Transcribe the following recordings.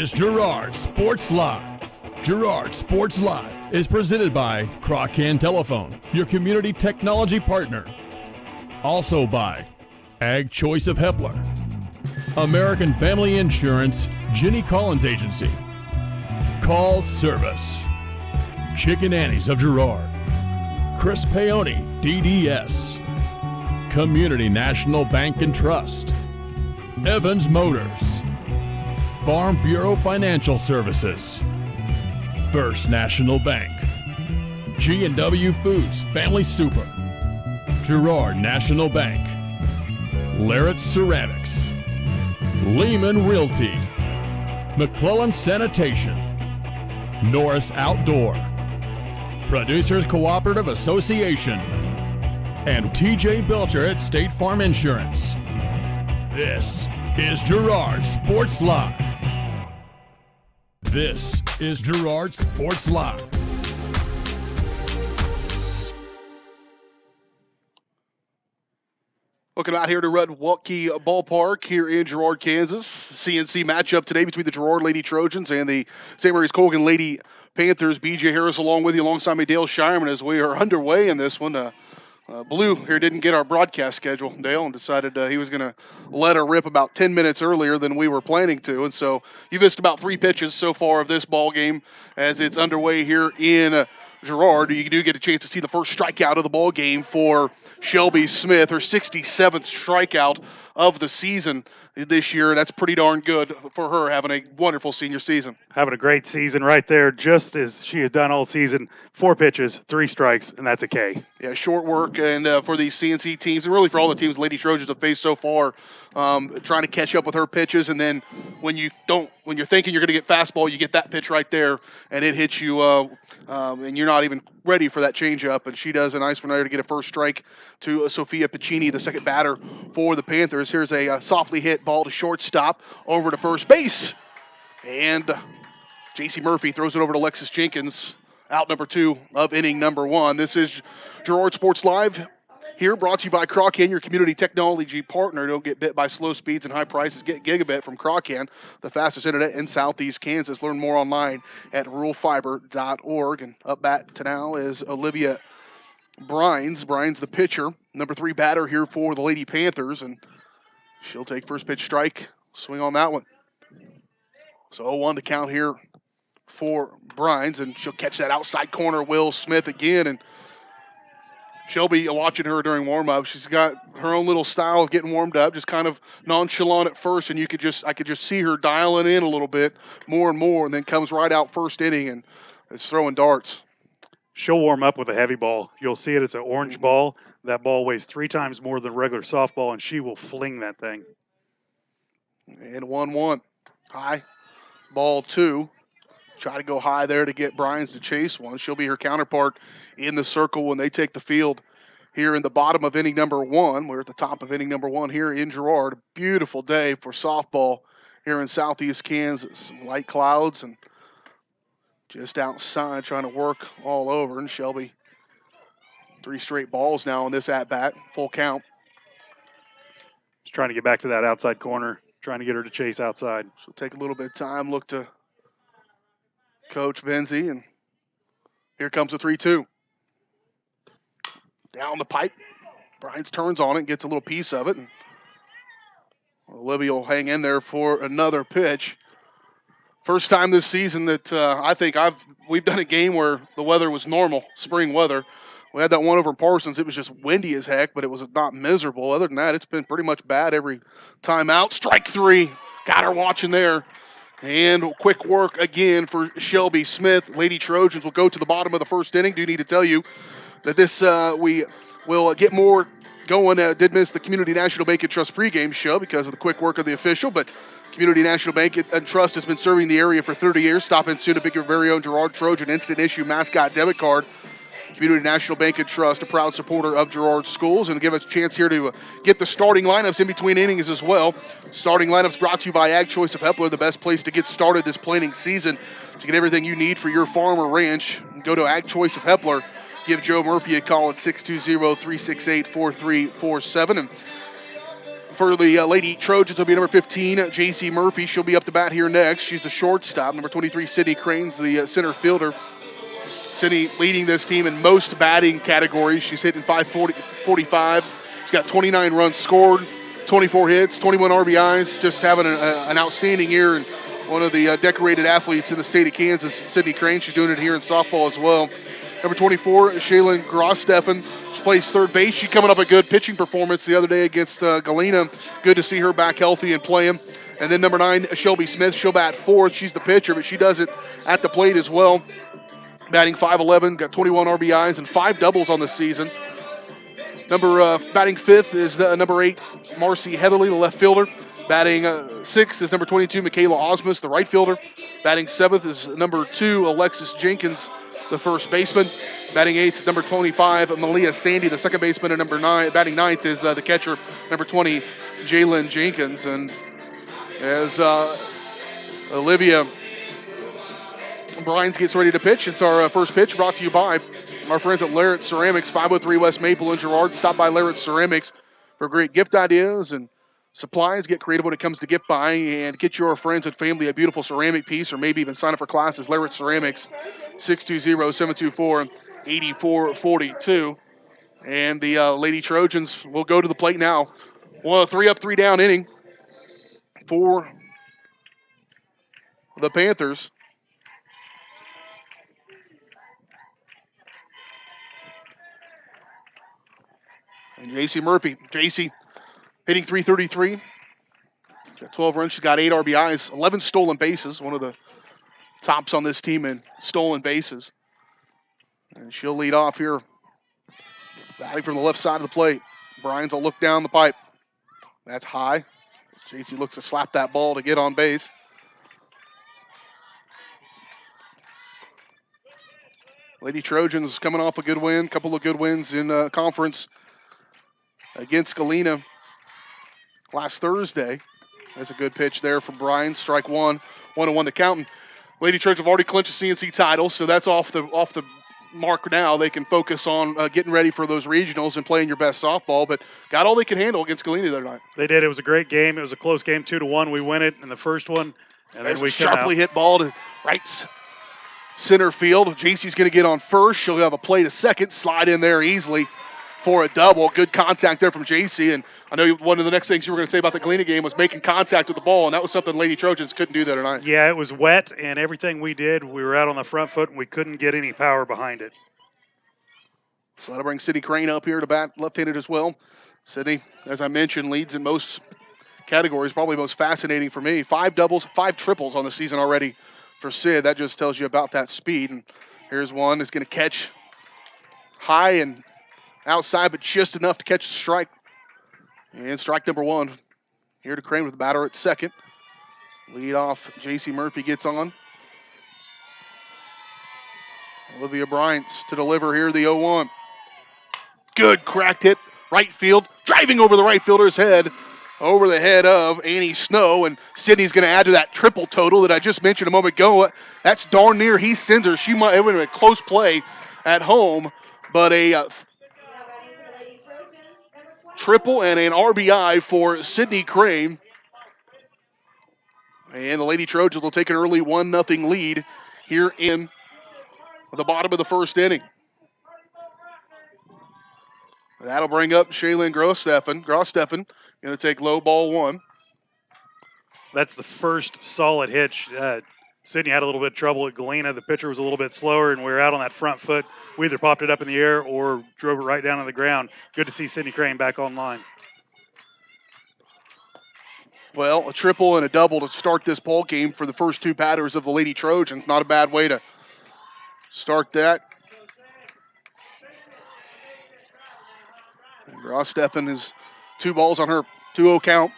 is Girard Sports Live. Girard Sports Live is presented by Colgan Telephone, your community technology partner. Also by Ag Choice of Hepler, American Family Insurance, Jenny Collins Agency, Call Service, Chicken Annie's of Girard, Chris Paoni, DDS, Community National Bank and Trust, Evans Motors, Farm Bureau Financial Services, First National Bank, G&W Foods Family Super, Girard National Bank, Larrett Ceramics, Lehman Realty, McClellan Sanitation, Norris Outdoor, Producers Cooperative Association, and TJ Belcher at State Farm Insurance. This is Girard Sports Live. This is Girard Sports Live. Welcome out here to Red Walkie Ballpark here in Girard, Kansas. CNC matchup today between the Girard Lady Trojans and the St. Mary's Colgan Lady Panthers. BJ Harris along with you, alongside me, Dale Shireman, as we are underway in this one. Blue here didn't get our broadcast schedule, Dale, and decided he was going to let her rip about 10 minutes earlier than we were planning to. And so you missed about 3 pitches so far of this ball game as it's underway here in Girard. You do get a chance to see the first strikeout of the ball game for Shelby Smith, her 67th strikeout of the season this year. That's pretty darn good for her, having a wonderful senior season. Having a great season right there, just as she has done all season. 4 pitches, 3 strikes, and that's a K. Yeah, short work, and for these CNC teams, and really for all the teams Lady Trojans have faced so far, trying to catch up with her pitches, and then when you're thinking you're going to get fastball, you get that pitch right there, and it hits you, and you're not even ready for that changeup, and she does a nice one there to get a first strike to Sophia Piccini, the second batter for the Panthers. Here's a softly hit ball to shortstop, over to first base, and J.C. Murphy throws it over to Alexis Jenkins, out number 2 of inning number 1. This is Girard Sports Live here, brought to you by Colgan, your community technology partner. Don't get bit by slow speeds and high prices. Get gigabit from Colgan, the fastest internet in Southeast Kansas. Learn more online at ruralfiber.org. And up bat to now is Olivia Brines. Brines, the pitcher, number 3 batter here for the Lady Panthers, and she'll take first pitch strike, swing on that one. So 0-1 to count here for Brines, and she'll catch that outside corner. Will Smith again, and Shelby, watching her during warm-up, she's got her own little style of getting warmed up, just kind of nonchalant at first, and I could just see her dialing in a little bit more and more, and then comes right out first inning and is throwing darts. She'll warm up with a heavy ball. You'll see it. It's an orange ball. That ball weighs 3 times more than regular softball, and she will fling that thing. And 1-1. High. Ball 2. Try to go high there to get Bryans to chase one. She'll be her counterpart in the circle when they take the field here in the bottom of inning number 1. We're at the top of inning number 1 here in Girard. Beautiful day for softball here in Southeast Kansas. Some light clouds and just outside trying to work all over. And Shelby, 3 straight balls now in this at-bat. Full count. Just trying to get back to that outside corner, trying to get her to chase outside. She'll take a little bit of time, look to Coach Venzi, and here comes the 3-2. Down the pipe. Bryans turns on it and gets a little piece of it. And Olivia will hang in there for another pitch. First time this season that I think we've done a game where the weather was normal, spring weather. We had that one over in Parsons. It was just windy as heck, but it was not miserable. Other than that, it's been pretty much bad every time out. Strike 3. Got her watching there. And quick work again for Shelby Smith. Lady Trojans will go to the bottom of the first inning. Do need to tell you that this we will get more going. Did miss the Community National Bank and Trust pregame show because of the quick work of the official, but Community National Bank and Trust has been serving the area for 30 years. Stop in soon to pick your very own Girard Trojan instant issue mascot debit card. Community National Bank and Trust, a proud supporter of Girard schools, and give us a chance here to get the starting lineups in between innings as well. Starting lineups brought to you by Ag Choice of Hepler, the best place to get started this planting season. To get everything you need for your farm or ranch, go to Ag Choice of Hepler. Give Joe Murphy a call at 620-368-4347. And For the Lady Trojans will be number 15, J.C. Murphy. She'll be up to bat here next. She's the shortstop. Number 23, Sydney Crane's the center fielder. Sydney leading this team in most batting categories. She's hitting 545. She's got 29 runs scored, 24 hits, 21 RBIs. Just having an outstanding year, and one of the decorated athletes in the state of Kansas, Sydney Crane. She's doing it here in softball as well. Number 24, Shaylin Grossteffen. She plays third base. She's coming up a good pitching performance the other day against Galena. Good to see her back healthy and playing. And then number 9, Shelby Smith. She'll bat fourth. She's the pitcher, but she does it at the plate as well. Batting 5'11", got 21 RBIs and 5 doubles on the season. Batting fifth is number 8, Marcy Heatherly, the left fielder. Batting sixth is number 22, Michaela Osmus, the right fielder. Batting seventh is number 2, Alexis Jenkins, the first baseman. Batting eighth, number 25, Malia Sandy, the second baseman. And number 9, batting ninth is the catcher, number 20, Jalen Jenkins. And as Olivia Bryans gets ready to pitch, it's our first pitch brought to you by our friends at Larrett Ceramics, 503 West Maple in Girard. Stop by Larrett Ceramics for great gift ideas and supplies. Get creative when it comes to gift buying and get your friends and family a beautiful ceramic piece, or maybe even sign up for classes. Larrett Ceramics, 620-724-8442. And the Lady Trojans will go to the plate now. Well, 3 up, 3 down inning for the Panthers. And J.C. Murphy. J.C. hitting .333. Got 12 runs. She's got 8 RBIs, 11 stolen bases. One of the tops on this team in stolen bases. And she'll lead off here. Batting from the left side of the plate. Bryans will look down the pipe. That's high. J.C. looks to slap that ball to get on base. Lady Trojans coming off a good win. Couple of good wins in conference against Galena last Thursday. That's a good pitch there from Bryan. Strike one. 1-1 to count. And Lady Trojans have already clinched a CNC title, so that's off the mark now. They can focus on getting ready for those regionals and playing your best softball, but got all they can handle against Galena the other night. They did. It was a great game. It was a close game, 2-1. We win it in the first one, and There's then we a sharply hit ball to right center field. JC's going to get on first. She'll have a play to second, slide in there easily for a double. Good contact there from JC. And I know one of the next things you were going to say about the Galena game was making contact with the ball, and that was something Lady Trojans couldn't do that tonight. Yeah, it was wet, and everything we did, we were out on the front foot, and we couldn't get any power behind it. So that'll bring Sydney Crane up here to bat left-handed as well. Sydney, as I mentioned, leads in most categories, probably most fascinating for me. 5 doubles, 5 triples on the season already for Sid. That just tells you about that speed. And here's one that's going to catch high and outside, but just enough to catch the strike. And strike number 1. Here to Crane with the batter at second. Lead off, J.C. Murphy gets on. Olivia Bryant to deliver here the 0-1. Good cracked hit, right field, driving over the right fielder's head, over the head of Annie Snow, and Sydney's going to add to that triple total that I just mentioned a moment ago. That's darn near he sends her. It would have been a close play at home, but a triple and an RBI for Sydney Crane. And the Lady Trojans will take an early 1-0 lead here in the bottom of the first inning. That'll bring up Shaylin Grossteffen. Grossteffen going to take low ball 1. That's the first solid hitch. Sydney had a little bit of trouble at Galena. The pitcher was a little bit slower, and we were out on that front foot. We either popped it up in the air or drove it right down on the ground. Good to see Sydney Crane back online. Well, a triple and a double to start this ball game for the first 2 batters of the Lady Trojans. Not a bad way to start that. Grossteffen is 2 balls on her 2-0 count.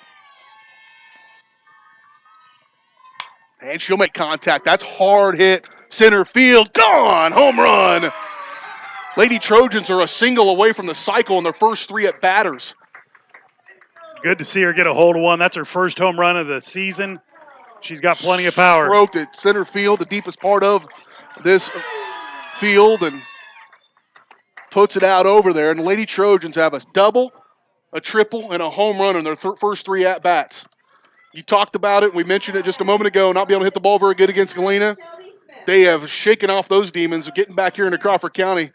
And she'll make contact. That's hard hit. Center field. Gone. Home run. Lady Trojans are a single away from the cycle in their first 3 at batters. Good to see her get a hold of one. That's her first home run of the season. She's got plenty of power. Stroked at center field, the deepest part of this field, and puts it out over there. And the Lady Trojans have a double a triple, and a home run in their first 3 at-bats. You talked about it. We mentioned it just a moment ago, not being able to hit the ball very good against Galena. They have shaken off those demons, getting back here into Crawford County,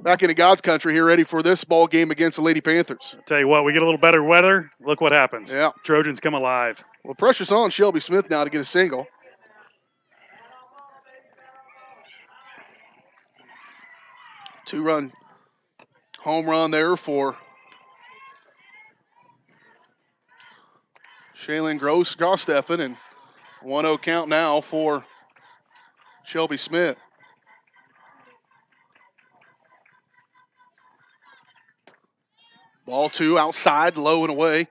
back into God's country here, ready for this ball game against the Lady Panthers. I'll tell you what, we get a little better weather. Look what happens. Yeah. Trojans come alive. Well, pressure's on Shelby Smith now to get a single. Two-run home run there for Shaylin Gross-Gosteffen, and 1-0 count now for Shelby Smith. Ball 2 outside, low and away.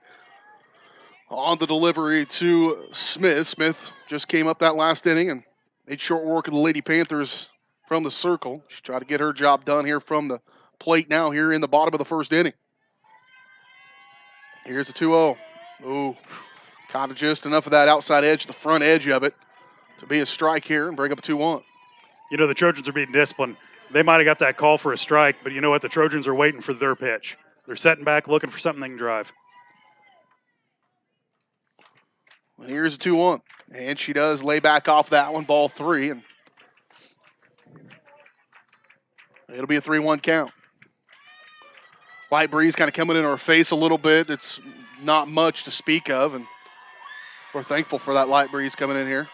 On the delivery to Smith. Smith just came up that last inning and made short work of the Lady Panthers from the circle. She tried to get her job done here from the plate now here in the bottom of the first inning. Here's the 2-0. Ooh, kind of just enough of that outside edge, the front edge of it, to be a strike here and bring up a 2-1. You know, the Trojans are being disciplined. They might have got that call for a strike, but you know what? The Trojans are waiting for their pitch. They're setting back, looking for something they can drive. And here's a 2-1. And she does lay back off that one, ball 3. And it'll be a 3-1 count. Light breeze kind of coming in our face a little bit. It's not much to speak of, and we're thankful for that light breeze coming in here.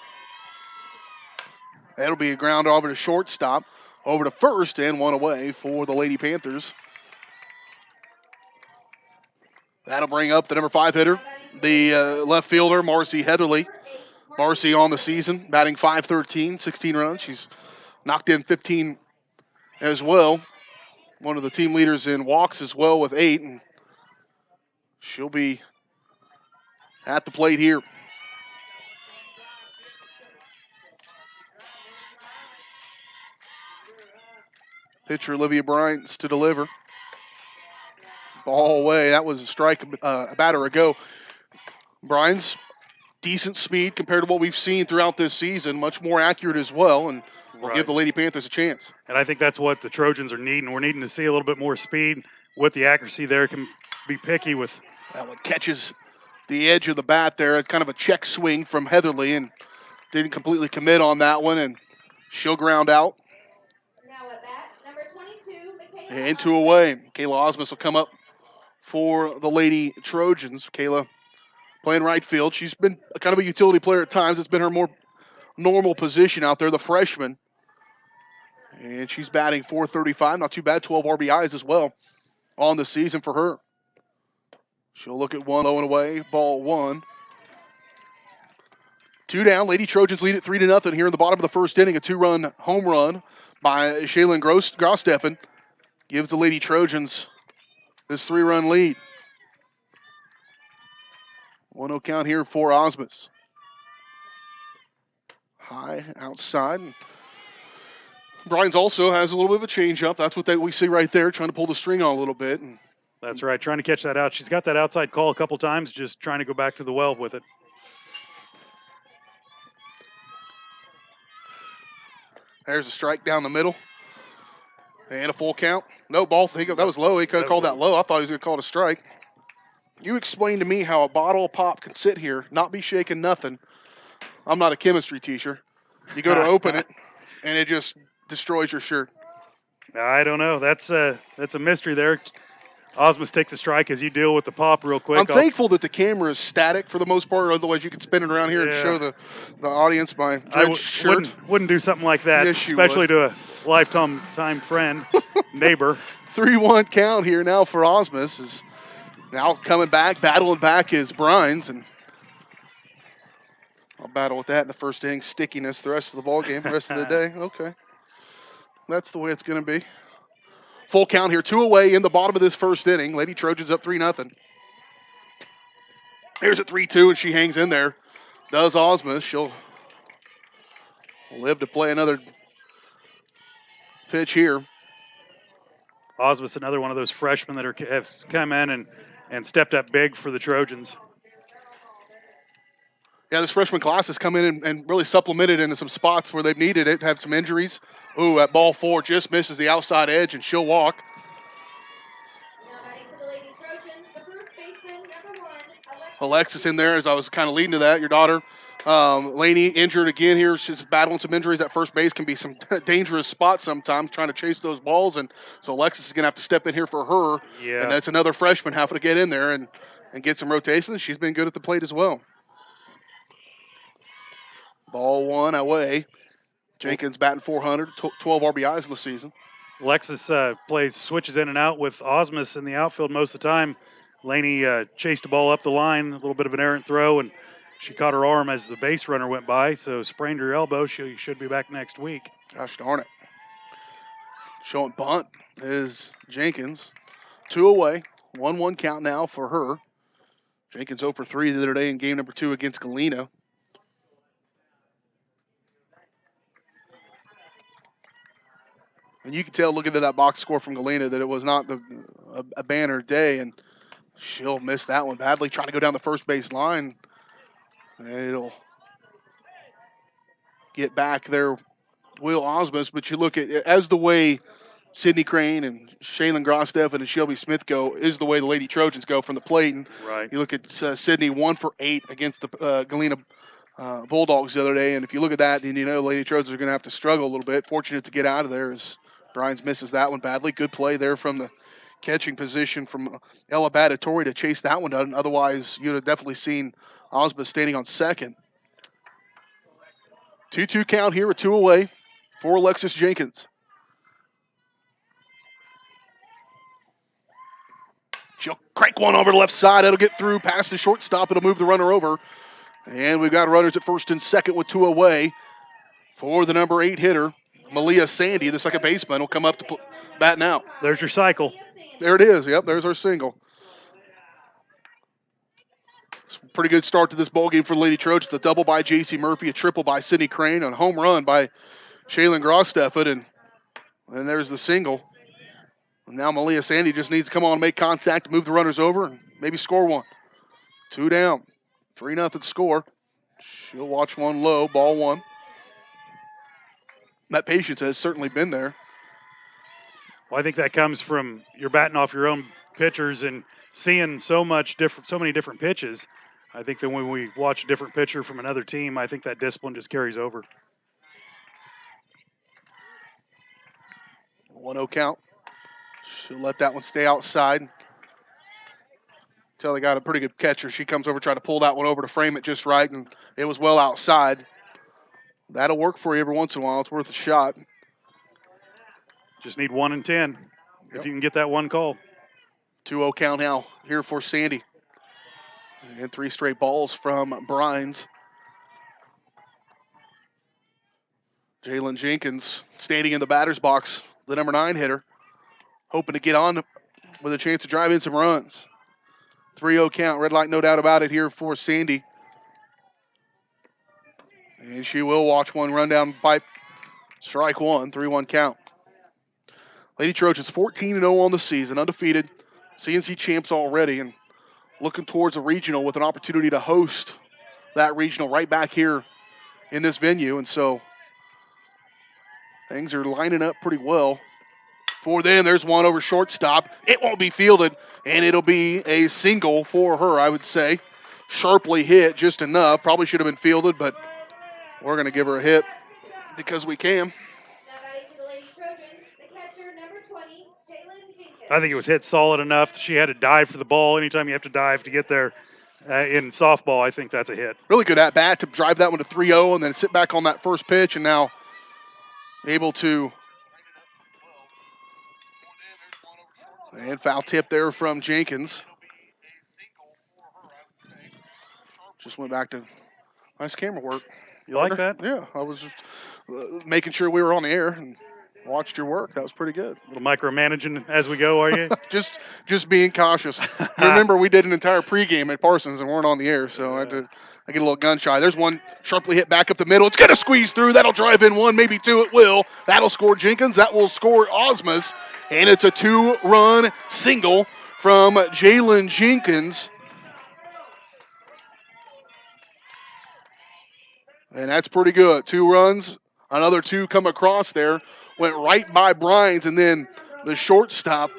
It'll be a ground over to shortstop, over to first, and 1 away for the Lady Panthers. That'll bring up the number 5 hitter, the left fielder, Marcy Heatherly. Marcy on the season, batting .513, 16 runs. She's knocked in 15 as well. One of the team leaders in walks as well with 8. And she'll be at the plate here. Pitcher Olivia Bryant's to deliver. Ball away. That was a strike a batter ago. Bryant's decent speed compared to what we've seen throughout this season. Much more accurate as well, and will give the Lady Panthers a chance. And I think that's what the Trojans are needing. We're needing to see a little bit more speed with the accuracy there. Can be picky with. That one catches the edge of the bat there. Kind of a check swing from Heatherly, and didn't completely commit on that one, and she'll ground out. Now at bat, number 22, Michaela. And 2 away. Kayla Osmus will come up for the Lady Trojans. Kayla playing right field. She's been kind of a utility player at times. It's been her more normal position out there, the freshman. And she's batting .435. Not too bad, 12 RBIs as well on the season for her. She'll look at 1 low and away, ball 1. 2 down. Lady Trojans lead it 3-0 here in the bottom of the first inning. A 2-run home run by Shaylin Grosteffen gives the Lady Trojans this 3-run lead. 1-0 count here for Osmus. High outside. Bryans also has a little bit of a changeup. That's what we see right there, trying to pull the string on a little bit. And that's right, trying to catch that out. She's got that outside call a couple times, just trying to go back to the well with it. There's a strike down the middle. And a full count. No ball. That was low. He could have called that low. I thought he was going to call it a strike. You explain to me how a bottle of pop can sit here, not be shaking nothing. I'm not a chemistry teacher. You go to open it, and it just destroys your shirt. I don't know. That's a mystery there. Osmus takes a strike as you deal with the pop real quick. I'm thankful that the camera is static for the most part. Otherwise, you could spin it around here and show the audience my drenched shirt. Wouldn't do something like that, yes, especially to a lifetime friend, neighbor. 3-1 count here now for Osmus. Is now coming back, battling back is Bryans, and I'll battle with that in the first inning. Stickiness the rest of the ball game, the rest of the day. Okay, that's the way it's going to be. Full count here, 2 away in the bottom of this first inning. Lady Trojans up 3-0. Here's a 3-2, and she hangs in there. Does Osmus. She'll live to play another pitch here. Osmus, another one of those freshmen that have come in and stepped up big for the Trojans. Yeah, this freshman class has come in and really supplemented into some spots where they've needed it, have some injuries. Ooh, at ball 4, just misses the outside edge, and she'll walk. Now batting for the Lady Trojans, the first Alexis in there, as I was kind of leading to that. Your daughter, Lainey, injured again here. She's battling some injuries at first base. Can be some dangerous spots sometimes trying to chase those balls. And so Alexis is going to have to step in here for her. Yeah. And that's another freshman having to get in there and get some rotations. She's been good at the plate as well. Ball one away. Jenkins batting .400, 12 RBIs in the season. Alexis switches in and out with Osmus in the outfield most of the time. Laney chased the ball up the line, a little bit of an errant throw, and she caught her arm as the base runner went by, so sprained her elbow. She should be back next week. Gosh darn it. Showing bunt is Jenkins. 2 away. 1-1 count now for her. Jenkins 0 for 3 the other day in game number 2 against Galena. And you can tell looking at that box score from Galena that it was not a banner day, and she'll miss that one badly, trying to go down the first base line. And it'll get back there, Will Osmus. But you look at as the way Sydney Crane and Shaylin Grossteff and Shelby Smith go is the way the Lady Trojans go from the plate. And right. You look at Sydney 1 for 8 against the Galena Bulldogs the other day. And if you look at that, then you know Lady Trojans are going to have to struggle a little bit. Fortunate to get out of there as Bryans misses that one badly. Good play there from the catching position from Ella Badatori to chase that one down. Otherwise, you'd have definitely seen Osmus standing on second. 2-2 count here with 2 away for Alexis Jenkins. She'll crank one over the left side. It'll get through past the shortstop. It'll move the runner over. And we've got runners at first and second with 2 away for the number 8 hitter. Malia Sandy, the second baseman, will come up to bat now. There's your cycle. There it is. Yep, there's our single. It's a pretty good start to this ball game for the Lady Trojans. A double by J.C. Murphy, a triple by Sydney Crane, and a home run by Shaylin Grossteff. And there's the single. And now Malia Sandy just needs to come on, make contact, move the runners over, and maybe score one. 2 down, 3-0 score. She'll watch one low, ball 1. That patience has certainly been there. Well, I think that comes from you're batting off your own pitchers and seeing so many different pitches. I think that when we watch a different pitcher from another team, I think that discipline just carries over. 1-0 count. She'll let that one stay outside. Until they got a pretty good catcher. She comes over, try to pull that one over to frame it just right, and it was well outside. That'll work for you every once in a while. It's worth a shot. Just need 1 and 10 if you can get that one call. 2-0 count now here for Sandy. And 3 straight balls from Bryans. Jalen Jenkins standing in the batter's box, the number 9 hitter, hoping to get on with a chance to drive in some runs. 3-0 count, red light, no doubt about it here for Sandy. And she will watch one run down pipe. Strike 1, 3-1 count. Lady Trojans 14-0 on the season, undefeated. CNC champs already, and looking towards a regional with an opportunity to host that regional right back here in this venue. And so things are lining up pretty well for them. There's one over shortstop. It won't be fielded, and it'll be a single for her, I would say. Sharply hit just enough. Probably should have been fielded, but we're going to give her a hit because we can. I think it was hit solid enough. She had to dive for the ball. Anytime you have to dive to get there in softball, I think that's a hit. Really good at bat to drive that one to 3-0 and then sit back on that first pitch, and now able to. And foul tip there from Jenkins. Just went back to nice camera work. You like that? Yeah, I was just making sure we were on the air and watched your work. That was pretty good. A little micromanaging as we go, are you? just being cautious. You remember we did an entire pregame at Parsons and weren't on the air, so I get a little gun shy. There's one sharply hit back up the middle. It's going to squeeze through. That'll drive in 1, maybe 2. It will. That'll score Jenkins. That will score Osmus. And it's a 2-run single from Jalen Jenkins. And that's pretty good. 2 runs. Another 2 come across there. Went right by Bryans, and then the shortstop,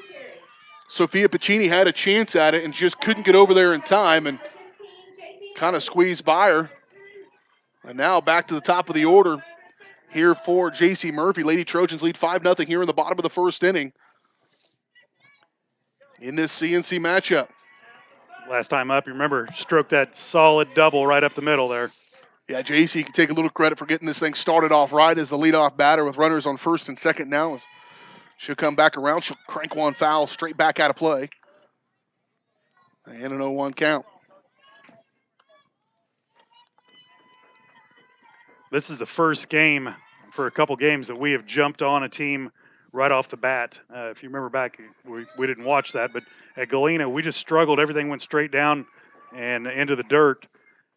Sophia Piccini, had a chance at it and just couldn't get over there in time. And kind of squeezed by her. And now back to the top of the order here for J.C. Murphy. Lady Trojans lead 5-0 here in the bottom of the first inning in this CNC matchup. Last time up, you remember, stroked that solid double right up the middle there. Yeah, J.C. can take a little credit for getting this thing started off right as the leadoff batter with runners on first and second now. She'll come back around. She'll crank one foul straight back out of play. And an 0-1 count. This is the first game for a couple games that we have jumped on a team right off the bat. If you remember back, we didn't watch that, but at Galena, we just struggled. Everything went straight down and into the dirt.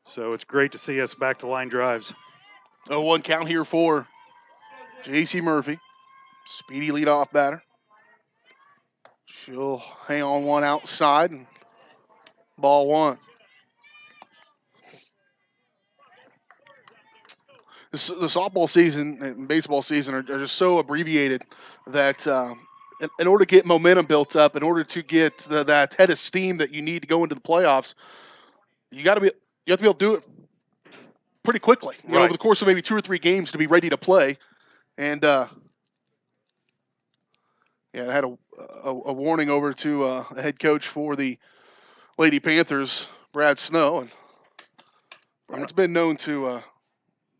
So it's great to see us back to line drives. 0-1 count here for J.C. Murphy. Speedy leadoff batter. She'll hang on one outside and ball one. The softball season and baseball season are just so abbreviated that in order to get momentum built up, in order to get that head of steam that you need to go into the playoffs, you have to be able to do it pretty quickly. You know, over the course of maybe 2 or 3 games to be ready to play. And I had a warning over to a head coach for the Lady Panthers, Brad Snow, and it's been known to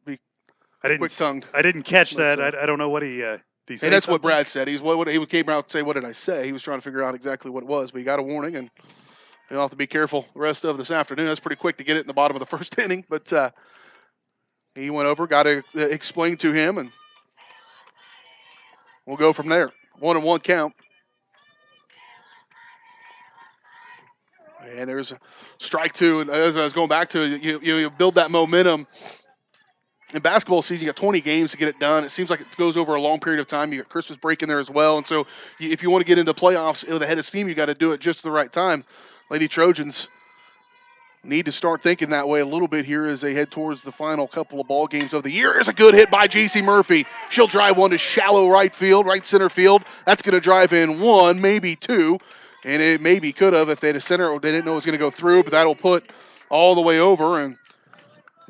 be quick-tongued. I didn't catch that. I don't know what he said. And that's something? What Brad said. He came out to say, "What did I say?" He was trying to figure out exactly what it was, but he got a warning, and you'll have to be careful the rest of this afternoon. That's pretty quick to get it in the bottom of the first inning, but he went over, got to explain to him, and we'll go from there. 1-1 count. And there's a strike two. And as I was going back to it, you build that momentum. In basketball season, you got 20 games to get it done. It seems like it goes over a long period of time. You got Christmas break in there as well. And so if you want to get into playoffs with a head of steam, you got to do it just at the right time. Lady Trojans need to start thinking that way a little bit here as they head towards the final couple of ball games of the year. There's a good hit by J.C. Murphy. She'll drive one to shallow right center field. That's going to drive in 1, maybe 2. And it maybe could have if they had a center or they didn't know it was going to go through, but that'll put all the way over and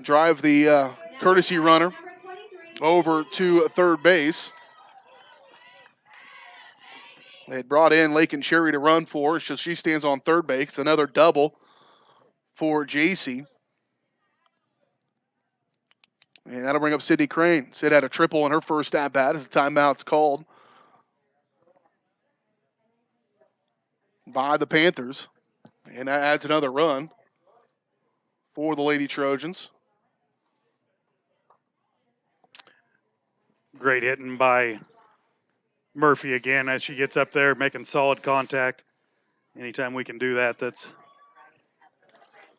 drive the courtesy runner over to third base. They had brought in Lake and Cherry to run for her, so she stands on third base. Another double for JC. And that'll bring up Sydney Crane. Sid had a triple in her first at-bat as the timeout's called by the Panthers. And that adds another run for the Lady Trojans. Great hitting by Murphy again as she gets up there making solid contact. Anytime we can do that, that's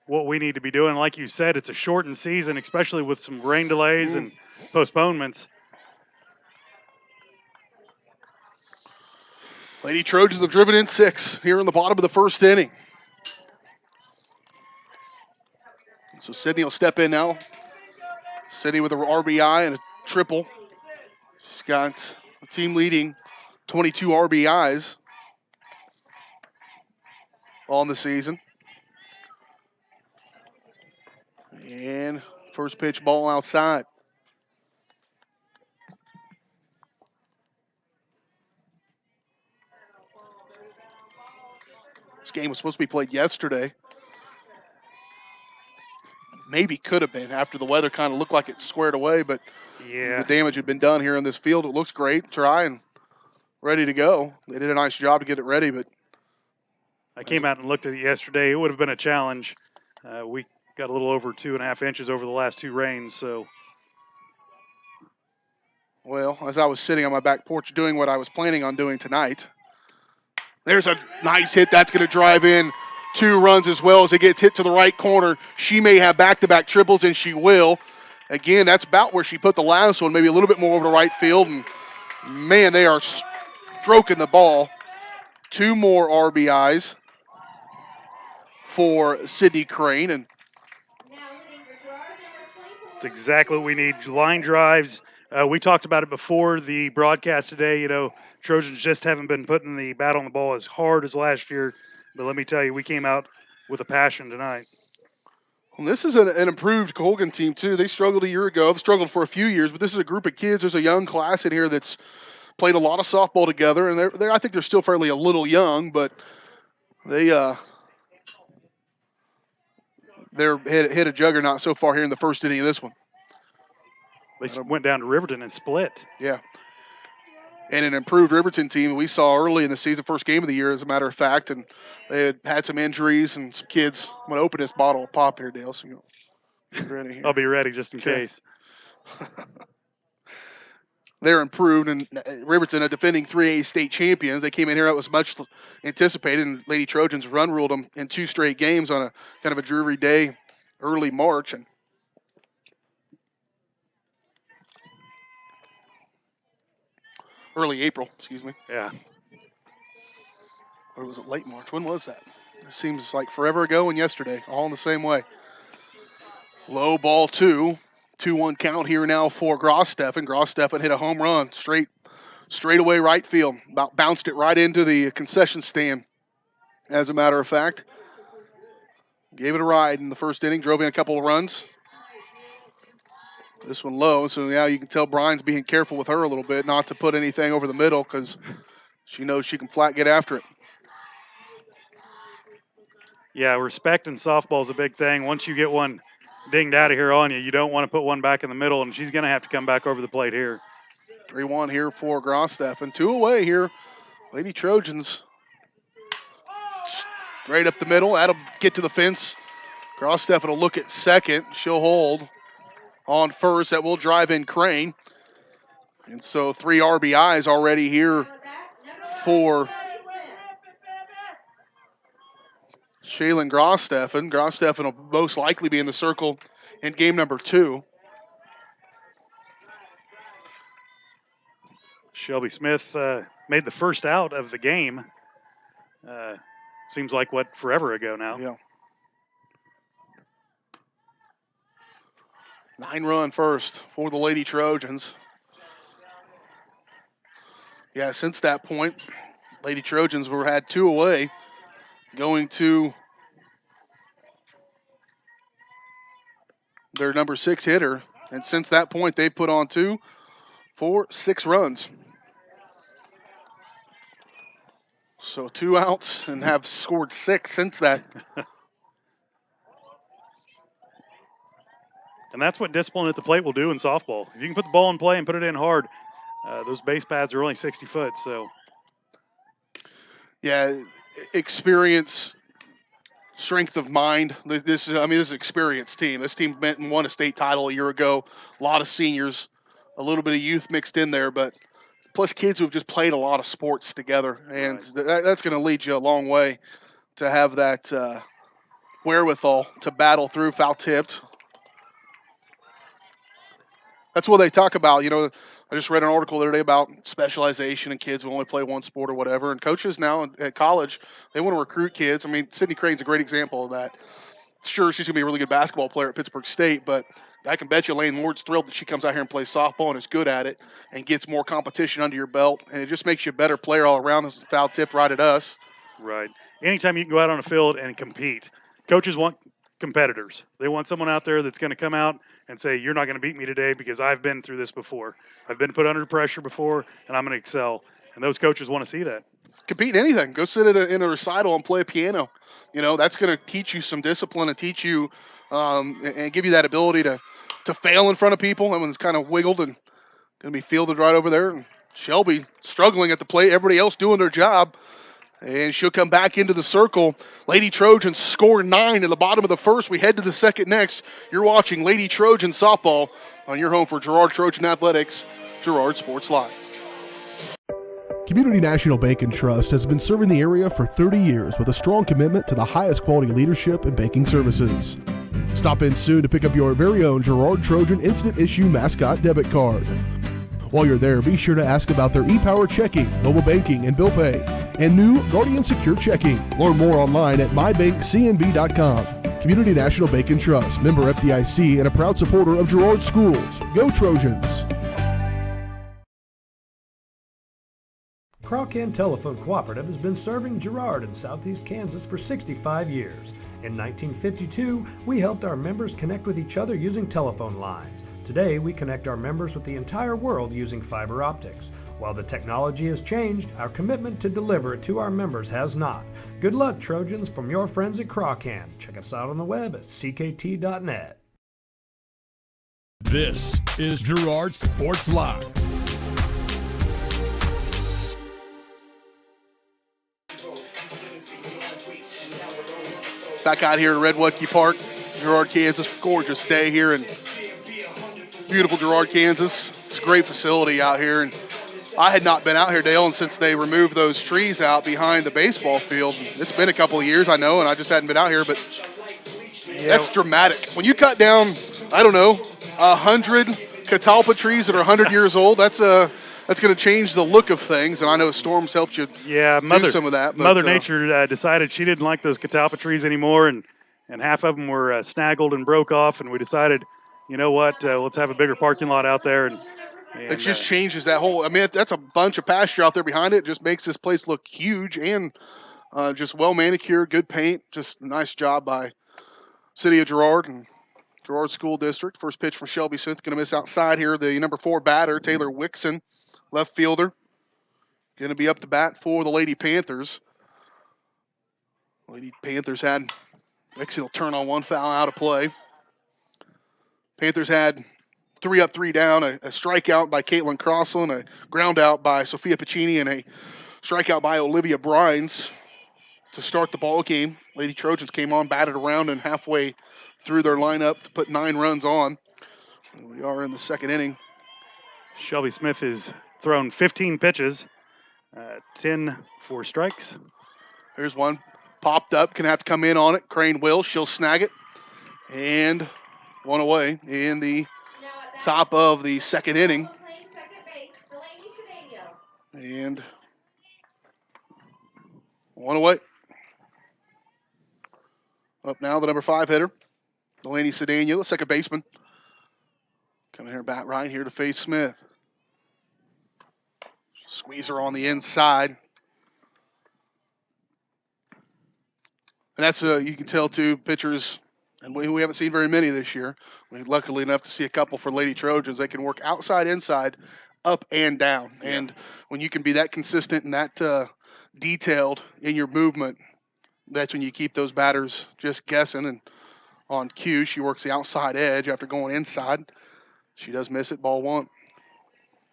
what we need to be doing. Like you said, it's a shortened season, especially with some rain delays and postponements. Lady Trojans have driven in 6 here in the bottom of the first inning. So Sydney will step in now. Sydney with an RBI and a triple. She's got a team leading 22 RBIs on the season. And first pitch ball outside. This game was supposed to be played yesterday. Maybe could have been after the weather kind of looked like it squared away, but the damage had been done here in this field. It looks great. Try and ready to go. They did a nice job to get it ready, but I came out and looked at it yesterday. It would have been a challenge. We got a little over 2.5 inches over the last 2 rains, so. Well, as I was sitting on my back porch doing what I was planning on doing tonight, there's a nice hit. That's going to drive in 2 runs as well as it gets hit to the right corner. She may have back-to-back triples, and she will. Again, that's about where she put the last one, maybe a little bit more over to right field. And, man, they are stroking the ball. 2 more RBIs for Sydney Crane. And it's exactly what we need. Line drives. We talked about it before the broadcast today. You know, Trojans just haven't been putting the bat on the ball as hard as last year. But let me tell you, we came out with a passion tonight. Well, this is an improved Colgan team, too. They struggled a year ago. Have struggled for a few years, but this is a group of kids. There's a young class in here that's played a lot of softball together, and I think they're still fairly a little young, but they're hit a juggernaut so far here in the first inning of this one. They went down to Riverton and split. Yeah. And an improved Riverton team we saw early in the season, first game of the year, as a matter of fact, and they had some injuries and some kids. I'm going to open this bottle of pop here, Dale, so you get ready here. I'll be ready just in case. They're improved, and Riverton, a defending 3A state champions, they came in here. That was much anticipated, and Lady Trojans run ruled them in 2 straight games on a kind of a dreary day, early March, and early April, excuse me. Yeah. Or was it late March? When was that? It seems like forever ago and yesterday, all in the same way. Low ball 2. 2-1 count here now for Gross-Steffen. Gross-Steffen hit a home run straight away right field. About bounced it right into the concession stand, as a matter of fact. Gave it a ride in the first inning, drove in a couple of runs. This one low, so now you can tell Brian's being careful with her a little bit, not to put anything over the middle because she knows she can flat get after it. Yeah, respect in softball is a big thing. Once you get one dinged out of here on you, you don't want to put one back in the middle, and she's going to have to come back over the plate here. 3-1 here for Gross-Steffen. 2 away here. Lady Trojans straight up the middle. That'll get to the fence. Gross-Steffen will look at second. She'll hold on first. That will drive in Crane. And so 3 RBIs already here for Shaylin Gross-Steffen. Gross-Steffen will most likely be in the circle in game number 2. Shelby Smith made the first out of the game. Seems like, forever ago now. Yeah. 9-run first for the Lady Trojans. Yeah, since that point, Lady Trojans had 2 away, going to their number 6 hitter. And since that point, they put on 2, 4, 6 runs. So 2 outs and have scored 6 since that. And that's what discipline at the plate will do in softball. If you can put the ball in play and put it in hard, those base pads are only 60 foot. So, yeah, experience, strength of mind. This is an experienced team. This team won a state title a year ago. A lot of seniors, a little bit of youth mixed in there, but plus kids who have just played a lot of sports together, and that's going to lead you a long way to have that wherewithal to battle through foul tipped. That's what they talk about. I just read an article the other day about specialization and kids who only play one sport or whatever. And coaches now at college, they want to recruit kids. I mean, Sydney Crane's a great example of that. Sure, she's going to be a really good basketball player at Pittsburgh State, but I can bet you Lane Ward's thrilled that she comes out here and plays softball and is good at it and gets more competition under your belt. And it just makes you a better player all around. This is a foul tip right at us. Right. Anytime you can go out on a field and compete, coaches want competitors. They want someone out there that's going to come out and say, you're not going to beat me today because I've been through this before. I've been put under pressure before, and I'm going to excel. And those coaches want to see that. Compete in anything. Go sit in a recital and play a piano. That's going to teach you some discipline and teach you and give you that ability to fail in front of people. That one's kind of wiggled and going to be fielded right over there. And Shelby struggling at the plate. Everybody else doing their job. And she'll come back into the circle. Lady Trojans score 9 in the bottom of the first. We head to the second next. You're watching Lady Trojan softball on your home for Girard Trojan Athletics, Girard Sports Live. Community National Bank and Trust has been serving the area for 30 years with a strong commitment to the highest quality leadership and banking services. Stop in soon to pick up your very own Girard Trojan Instant Issue Mascot Debit Card. While you're there, be sure to ask about their e-Power checking, mobile banking, and bill pay, and new Guardian Secure checking. Learn more online at mybankcnb.com. Community National Bank and Trust, member FDIC, and a proud supporter of Girard Schools. Go Trojans! Colgan Telephone Cooperative has been serving Girard in southeast Kansas for 65 years. In 1952, we helped our members connect with each other using telephone lines. Today, we connect our members with the entire world using fiber optics. While the technology has changed, our commitment to deliver it to our members has not. Good luck, Trojans, from your friends at Colgan. Check us out on the web at ckt.net. This is Girard Sports Live. Back out here at Redwoodkey Park, Girard, Kansas. Gorgeous day here in beautiful Girard, Kansas. It's a great facility out here. And I had not been out here, Dale, and since they removed those trees out behind the baseball field. It's been a couple of years, I know, and I just hadn't been out here, but that's dramatic. When you cut down, I don't know, 100 catalpa trees that are 100 years old, that's going to change the look of things, and I know storms helped you do some of that. But, Mother Nature decided she didn't like those catalpa trees anymore, and half of them were snaggled and broke off, and we decided, you know what, let's have a bigger parking lot out there. And it just changes that whole, I mean, that's a bunch of pasture out there behind it. It just makes this place look huge and just well manicured, good paint, just a nice job by City of Girard and Girard School District. First pitch from Shelby Smith, going to miss outside here. The number 4 batter, Taylor Wixon, left fielder, going to be up to bat for the Lady Panthers. Lady Panthers had, Wixon will turn on one foul out of play. Panthers had 3 up, 3 down, a strikeout by Caitlin Crossland, a ground out by Sophia Piccini, and a strikeout by Olivia Brines to start the ball game. Lady Trojans came on, batted around, and halfway through their lineup to put 9 runs on. We are in the second inning. Shelby Smith has thrown 15 pitches, 10 for strikes. Here's one popped up, can have to come in on it. Crane will, she'll snag it, and one away in the top of the second inning. And one away. Up now, the number 5 hitter, Delaney Cedeno, the second baseman. Coming here, bat right here to face Smith. Squeeze her on the inside. And that's, you can tell, too, pitchers, and we haven't seen very many this year. We're luckily enough to see a couple for Lady Trojans. They can work outside, inside, up and down. Yeah. And when you can be that consistent and that detailed in your movement, that's when you keep those batters just guessing. And on cue, she works the outside edge after going inside. She does miss it, ball 1.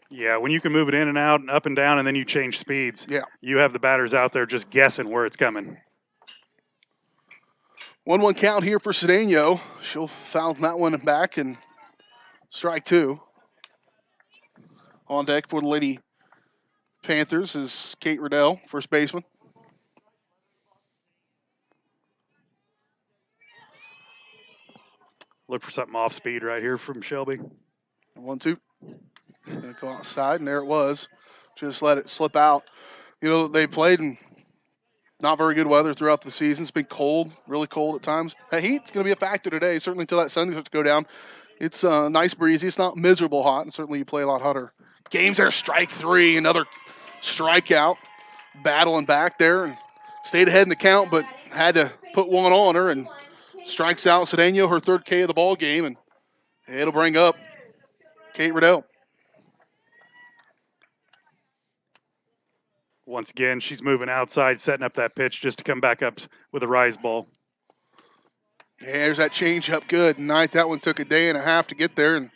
Yeah, when you can move it in and out and up and down and then you change speeds, yeah, you have the batters out there just guessing where it's coming. 1-1 count here for Cedeno. She'll foul that one back and strike 2. On deck for the Lady Panthers is Kate Riddell, first baseman. Look for something off speed right here from Shelby. 1-2. Going to go outside, and there it was. Just let it slip out. You know, they played in not very good weather throughout the season. It's been cold, really cold at times. That heat's going to be a factor today, certainly until that sun starts to go down. It's nice breezy. It's not miserable hot, and certainly you play a lot hotter. Games there, strike 3, another strikeout. Battling back there and stayed ahead in the count, but had to put one on her and strikes out Cedeno, her 3rd K of the ball game, and it'll bring up Kate Riddell. Once again, she's moving outside, setting up that pitch just to come back up with a rise ball. Yeah, there's that change up good. Ninth, that one took a day and a half to get there, and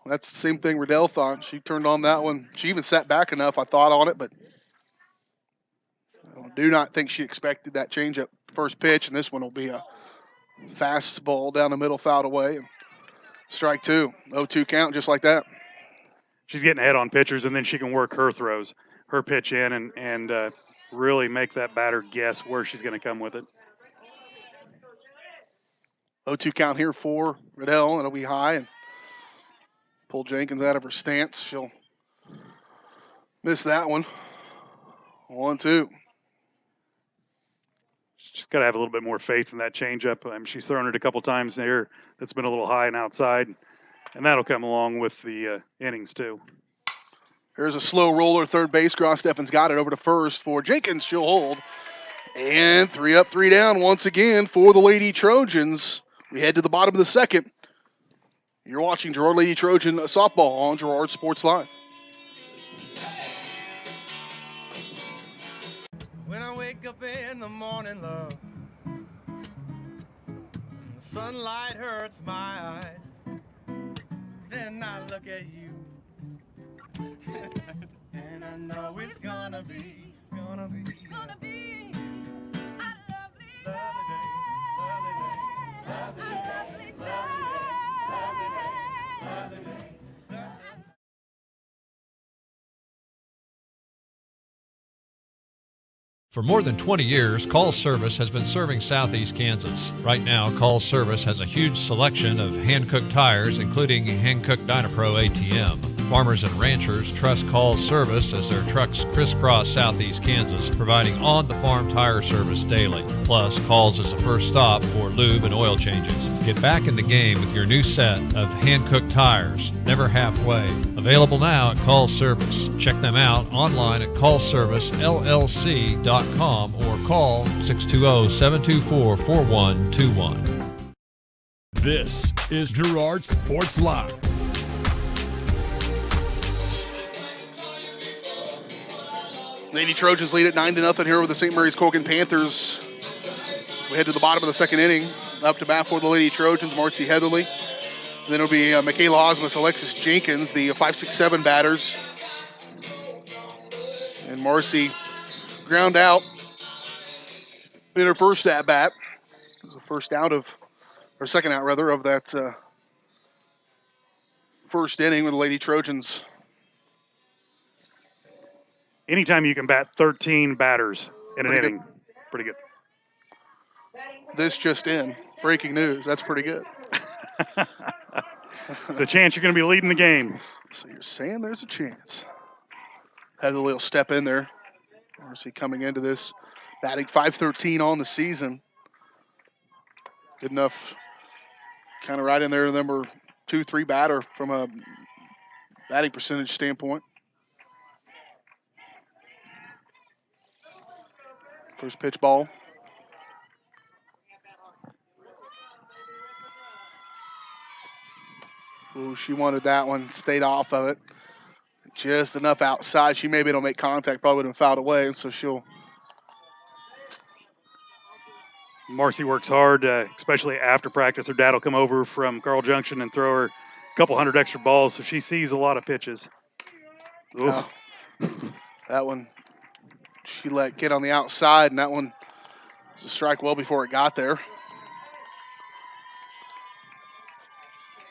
that's the same thing Riddell thought. She turned on that one. She even sat back enough, I thought, on it, but I do not think she expected that change up first pitch, and this one will be a fastball down the middle, fouled away. And strike 2. 0-2 count, just like that. She's getting ahead on pitchers, and then she can work her throws, her pitch in, and really make that batter guess where she's going to come with it. 0-2 count here for Riddell, and it'll be high. And pull Jenkins out of her stance. She'll miss that one. 1-2. She's just got to have a little bit more faith in that changeup. I mean, she's thrown it a couple times there that's been a little high and outside, and that'll come along with the innings too. There's a slow roller, third base. Cross Steffens got it over to first for Jenkins. She'll hold. And 3 up, 3 down once again for the Lady Trojans. We head to the bottom of the second. You're watching Girard Lady Trojan softball on Girard Sports Live. When I wake up in the morning, love, and the sunlight hurts my eyes, then I look at you, and I know it's gonna be a lovely day, lovely day. For more than 20 years, Call Service has been serving Southeast Kansas. Right now, Call Service has a huge selection of hand-cooked tires, including hand-cooked Dynapro ATM. Farmers and ranchers trust Call Service as their trucks crisscross Southeast Kansas, providing on-the-farm tire service daily. Plus, Calls is the first stop for lube and oil changes. Get back in the game with your new set of hand-cooked tires, never halfway. Available now at Call Service. Check them out online at callservicellc.com or call 620-724-4121. This is Girard Sports Live. Lady Trojans lead at 9-0 here with the St. Mary's Colgan Panthers. We head to the bottom of the second inning. Up to bat for the Lady Trojans, Marcy Heatherly. And then it'll be Michaela Osmus, Alexis Jenkins, the 5-6-7 batters. And Marcy ground out in her first at bat. The first out of, or second out rather, of that first inning with the Lady Trojans. Anytime you can bat 13 batters in an inning, pretty good. This just in. Breaking news. That's pretty good. There's a chance you're going to be leading the game. So you're saying there's a chance. Has a little step in there. Marcy coming into this, batting .513 on the season. Good enough, kind of right in there, number 2-3 batter from a batting percentage standpoint. First pitch ball. Ooh, she wanted that one, stayed off of it. Just enough outside. She maybe don't make contact, probably would have fouled away, and so she'll. Marcy works hard, especially after practice. Her dad will come over from Carl Junction and throw her a couple hundred extra balls, so she sees a lot of pitches. That one, she let get on the outside, and that one was a strike well before it got there.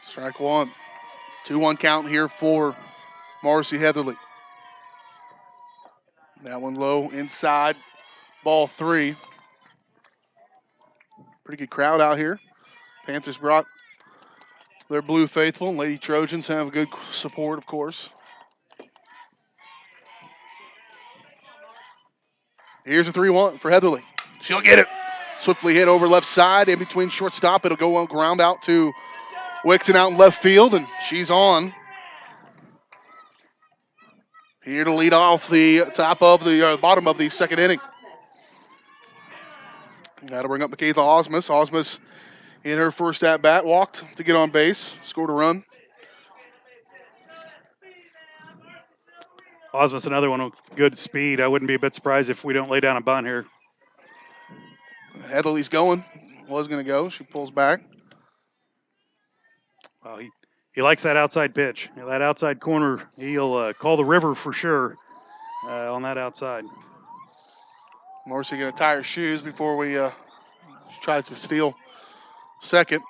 Strike one. 2-1 count here for Marcy Heatherly. That one low inside, ball 3. Pretty good crowd out here. Panthers brought their blue faithful. Lady Trojans have good support, of course. Here's a 3-1 for Heatherly. She'll get it. Swiftly hit over left side, in between shortstop. It'll go on ground out to Wixon out in left field, and she's on. Here to lead off the top of the bottom of the second inning. Got to bring up Michaela Osmus. Osmus in her first at bat walked to get on base, scored a run. Osmus, another one with good speed. I wouldn't be a bit surprised if we don't lay down a bunt here. Heatherly's going. Was going to go. She pulls back. Well, he likes that outside pitch. That outside corner, he'll call the river for sure on that outside. Marcy going to tie her shoes before she tries to steal second.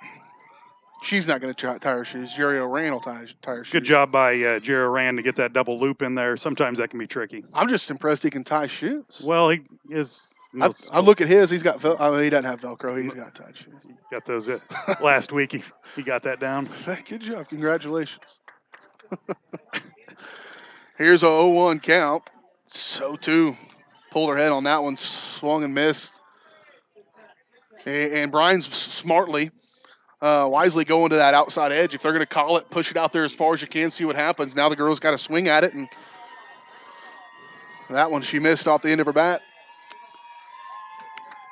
She's not going to tie her shoes. Jerry O'Ran will tie her shoes. Good job by Jerry O'Ran to get that double loop in there. Sometimes that can be tricky. I'm just impressed he can tie shoes. Well, he is. I look at his. He's got. He doesn't have Velcro. He's got tied shoes. Got those last week. He got that down. Good job. Congratulations. Here's a 0-1 count. So too pulled her head on that one. Swung and missed. And Brian's smartly, wisely going to that outside edge. If they're going to call it, push it out there as far as you can, see what happens. Now the girls got to swing at it and That one she missed off the end of her bat.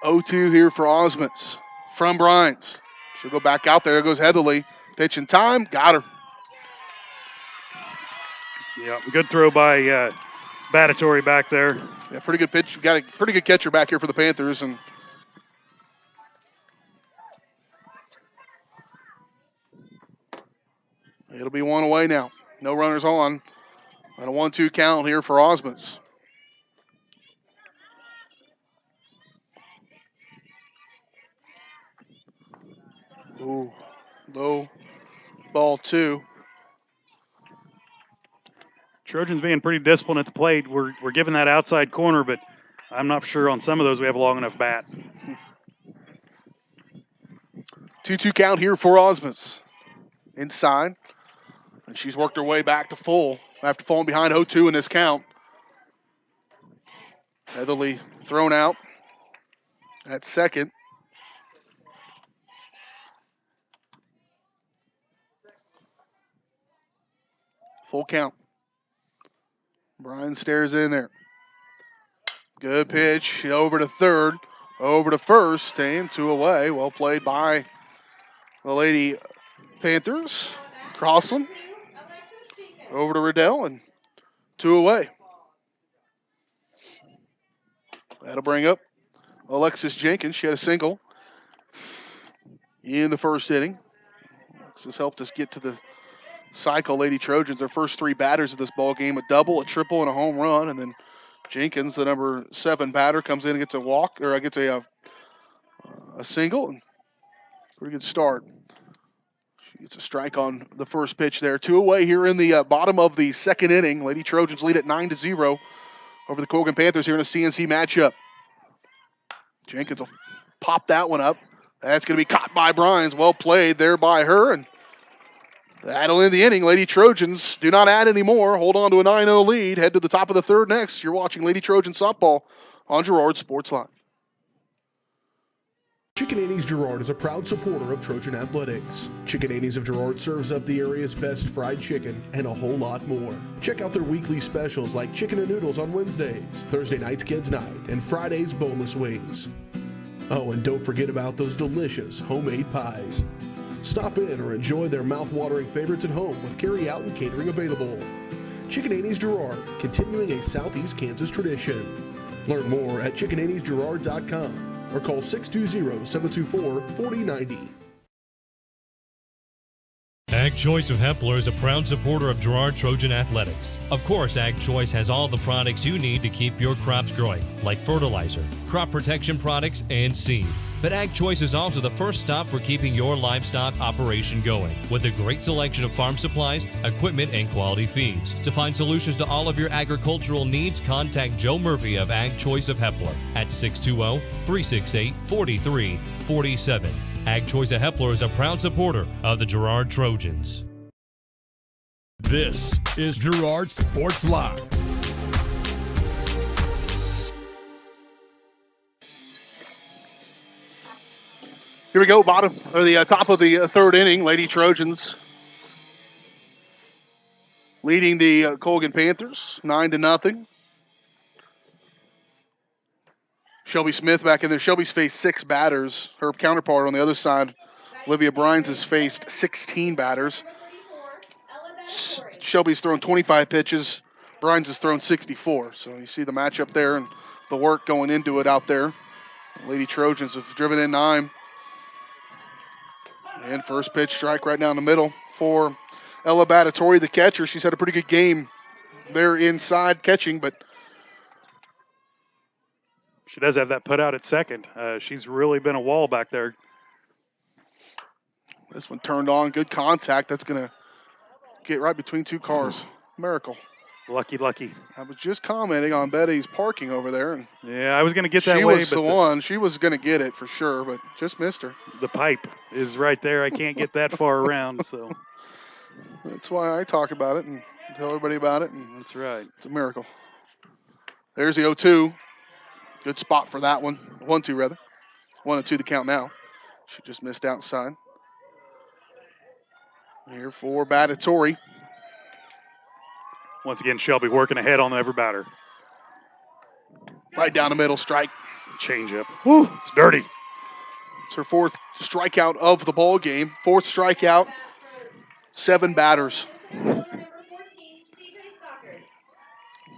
0-2 here for Osmonds from Bryans. She'll go back out there. There goes Heatherly. Pitch in time. Got her. Yeah, good throw by Batatory back there. Yeah, pretty good pitch. Got a pretty good catcher back here for the Panthers. And it'll be one away now. No runners on. And a 1-2 count here for Osmonds. Ooh, low ball 2. Trojans being pretty disciplined at the plate. We're giving that outside corner, but I'm not sure on some of those we have a long enough bat. 2-2 count here for Osmonds. Inside. And she's worked her way back to full after falling behind 0-2 in this count. Heatherly thrown out at second. Full count. Brian stares in there. Good pitch over to third, over to first, and 2 away. Well played by the Lady Panthers. Crossland over to Riddell, and 2 away. That'll bring up Alexis Jenkins. She had a single in the first inning. Alexis helped us get to the cycle. Lady Trojans, their first 3 batters of this ball game, a double, a triple, and a home run. And then Jenkins, the number 7 batter, comes in and gets a walk, or gets a single. And pretty good start. She gets a strike on the first pitch there. 2 away here in the bottom of the second inning. Lady Trojans lead at 9-0 over the Colgan Panthers here in a CNC matchup. Jenkins will pop that one up. That's going to be caught by Bryans. Well played there by her, and that'll end the inning. Lady Trojans do not add anymore. Hold on to a 9-0 lead. Head to the top of the third next. You're watching Lady Trojans softball on Girard Sports Live. Chicken Annie's Girard is a proud supporter of Trojan Athletics. Chicken Annie's of Girard serves up the area's best fried chicken and a whole lot more. Check out their weekly specials like chicken and noodles on Wednesdays, Thursday night's kids' night, and Friday's boneless wings. Oh, and don't forget about those delicious homemade pies. Stop in or enjoy their mouth-watering favorites at home with carry-out and catering available. Chicken Annie's Girard, continuing a Southeast Kansas tradition. Learn more at chickenanniesgirard.com or call 620-724-4090. Ag Choice of Hepler is a proud supporter of Girard Trojan Athletics. Of course, Ag Choice has all the products you need to keep your crops growing, like fertilizer, crop protection products, and seed. But Ag Choice is also the first stop for keeping your livestock operation going, with a great selection of farm supplies, equipment, and quality feeds. To find solutions to all of your agricultural needs, contact Joe Murphy of Ag Choice of Hepler at 620-368-4347. Ag Choice of Hepler is a proud supporter of the Girard Trojans. This is Girard Sports Live. Here we go, top of the third inning. Lady Trojans leading the Colgan Panthers 9-0. Shelby Smith back in there. Shelby's faced 6 batters. Her counterpart on the other side, Olivia Bryans, has faced 16 batters. Shelby's thrown 25 pitches. Bryans has thrown 64. So you see the matchup there and the work going into it out there. Lady Trojans have driven in 9. And first pitch strike right down the middle for Ella Batatory, the catcher. She's had a pretty good game there inside catching, but She does have that put out at second. She's really been a wall back there. this one turned on. Good contact. That's going to get right between 2 cars. Miracle. Lucky. I was just commenting on Betty's parking over there. And Yeah, I was going to get that she way, was but the one. She was going to get it for sure, but just missed her. the pipe is right there. I can't get that far around, so That's why I talk about it and tell everybody about it. And that's right. it's a miracle. There's the 0-2. Good spot for that one. 1-2 rather. 1-2 the count now. She just missed outside. Here for Batatory. Once again, Shelby working ahead on every batter. Right down the middle, strike. Change up. Whew, it's dirty. It's her 4th strikeout of the ball game. 4th strikeout, 7 batters.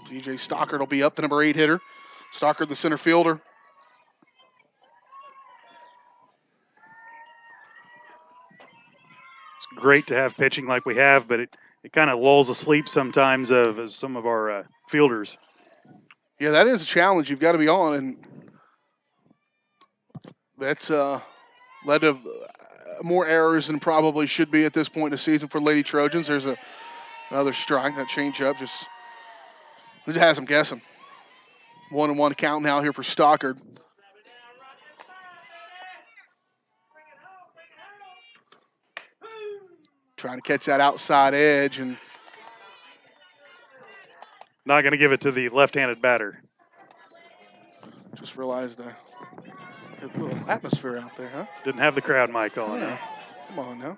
DJ Stockard will be up, the number 8 hitter. Stockard, the center fielder. It's great to have pitching like we have, but it kind of lulls asleep sometimes of some of our fielders. Yeah, that is a challenge you've got to be on, and that's led to more errors than probably should be at this point in the season for Lady Trojans. There's another strike. That changeup just has them guessing. 1-1 count now here for Stockard. Trying to catch that outside edge, and not going to give it to the left-handed batter. Just realized there's a little atmosphere out there, huh? Didn't have the crowd mic on. Yeah. Come on now.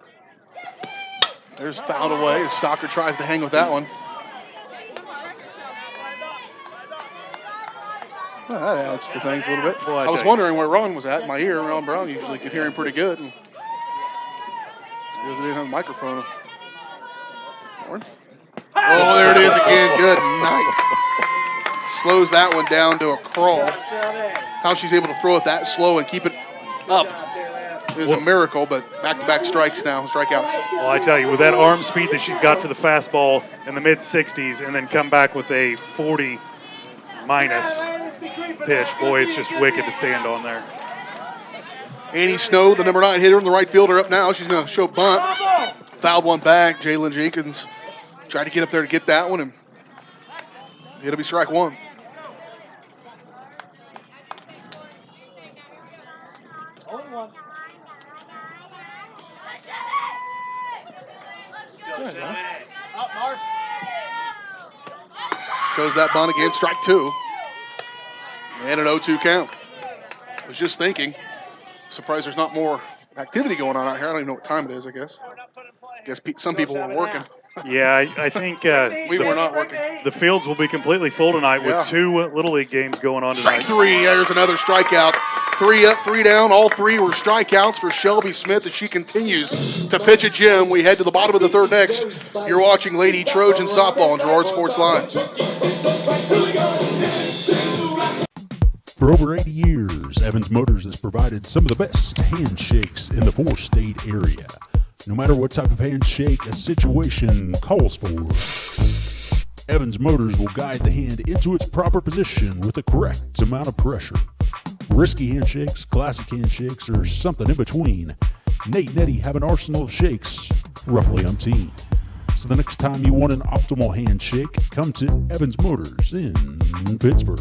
There's fouled away as Stockard tries to hang with that one. Well, that adds to things a little bit. Boy, I was wondering where Ron was at in my ear. Ron Brown usually could hear him pretty good. And it's because they didn't have a microphone. Oh, there it is again. Good night. Slows that one down to a crawl. How she's able to throw it that slow and keep it up is a miracle, but back-to-back strikes now, strikeouts. Well, I tell you, with that arm speed that she's got for the fastball in the mid-60s and then come back with a 40 minus pitch, boy, it's just wicked to stand on there. Annie Snow, the number 9 hitter, and the right fielder up now. She's going to show bunt. Fouled one back. Jalen Jenkins tried to get up there to get that one, and it'll be strike one. Shows that bunt again, strike 2. And an 0-2 count. I was just thinking, surprised there's not more activity going on out here. I don't even know what time it is, I guess. Some people were working. Yeah, I think we were not working. The fields will be completely full tonight with 2 Little League games going on tonight. Strike 3, there's another strikeout. 3 up, 3 down. All 3 were strikeouts for Shelby Smith as she continues to pitch a gem. We head to the bottom of the 3rd next. You're watching Lady Trojan Softball on Girard Sports Live. For over 80 years, Evans Motors has provided some of the best handshakes in the 4-state area. No matter what type of handshake a situation calls for, Evans Motors will guide the hand into its proper position with the correct amount of pressure. Risky handshakes, classic handshakes, or something in between, Nate and Eddie have an arsenal of shakes, roughly umpteen. So the next time you want an optimal handshake, come to Evans Motors in Pittsburgh.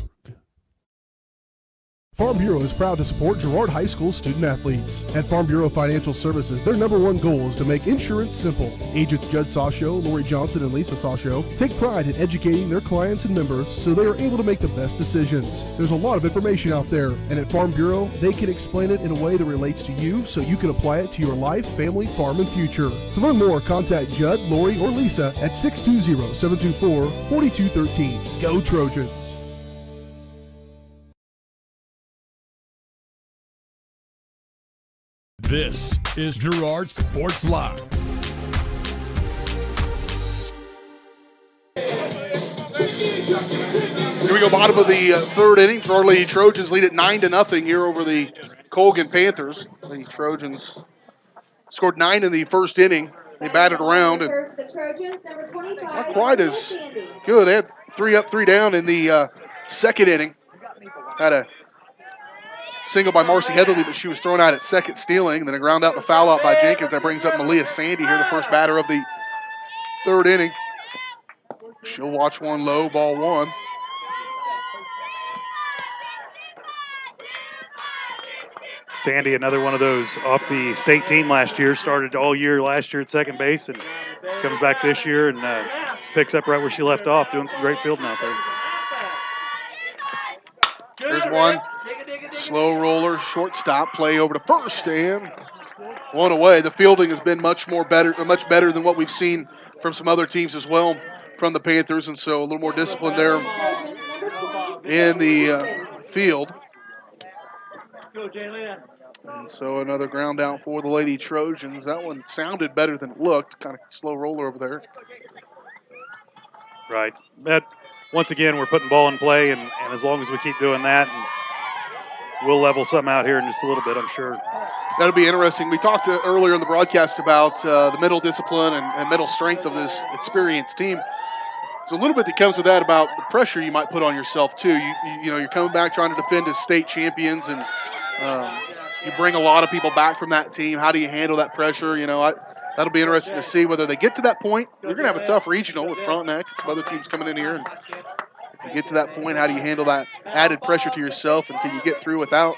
Farm Bureau is proud to support Girard High School student athletes. At Farm Bureau Financial Services, their #1 goal is to make insurance simple. Agents Judd Sasho, Lori Johnson, and Lisa Sasho take pride in educating their clients and members so they are able to make the best decisions. There's a lot of information out there, and at Farm Bureau, they can explain it in a way that relates to you so you can apply it to your life, family, farm, and future. To learn more, contact Judd, Lori, or Lisa at 620-724-4213. Go Trojans! This is Girard Sports Live. Here we go, bottom of the 3rd inning. Girard Lady Trojans lead at 9-0 here over the Colgan Panthers. Lady Trojans scored 9 in the 1st inning. They batted around and not quite as good. They had 3 up, 3 down in the 2nd inning. Had a single by Marcy Heatherly, but she was thrown out at second stealing. Then a ground out and a foul out by Jenkins. That brings up Malia Sandy here, the first batter of the 3rd inning. She'll watch one low, ball 1. Sandy, another one of those off the state team last year, started all year last year at second base and comes back this year and picks up right where she left off, doing some great fielding out there. There's one. Slow roller, shortstop, play over to first, and one away. The fielding has been much better than what we've seen from some other teams as well from the Panthers, and so a little more discipline there in the field. And so another ground out for the Lady Trojans. That one sounded better than it looked. Kind of slow roller over there. Right. But once again, we're putting ball in play, and as long as we keep doing that, and we'll level something out here in just a little bit, I'm sure. That'll be interesting. We talked earlier in the broadcast about the mental discipline and mental strength of this experienced team. There's a little bit that comes with that about the pressure you might put on yourself too. You know, you're coming back trying to defend as state champions, and you bring a lot of people back from that team. How do you handle that pressure? You know, that'll be interesting to see whether they get to that point. You're going to have a tough regional with Frontenac and some other teams coming in here. And if you get to that point, how do you handle that added pressure to yourself, and can you get through without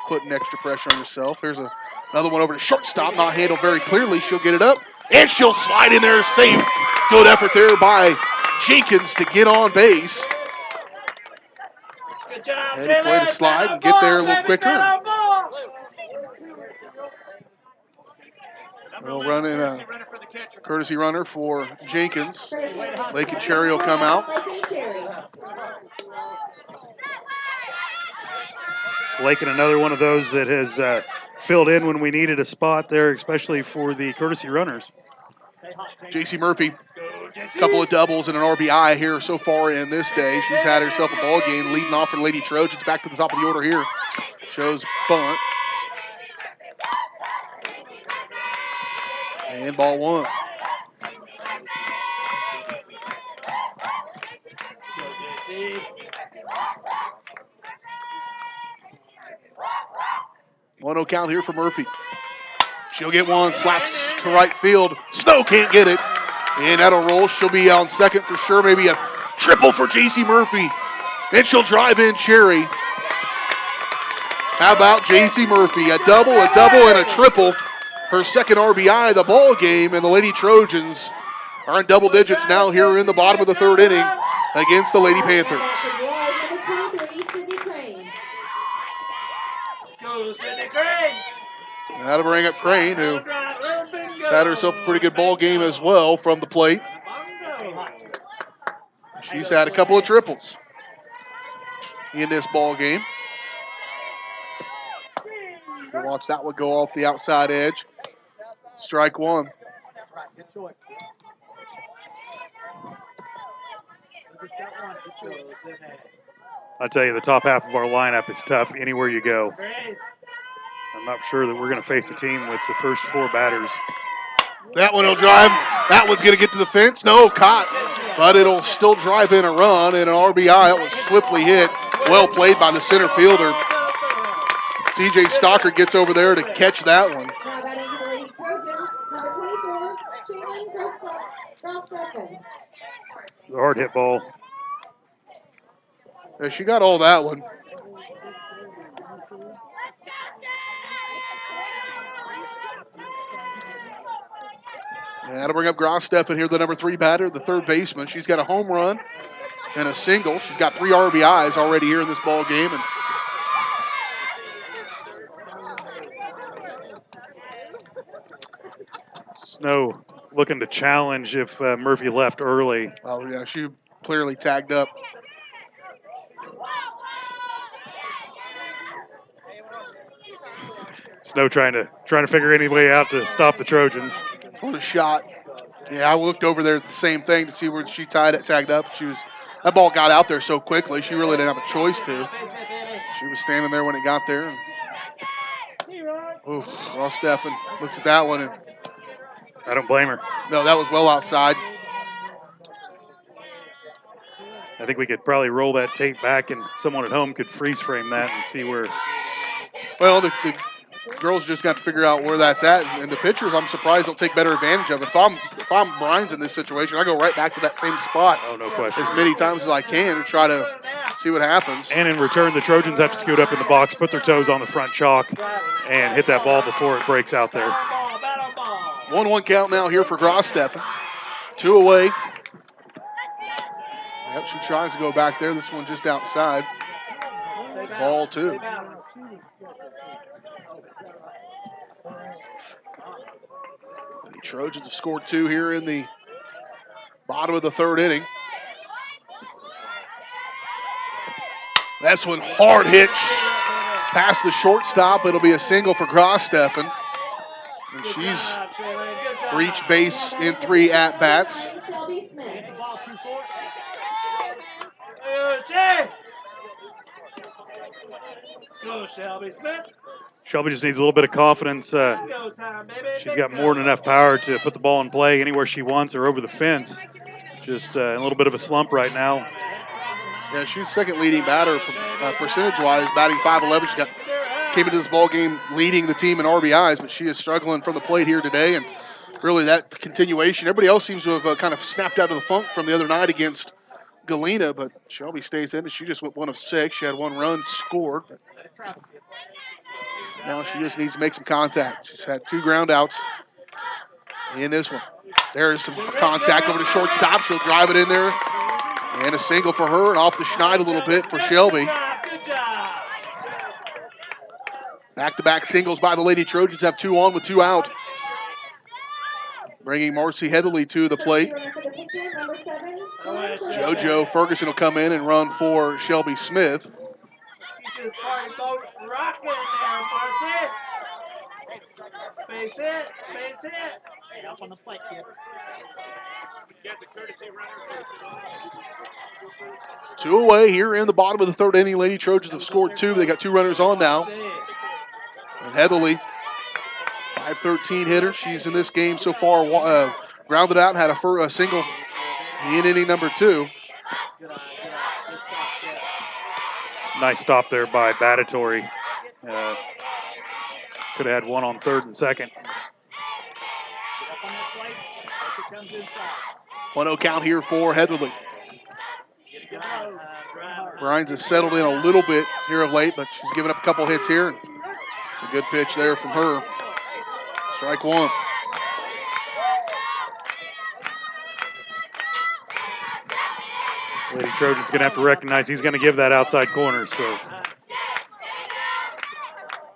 putting extra pressure on yourself? There's another one over to shortstop, not handled very clearly. She'll get it up, and she'll slide in there safe. Good effort there by Jenkins to get on base. Good job, Had to play to slide and get there a little quicker. We'll run in a courtesy runner for Jenkins. Lake and Cherry will come out. Lake and another one of those that has filled in when we needed a spot there, especially for the courtesy runners. J.C. Murphy, a couple of doubles and an RBI here so far in this day. She's had herself a ball game, leading off for Lady Trojans. Back to the top of the order here. Shows bunt. And ball one. One-0 count here for Murphy. She'll get one, slaps to right field. Snow can't get it. And that'll roll. She'll be on second for sure. Maybe a triple for J.C. Murphy. Then she'll drive in Cherry. How about J.C. Murphy? A double, and a triple. Her second RBI of the ball game, and the Lady Trojans are in double digits now here in the bottom of the third inning against the Lady Panthers. That'll bring up Crane, who has had herself a pretty good ball game as well from the plate. She's had a couple of triples in this ball game. We'll watch that one go off the outside edge. Strike one. I tell you, the top half of our lineup is tough anywhere you go. I'm not sure that we're going to face a team with the first four batters. That one will drive. That one's going to get to the fence. No, caught. But it'll still drive in a run and an RBI. That was swiftly hit. Well played by the center fielder. CJ Stocker gets over there to catch that one. The hard hit ball. Yeah, she got all that one. And that'll bring up Grossteffen here, the number 3 batter, the third baseman. She's got a home run and a single. She's got 3 RBIs already here in this ball game. And Snow looking to challenge if Murphy left early. oh yeah, she clearly tagged up. Snow trying to figure any way out to stop the Trojans. What a shot. Yeah, I looked over there at the same thing to see where she tagged up. That ball got out there so quickly, she really didn't have a choice to. She was standing there when it got there. Grossteffen looks at that one. And I don't blame her. no, that was well outside. I think we could probably roll that tape back and someone at home could freeze frame that and see where. Well, the girls just got to figure out where that's at, and the pitchers, I'm surprised, don't take better advantage of it. If I'm Brines in this situation, I go right back to that same spot. Oh, no question. As many times as I can to try to see what happens. And in return, the Trojans have to scoot up in the box, put their toes on the front chalk, and hit that ball before it breaks out there. 1-1 count now here for Grossteffen. 2 away. Yep, she tries to go back there. This one just outside. Ball 2. The Trojans have scored 2 here in the bottom of the third inning. That's one hard hit past the shortstop. It'll be a single for Grosteffen. And she's reached base in 3 at-bats. Shelby Smith. Go, Shelby Smith. Shelby just needs a little bit of confidence. Go time, baby. She's got more than enough power to put the ball in play anywhere she wants or over the fence. Just a little bit of a slump right now. Yeah, she's second leading batter percentage-wise, batting .511. She came into this ball game leading the team in RBIs, but she is struggling from the plate here today. And really, that continuation. Everybody else seems to have kind of snapped out of the funk from the other night against Galena, but Shelby stays in. She just went 1 of 6. She had 1 run scored. But now she just needs to make some contact. She's had 2 ground outs in this one. There's some contact over the shortstop. She'll drive it in there. And a single for her, and off the schneid a little bit for Shelby. Back-to-back singles by the Lady Trojans, have 2 on with 2 out. Bringing Marcy Heatherly to the plate. JoJo Ferguson will come in and run for Shelby Smith. Face it. Hey, up on the plate, kid. 2 away here in the bottom of the 3rd inning. Lady Trojans have scored 2. They got 2 runners on now. And Heatherly, 513 hitter. She's in this game so far grounded out and had a single in inning number 2. Nice stop there by Batatory. Could have had 1 on 3rd and 2nd. 1-0 count here for Heatherly. Grimes has settled in a little bit here of late, but she's given up a couple hits here. It's a good pitch there from her. Strike 1. Lady Trojans going to have to recognize he's going to give that outside corner. So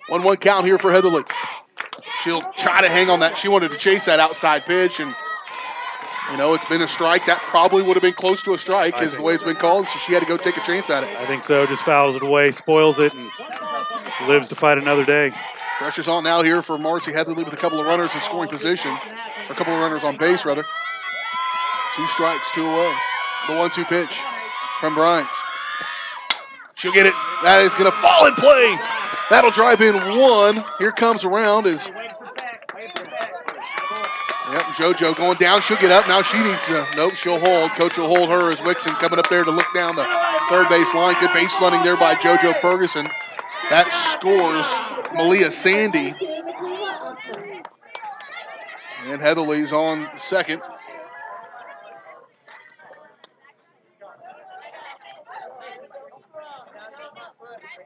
1-1 count here for Heatherly. She'll try to hang on that. She wanted to chase that outside pitch, and it's been a strike. That probably would have been close to a strike, is the way it's been called, so she had to go take a chance at it. I think so. Just fouls it away, spoils it, and lives to fight another day. Pressure's on now here for Marcy Heatherly with a couple of runners in scoring position, or a couple of runners on base, rather. 2 strikes, 2 away. The 1-2 pitch from Bryant. She'll get it. That is going to fall in play. That'll drive in 1. Here comes around is. Yep, JoJo going down. She'll get up. Now she needs to. Nope, she'll hold. Coach will hold her as Wixon coming up there to look down the 3rd base line. Good base running there by JoJo Ferguson. That scores Malia Sandy. And Heatherly's on 2nd.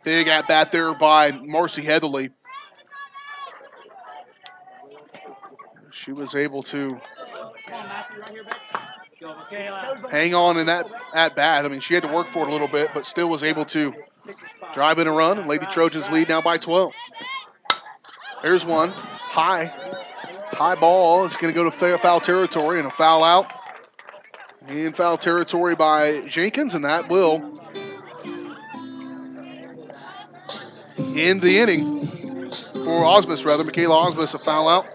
Big at bat there by Marcy Heatherly. She was able to hang on in that at bat. I mean, she had to work for it a little bit, but still was able to drive in a run. And Lady Trojans lead now by 12. There's one. High ball is going to go to foul territory, and a foul out. In foul territory by Jenkins, and that will end the inning for Osmus, rather. Michaela Osmus, a foul out.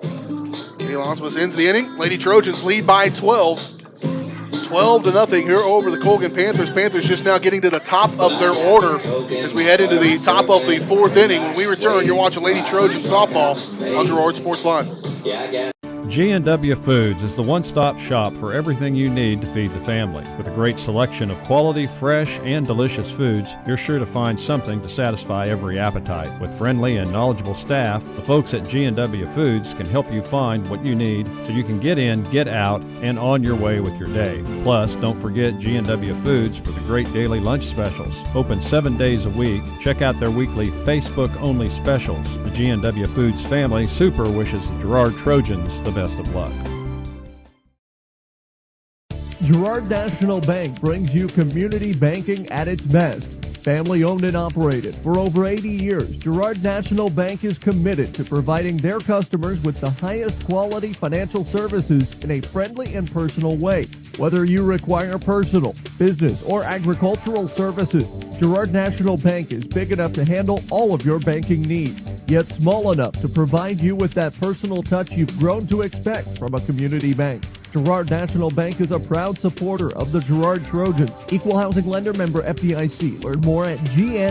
Michaela Osmus ends the inning. Lady Trojans lead by 12. 12-0 here over the Colgan Panthers. Panthers just now getting to the top of their order as we head into the top of the 4th inning. When we return, you're watching Lady Trojans softball on Girard Sports Live. G&W Foods is the one-stop shop for everything you need to feed the family. With a great selection of quality, fresh, and delicious foods, you're sure to find something to satisfy every appetite. With friendly and knowledgeable staff, the folks at G&W Foods can help you find what you need so you can get in, get out, and on your way with your day. Plus, don't forget G&W Foods for the great daily lunch specials. Open 7 days a week. Check out their weekly Facebook-only specials. The G&W Foods family super wishes the Girard Trojans the best of luck. Girard National Bank brings you community banking at its best. Family owned and operated for over 80 years, Girard National Bank is committed to providing their customers with the highest quality financial services in a friendly and personal way. Whether you require personal, business, or agricultural services, Girard National Bank is big enough to handle all of your banking needs, yet small enough to provide you with that personal touch you've grown to expect from a community bank. Girard National Bank is a proud supporter of the Girard Trojans. Equal housing lender, member FDIC. Learn more at gn-bank.com.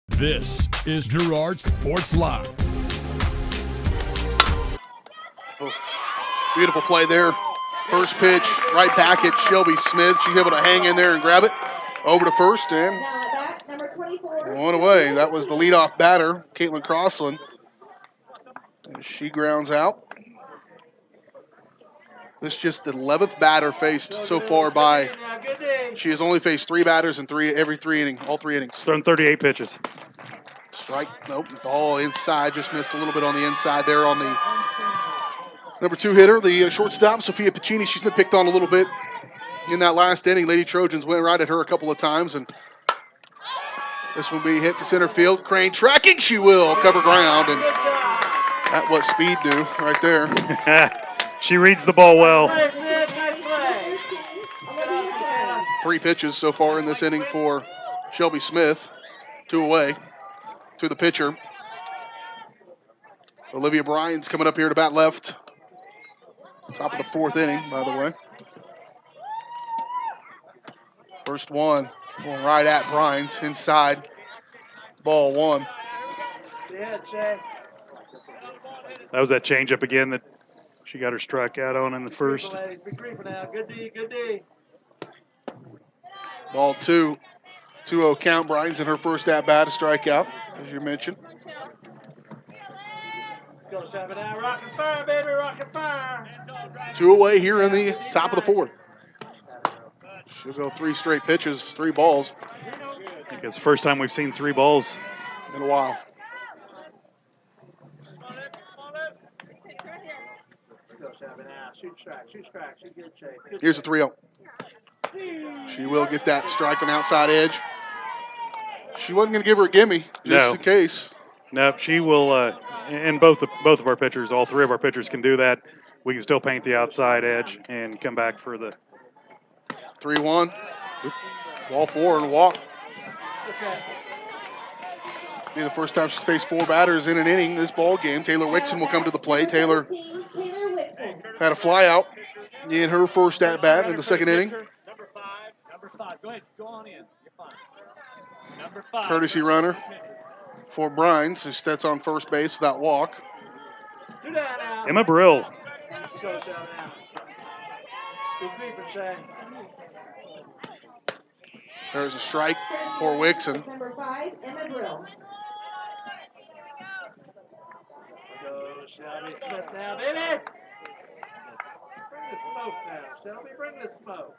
This is Girard Sports Live. Oh, beautiful play there. First pitch right back at Shelby Smith. She's able to hang in there and grab it over to first and Now at bat, number 24. one away. That was the leadoff batter, Caitlin Crossland. And she grounds out. This is just the 11th batter faced so far by. She has only faced 3 batters in every 3 innings, all 3 innings. Thrown 38 pitches. Strike, nope, ball inside, just missed a little bit on the inside there on the number 2 hitter, the shortstop, Sophia Piccini. She's been picked on a little bit in that last inning. Lady Trojans went right at her a couple of times, and this will be hit to center field. Crane tracking, she will cover ground, and that what speed do right there. She reads the ball well. 3 pitches so far in this inning for Shelby Smith. 2 away to the pitcher. Olivia Bryan's coming up here to bat left. Top of the 4th inning, by the way. First one going right at Bryan's inside. Ball 1. That was that changeup again that she got her struck out on in the first. Ball 2. 2-0 count. Bryan's in her first at bat, a strikeout, as you mentioned. Go, Shabba, now, rock and fire, baby, rock and fire. 2 away here in the top of the 4th. She'll go 3 straight pitches, 3 balls. I think it's the first time we've seen 3 balls in a while. Go, Shabba, now, shoot strike, shoot good shape. Here's a 3-0. She will get that strike on outside edge. She wasn't going to give her a gimme, just in case. Nope, she will, and both of our pitchers, all 3 of our pitchers can do that. We can still paint the outside edge and come back for the 3-1. Ball 4 and a walk. Be the first time she's faced 4 batters in an inning this ball game. Taylor Wixon will come to the plate. Taylor had a fly out in her first at bat in the 2nd inning. Number 5. Go ahead, go on in. You're fine. Number 5. Courtesy runner for Brines, who sets on first base with that walk. Emma Brill. Go, Shabba, now. Be creeping, Shay. There's a strike for Wixon. Number 5, Emma Brill. Go, Shelby Smith now, baby. Bring the smoke now, Shelby. Bring the smoke.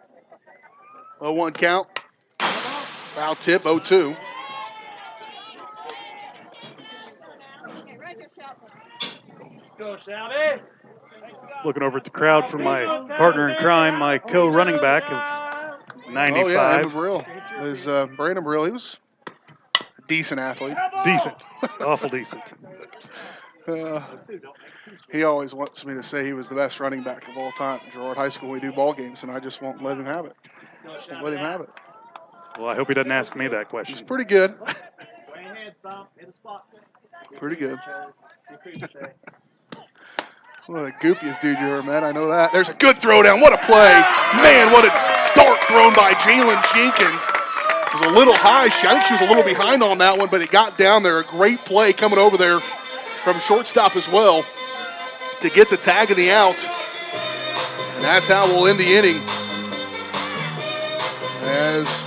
0-1 count. Foul tip, 0-2. Go, Shelby. Looking over at the crowd from my partner in crime, my co-running back of 95. Oh, yeah, Emma Brill. Is Brandon Brill. He was a decent athlete. Decent. Awful decent. He always wants me to say he was the best running back of all time. Girard High School, we do ball games, and I just won't let him have it. Won't let him have it. Well, I hope he doesn't ask me that question. He's pretty good. Pretty good. One of the goofiest dudes you ever met, I know that. There's a good throwdown. What a play. Man, what a dart thrown by Jalen Jenkins. It was a little high. I think she was a little behind on that one, but it got down there. A great play coming over there from shortstop as well to get the tag and the out. And that's how we'll end the inning. As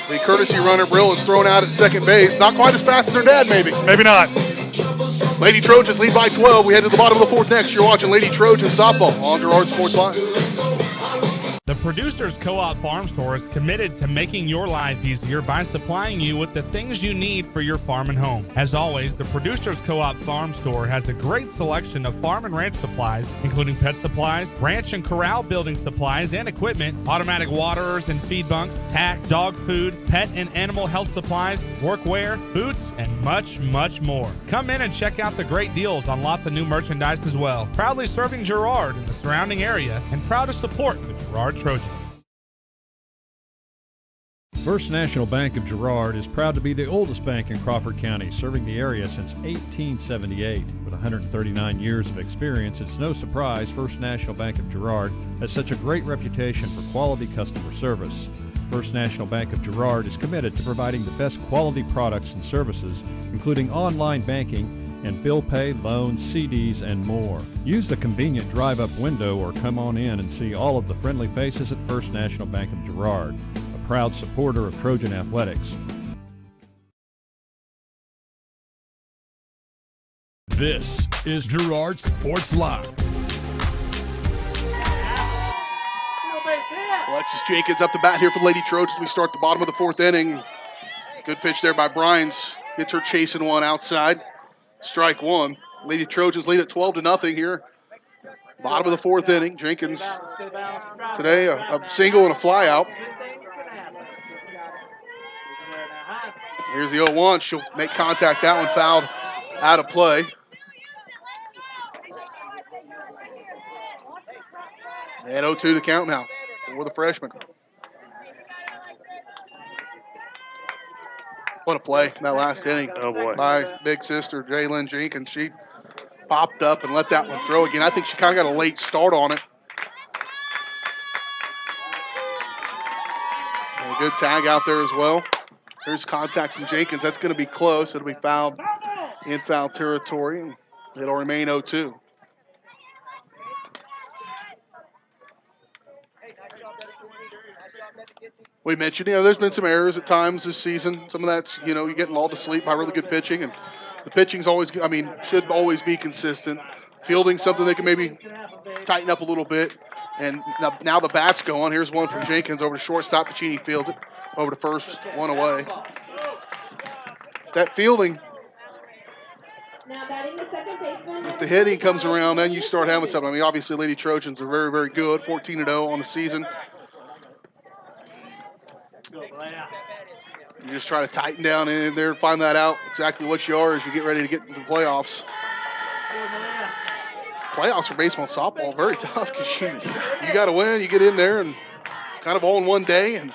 the courtesy runner, Brill, is thrown out at second base. Not quite as fast as her dad, maybe. Maybe not. Lady Trojans lead by 12. We head to the bottom of the 4th next. You're watching Lady Trojans softball on Girard Sports Live. The Producers Co-op Farm Store is committed to making your life easier by supplying you with the things you need for your farm and home. As always, the Producers Co-op Farm Store has a great selection of farm and ranch supplies, including pet supplies, ranch and corral building supplies and equipment, automatic waterers and feed bunks, tack, dog food, pet and animal health supplies, workwear, boots, and much, much more. Come in and check out the great deals on lots of new merchandise as well. Proudly serving Girard and the surrounding area, and proud to support the Girard Trojans. First National Bank of Girard is proud to be the oldest bank in Crawford County, serving the area since 1878. With 139 years of experience, it's no surprise First National Bank of Girard has such a great reputation for quality customer service. First National Bank of Girard is committed to providing the best quality products and services, including online banking and bill pay, loans, CDs, and more. Use the convenient drive-up window or come on in and see all of the friendly faces at First National Bank of Girard, a proud supporter of Trojan athletics. This is Girard Sports Live. Alexis Jenkins up the bat here for the Lady Trojans. We start the bottom of the fourth inning. Good pitch there by Bryans. Gets her chasing one outside. Strike one. Lady Trojans lead at 12-0 here. Bottom of the fourth inning. Jenkins today a single and a fly out. Here's the 0-1. She'll make contact. That one fouled out of play. And 0-2 the count now for the freshman. What a play that last inning. Oh, boy. By big sister Jalen Jenkins. She popped up and let that one throw again. I think she kind of got a late start on it. And a good tag out there as well. There's contact from Jenkins. That's going to be close. It'll be fouled in foul territory. It'll remain 0-2. We mentioned, there's been some errors at times this season. Some of that's, you're getting lulled to sleep by really good pitching. And the pitching's always, should always be consistent. Fielding something they can maybe tighten up a little bit. And now the bat's going. Here's one from Jenkins over to shortstop. Pacini fields it over to first, one away. That fielding, Now batting the second baseman. if the hitting comes around, then you start having something. Obviously, Lady Trojans are very, very good. 14-0 on the season. You just try to tighten down in there and find that out exactly what you are as you get ready to get into the playoffs. Playoffs for baseball and softball, very tough because you got to win. You get in there and it's kind of all in one day. And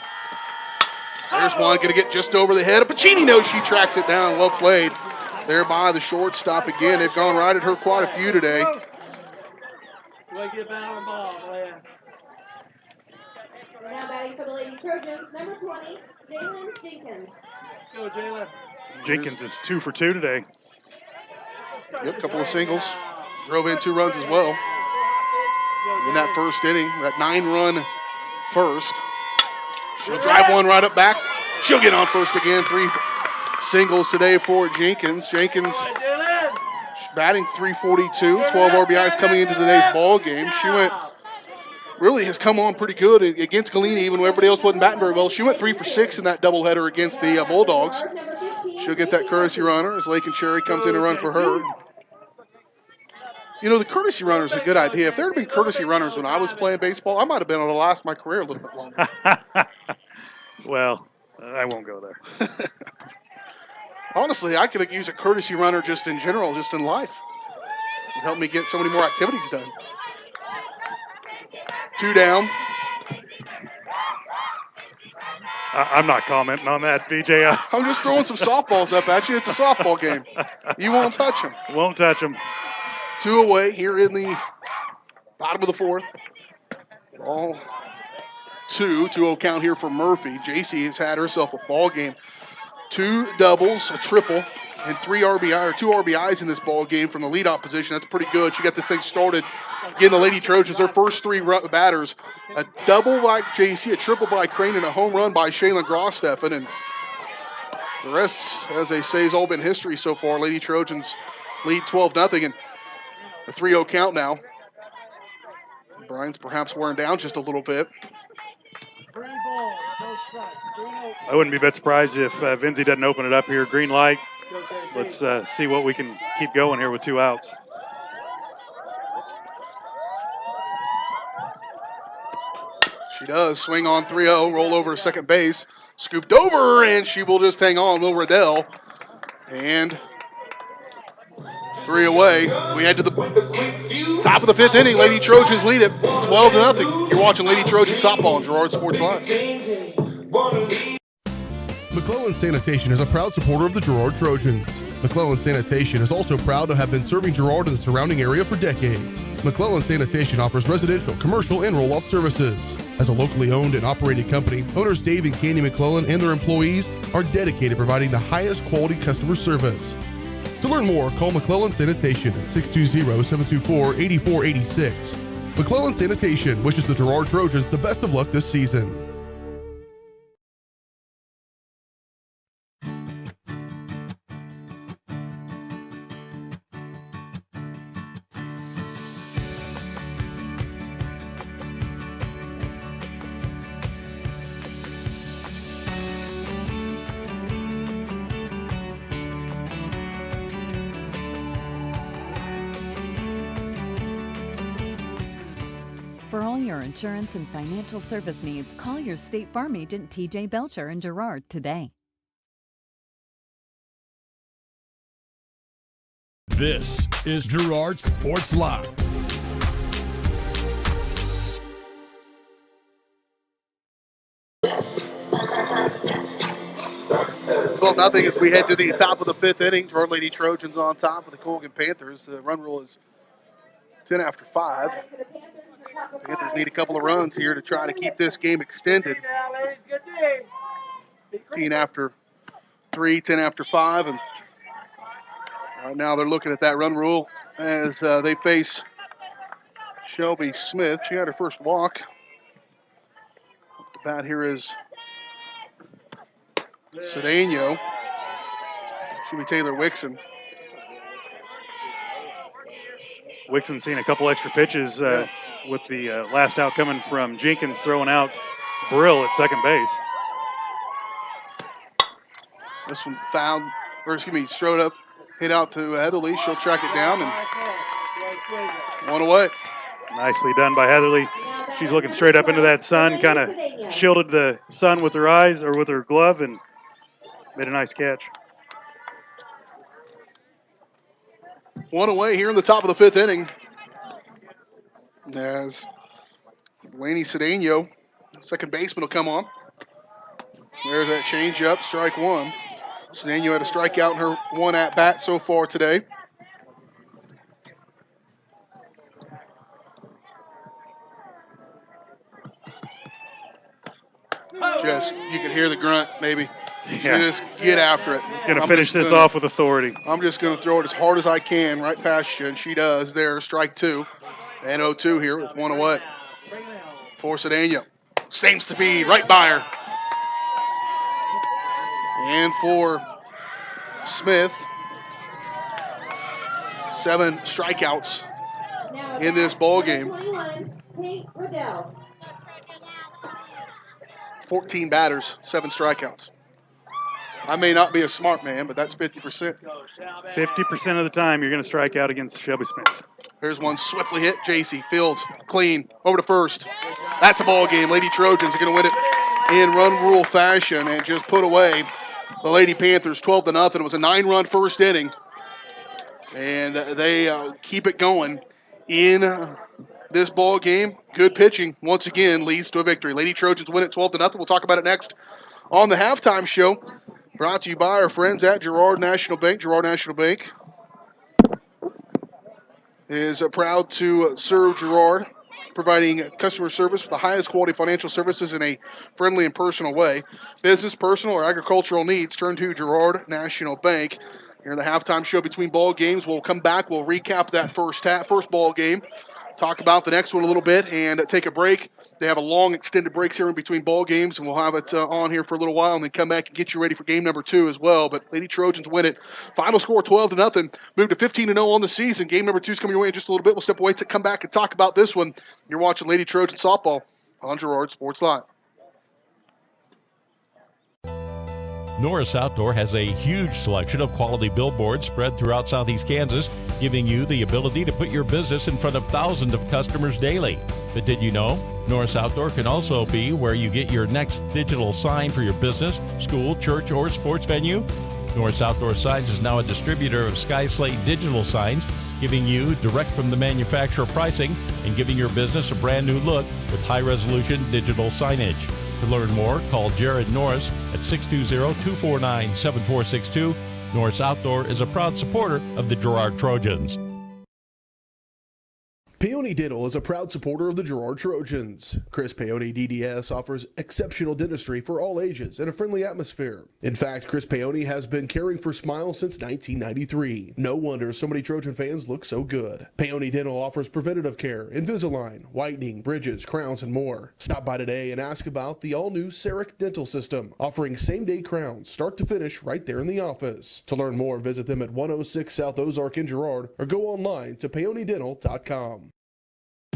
there's one going to get just over the head of Pacini. No, she tracks it down. Well played there by the shortstop again. They've gone right at her quite a few today. Now batting for the Lady Trojans, number 20, Jalen Jenkins. Go, Jalen. Jenkins is 2 for 2 today. Yep, couple of singles. Drove in 2 runs as well in that first inning, that 9-run first. She'll drive one right up back. She'll get on first again. 3 singles today for Jenkins. Jenkins batting .342, 12 RBIs coming into today's ball game. She has come on pretty good against Galena, even when everybody else wasn't batting very well. She went 3 for 6 in that doubleheader against the Bulldogs. She'll get that courtesy runner as Lake and Cherry comes in to run for her. The courtesy runner is a good idea. If there had been courtesy runners when I was playing baseball, I might have been able to last my career a little bit longer. Well, I won't go there. Honestly, I could use a courtesy runner just in general, just in life. It would help me get so many more activities done. 2 down. I'm not commenting on that, VJ. I'm just throwing some softballs up at you. It's a softball game. You won't touch them. Won't touch them. 2 away here in the bottom of the fourth. Ball 2-0 count here for Murphy. JC has had herself a ball game. 2 doubles, a triple, and 2 RBIs in this ball game from the leadoff position. That's pretty good. She got this thing started. Again, the Lady Trojans, their first 3 batters, a double by JC, a triple by Crane, and a home run by Shaylin Grosteffen. And the rest, as they say, has all been history so far. Lady Trojans lead 12-0, and a 3-0 count now. Brian's perhaps wearing down just a little bit. I wouldn't be a bit surprised if Vinzi doesn't open it up here. Green light. Let's see what we can keep going here with 2 outs. She does. Swing on 3-0. Roll over to second base. Scooped over, and she will just hang on. Will Riddell. And 3 away. We head to the top of the 5th inning. Lady Trojans lead it 12-0. You're watching Lady Trojans softball on Girard Sports Live. McClellan Sanitation is a proud supporter of the Girard Trojans. McClellan Sanitation is also proud to have been serving Girard and the surrounding area for decades. McClellan Sanitation offers residential, commercial, and roll-off services. As a locally owned and operated company, owners Dave and Candy McClellan and their employees are dedicated to providing the highest quality customer service. To learn more, call McClellan Sanitation at 620-724-8486. McClellan Sanitation wishes the Girard Trojans the best of luck this season. For all your insurance and financial service needs, call your State Farm agent TJ Belcher in Girard today. This is Girard Sports Live. Nothing as we head to the top of the fifth inning. Girard Lady Trojans on top of the Colgan Panthers. The run rule is 10 after 5. Panthers need a couple of runs here to try to keep this game extended. 15 after 3, 10 after 5. And right now they're looking at that run rule as they face Shelby Smith. She had her first walk. The bat here is Cedeno. Should be Taylor Wixon. Wixon seeing a couple extra pitches with the last out coming from Jenkins throwing out Brill at second base. This one fouled, or excuse me, strode up, hit out to Heatherly. She'll track it down and one away. Nicely done by Heatherly. She's looking straight up into that sun, kind of shielded the sun with her eyes or with her glove and made a nice catch. One away here in the top of the fifth inning. As Laney Cedeno, second baseman, will come on. There's that changeup, strike one. Cedeno had a strikeout in her one at-bat so far today. You can hear the grunt, maybe. Yeah. Just get after it. Going to finish this off with authority. I'm just going to throw it as hard as I can right past you, and she does there. Strike two. And 0-2 here with one away. For Cedeno. Same speed, right by her. And for Smith, 7 strikeouts in this ball game. 14 batters, 7 strikeouts. I may not be a smart man, but that's 50%. 50% of the time you're going to strike out against Shelby Smith. Here's one swiftly hit. JC fields clean over to first. That's a ball game. Lady Trojans are going to win it in run rule fashion and just put away the Lady Panthers 12-0. It was a 9-run first inning, and they keep it going in this ball game. Good pitching once again leads to a victory. Lady Trojans win it 12-0. We'll talk about it next on the halftime show. Brought to you by our friends at Girard National Bank. Girard National Bank is proud to serve Girard, providing customer service for the highest quality financial services in a friendly and personal way. Business, personal, or agricultural needs, turn to Girard National Bank. Here in the halftime show between ball games, we'll come back. We'll recap that first ball game, talk about the next one a little bit, and take a break. They have a long extended breaks here in between ball games, and we'll have it on here for a little while and then come back and get you ready for game number 2 as well. But Lady Trojans win it. Final score 12-0. Move to 15-0 on the season. Game number 2 is coming your way in just a little bit. We'll step away to come back and talk about this one. You're watching Lady Trojan Softball on Girard Sports Live. Norris Outdoor has a huge selection of quality billboards spread throughout southeast Kansas, giving you the ability to put your business in front of thousands of customers daily. But did you know? Norris Outdoor can also be where you get your next digital sign for your business, school, church, or sports venue. Norris Outdoor Signs is now a distributor of Sky Slate digital signs, giving you direct from the manufacturer pricing and giving your business a brand new look with high-resolution digital signage. To learn more, call Jared Norris at 620-249-7462. Norris Outdoor is a proud supporter of the Girard Trojans. Paoni Dental is a proud supporter of the Girard Trojans. Chris Paoni DDS offers exceptional dentistry for all ages in a friendly atmosphere. In fact, Chris Paoni has been caring for smiles since 1993. No wonder so many Trojan fans look so good. Paoni Dental offers preventative care, Invisalign, whitening, bridges, crowns, and more. Stop by today and ask about the all-new CEREC dental system, offering same-day crowns, start to finish, right there in the office. To learn more, visit them at 106 South Ozark in Girard or go online to paonidental.com.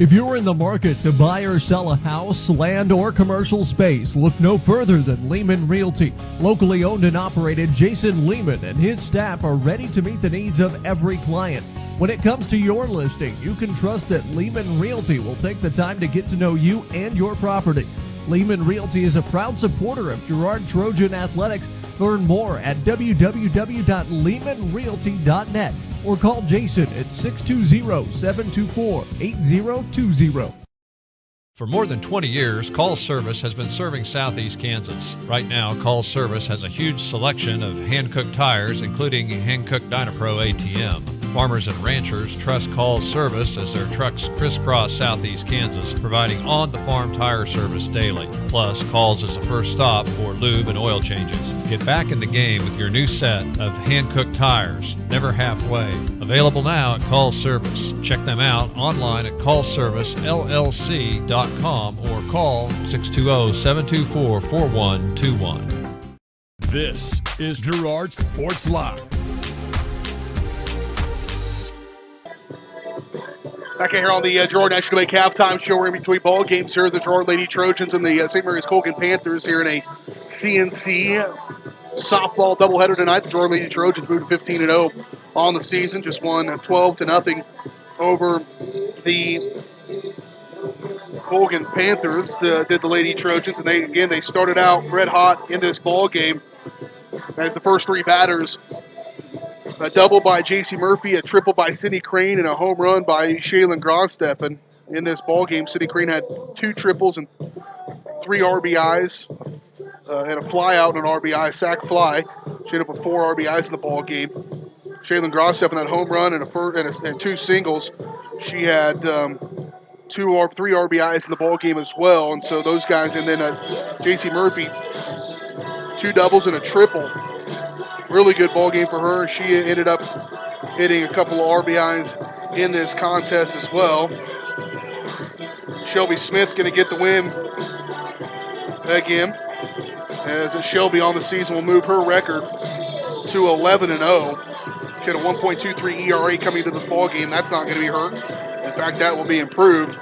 If you're in the market to buy or sell a house, land, or commercial space, look no further than Lehman Realty. Locally owned and operated, Jason Lehman and his staff are ready to meet the needs of every client. When it comes to your listing, you can trust that Lehman Realty will take the time to get to know you and your property. Lehman Realty is a proud supporter of Girard Trojan Athletics. Learn more at www.lehmanrealty.net. or call Jason at 620-724-8020. For more than 20 years, Call Service has been serving Southeast Kansas. Right now, Call Service has a huge selection of hand-cooked tires, including hand-cooked Dynapro ATM. Farmers and ranchers trust Call Service as their trucks crisscross Southeast Kansas, providing on-the-farm tire service daily. Plus, Calls is a first stop for lube and oil changes. Get back in the game with your new set of hand-cooked tires, never halfway. Available now at Call Service. Check them out online at callservicellc.com or call 620-724-4121. This is Girard Sports Live. Back here on the Girard National Bank halftime show. We're in between ball games here. The Girard Lady Trojans and the St. Mary's Colgan Panthers here in a CNC softball doubleheader tonight. The Girard Lady Trojans moved to 15-0 on the season. Just won 12-0 over the Colgan Panthers. Did the Lady Trojans, and they started out red hot in this ball game as the first three batters. A double by J.C. Murphy, a triple by Sydney Crane, and a home run by Shaylin Grossteffen. In this ball game, Sydney Crane had 2 triples and 3 RBIs, and a fly out and an RBI, sac fly. She ended up with 4 RBIs in the ball game. Shaylin Grossteffen had a home run and 2 singles. She had 3 RBIs in the ball game as well, and so those guys, and then J.C. Murphy, 2 doubles and a triple. Really good ball game for her. She ended up hitting a couple of RBIs in this contest as well. Shelby Smith going to get the win again, as Shelby on the season will move her record to 11-0. She had a 1.23 ERA coming into this ball game. That's not going to be hurt. In fact, that will be improved.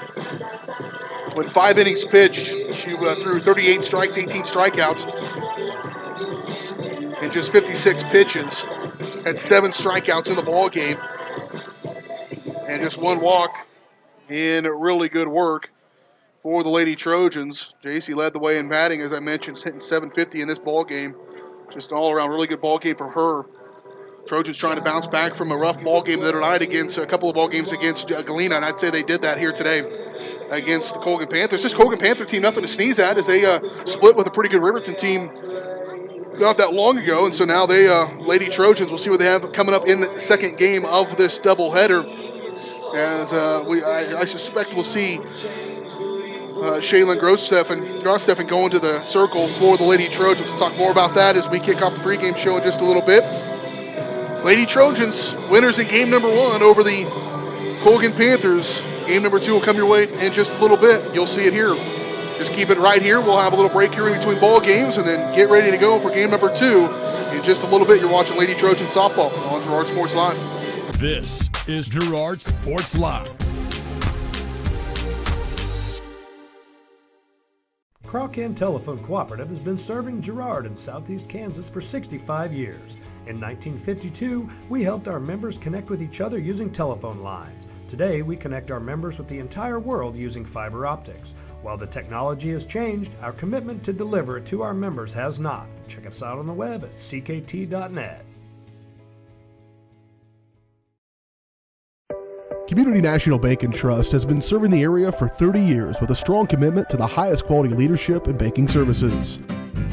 With 5 innings pitched, she threw 38 strikes, 18 strikeouts. In just 56 pitches, had 7 strikeouts in the ball game, and just 1 walk in really good work for the Lady Trojans. JC led the way in batting, as I mentioned, hitting .750 in this ball game. Just an all-around really good ball game for her. Trojans trying to bounce back from a rough ball game the other night against a couple of ball games against Galena, and I'd say they did that here today against the Colgan Panthers. This Colgan Panther team, nothing to sneeze at, as they split with a pretty good Riverton team not that long ago, and so now they, Lady Trojans, we'll see what they have coming up in the second game of this doubleheader. As I suspect we'll see Shaylin Grossteffen go into the circle for the Lady Trojans. We'll talk more about that as we kick off the pregame show in just a little bit. Lady Trojans, winners in game number 1 over the Colgan Panthers. Game number 2 will come your way in just a little bit. You'll see it here. Just keep it right here. We'll have a little break here in between ball games and then get ready to go for game number 2. In just a little bit, you're watching Lady Trojan Softball on Girard Sports Live. This is Girard Sports Live. Colgan Telephone Cooperative has been serving Girard in southeast Kansas for 65 years. In 1952, we helped our members connect with each other using telephone lines. Today, we connect our members with the entire world using fiber optics. While the technology has changed, our commitment to deliver it to our members has not. Check us out on the web at ckt.net. Community National Bank and Trust has been serving the area for 30 years with a strong commitment to the highest quality leadership and banking services.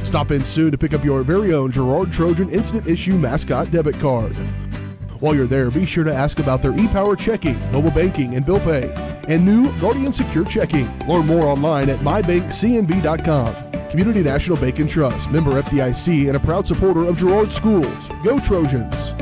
Stop in soon to pick up your very own Girard Trojan Instant Issue Mascot Debit Card. While you're there, be sure to ask about their e-Power checking, mobile banking, and bill pay, and new Guardian Secure Checking. Learn more online at mybankcnb.com. Community National Bank and Trust, member FDIC, and a proud supporter of Girard Schools. Go Trojans!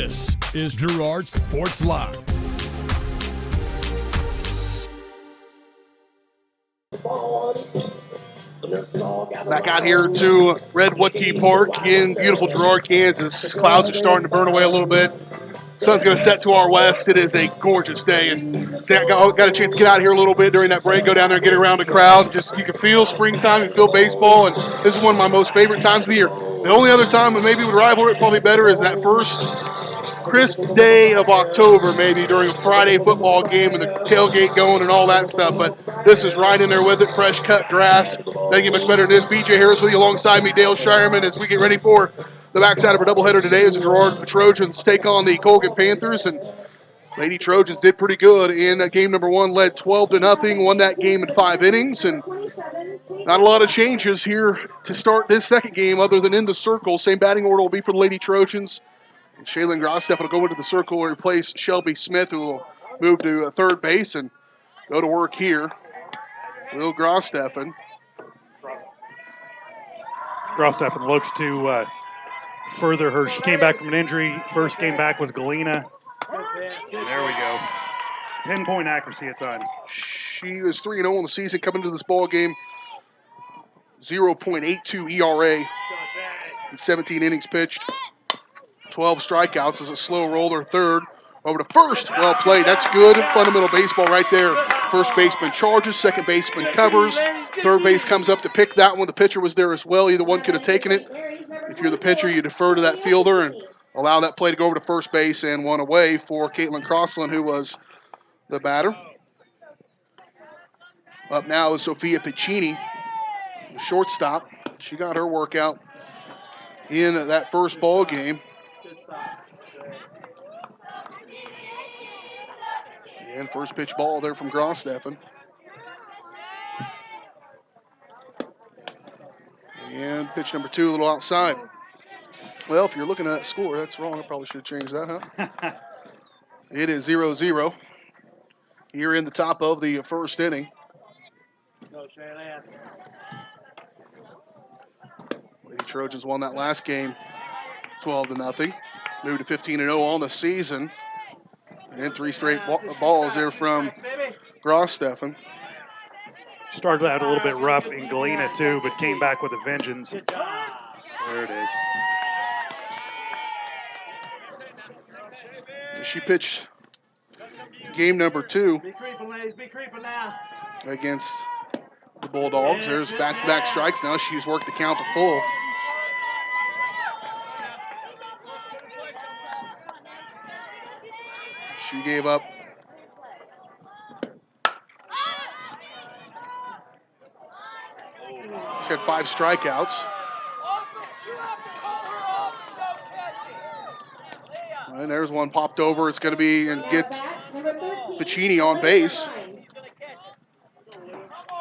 This is Girard Sports Live. Back out here to Redwood Key Park in beautiful Girard, Kansas. Clouds are starting to burn away a little bit. Sun's going to set to our west. It is a gorgeous day, and got a chance to get out here a little bit during that break. Go down there and get around the crowd. Just you can feel springtime and feel baseball, and this is one of my most favorite times of the year. The only other time that maybe would rival it probably better is that first crisp day of October, maybe during a Friday football game and the tailgate going and all that stuff. But this is right in there with it, fresh cut grass. Doesn't get much better than this. BJ Harris with you alongside me, Dale Shireman, as we get ready for the backside of our doubleheader today as the Girard Trojans take on the Colgan Panthers. And Lady Trojans did pretty good in game number one, led 12-0, won that game in 5 innings. And not a lot of changes here to start this second game other than in the circle. Same batting order will be for the Lady Trojans. Shaylin Grossteff will go into the circle and replace Shelby Smith, who will move to third base and go to work here. Will Grossteffen. Grossteffen looks to further her. She came back from an injury. First game back was Galena. There we go. Pinpoint accuracy at times. She is 3-0 in the season coming into this ball game. 0.82 ERA in 17 innings pitched. 12 strikeouts as a slow roller. Third over to first. Well played. That's good fundamental baseball right there. First baseman charges. Second baseman covers. Third base comes up to pick that one. The pitcher was there as well. Either one could have taken it. If you're the pitcher, you defer to that fielder and allow that play to go over to first base and one away for Caitlin Crossland, who was the batter. Up now is Sophia Piccini, the shortstop. She got her workout in that first ball game. And first pitch ball there from Grossteffen. And pitch number 2, a little outside. Well, if you're looking at that score, that's wrong. I probably should have changed that, huh? It is 0-0 here in the top of the first inning. Lady Trojans won that last game 12-0. Moved to 15-0 on the season. And 3 straight balls there from Grossteffen. Started out a little bit rough in Galena too, but came back with a vengeance. There it is. She pitched game number 2 against the Bulldogs. There's back-to-back strikes now. She's worked the count to full. She gave up she had 5 strikeouts. And there's one popped over. It's going to be and get Piccini on base.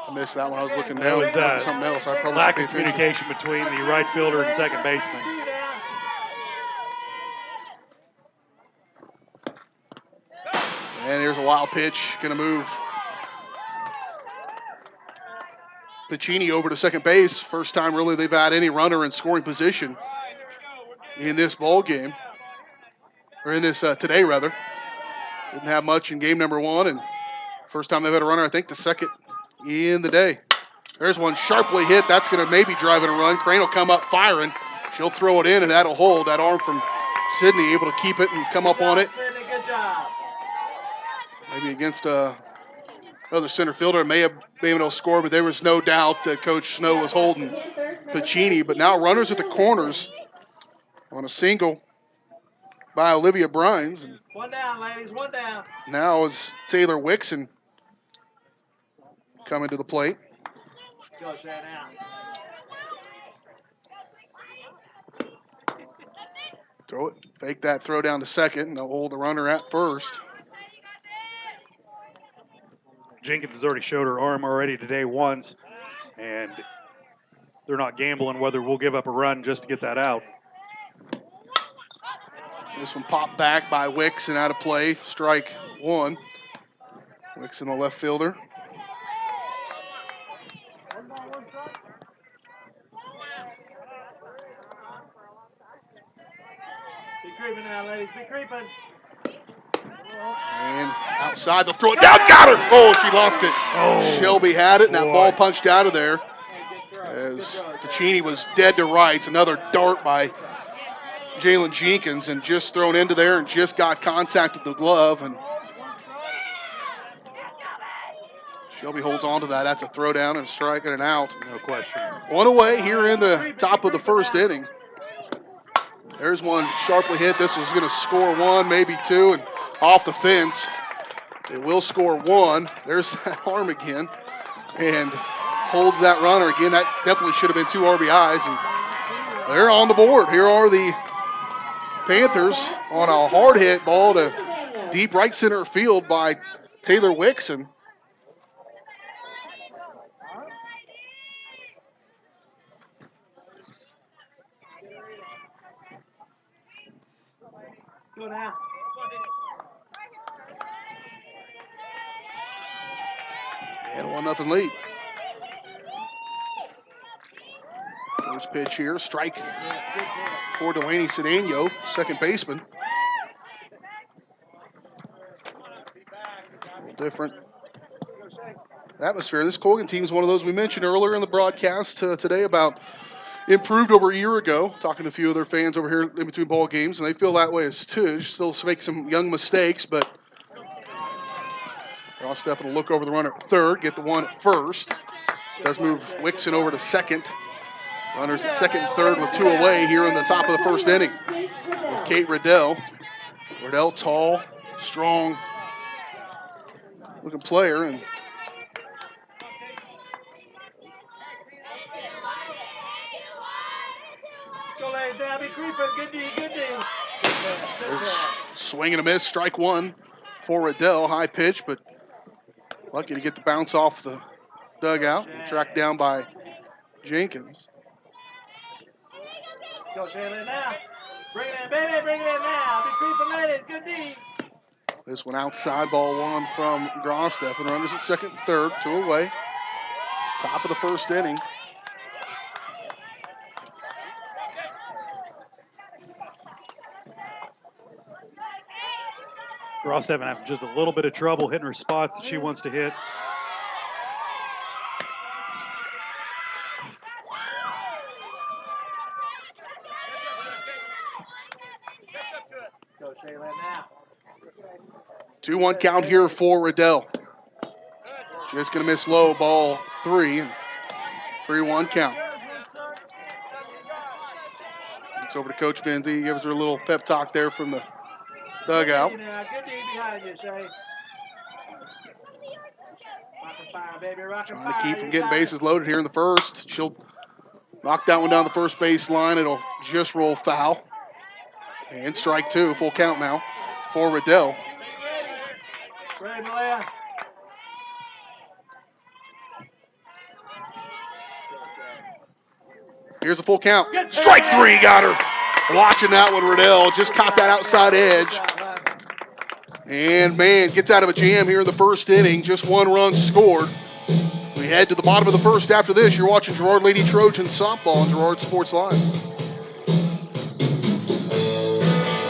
I missed that one. I was looking down. That was something else. I probably lack of communication between the right fielder and second baseman. And here's a wild pitch. Going to move Piccini over to second base. First time really they've had any runner in scoring position in this ball game. Or in this today, rather. Didn't have much in game number 1. And first time they've had a runner, I think the second in the day. There's one sharply hit. That's going to maybe drive in a run. Crane will come up firing. She'll throw it in, and that'll hold. That arm from Sydney able to keep it and come up on it. Maybe against another center fielder. It may have been able to score, but there was no doubt that Coach Snow was holding Piccini. But now runners at the corners on a single by Olivia Brines. One down, ladies, one down. Now is Taylor Wixon coming to the plate. Go, Shay, now. Throw it, fake that throw down to second, and they'll hold the runner at first. Jenkins has already showed her arm already today once, and they're not gambling whether we'll give up a run just to get that out. This one popped back by Wixon out of play. Strike 1. Wixon, the left fielder. Be creeping now. now, ladies. Be creeping. And outside, they'll throw it down. Got her! Oh, she lost it. Shelby had it, and that ball punched out of there as Ticini was dead to rights. Another dart by Jalen Jenkins, and just thrown into there and just got contact with the glove. And Shelby holds on to that. That's a throw down and a strike and an out. No question. One away here in the top of the first inning. There's one sharply hit. This is going to score one, maybe two, and off the fence. It will score one. There's that arm again, and holds that runner again. That definitely should have been 2 RBIs, and they're on the board. Here are the Panthers on a hard hit ball to deep right center field by Taylor Wixon. Go now. And 1-0 lead. First pitch here, strike for Delaney Cedeno, second baseman. A little different atmosphere. This Colgan team is one of those we mentioned earlier in the broadcast today about improved over a year ago. Talking to a few of their fans over here in between ball games, and they feel that way as too. Still make some young mistakes, but Ross Stephan will look over the runner at third, get the one at first. Does move Wixon over to second. Runners at second and third with 2 away here in the top of the first inning with Kate Riddell. Riddell, tall, strong looking player, and Go lay down. Be creeping. Good D. Good D. there's swing and a miss, strike one for Riddell. High pitch, but lucky to get the bounce off the dugout. Tracked down by Jenkins. Go Shayla now. Bring it in, baby. Bring it in now. Be creeping, ladies. Good D. This one outside, ball one from Grossteffen. Runners at second and third, 2 away. Top of the first inning. Grossteffen having just a little bit of trouble hitting her spots that she wants to hit. Go Shayla now. 2-1 count here for Riddell. Just going to miss low, ball 3, and 3-1 count. It's over to Coach Benzie. He gives her a little pep talk there from the dugout. Good D behind you, Shay. Rockin' fire, baby. Rockin' Trying fire. to keep from You getting got it. bases loaded here in the first. She'll knock that one down the first base line. It'll just roll foul. And strike 2, full count now for Riddell. Ready, Malaya. Here's a full count. Strike 3, got her. Watching that one, Riddell just caught that outside edge. And man, gets out of a jam here in the first inning. Just 1 run scored. We head to the bottom of the first after this. You're watching Girard Lady Trojans softball on Girard Sports Live.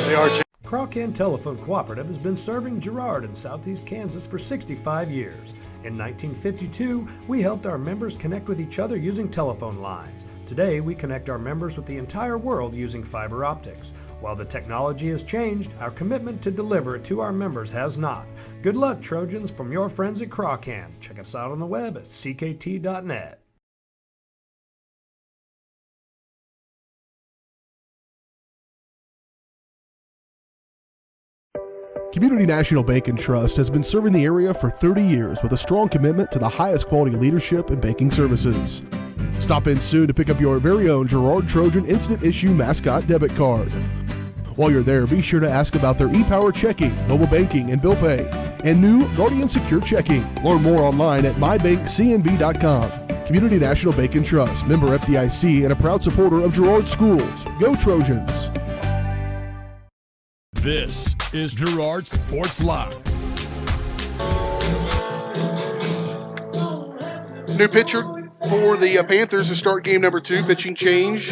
They are. Colgan Telephone Cooperative has been serving Girard in southeast Kansas for 65 years. In 1952, we helped our members connect with each other using telephone lines. Today, we connect our members with the entire world using fiber optics. While the technology has changed, our commitment to deliver it to our members has not. Good luck, Trojans, from your friends at Colgan. Check us out on the web at ckt.net. Community National Bank and Trust has been serving the area for 30 years with a strong commitment to the highest quality leadership and banking services. Stop in soon to pick up your very own Girard Trojan Instant Issue Mascot Debit Card. While you're there, be sure to ask about their ePower checking, mobile banking, and bill pay, and new Guardian Secure Checking. Learn more online at mybankcnb.com. Community National Bank and Trust, member FDIC, and a proud supporter of Girard Schools. Go Trojans! This is Girard Sports Live. New pitcher for the Panthers to start game number 2. Pitching change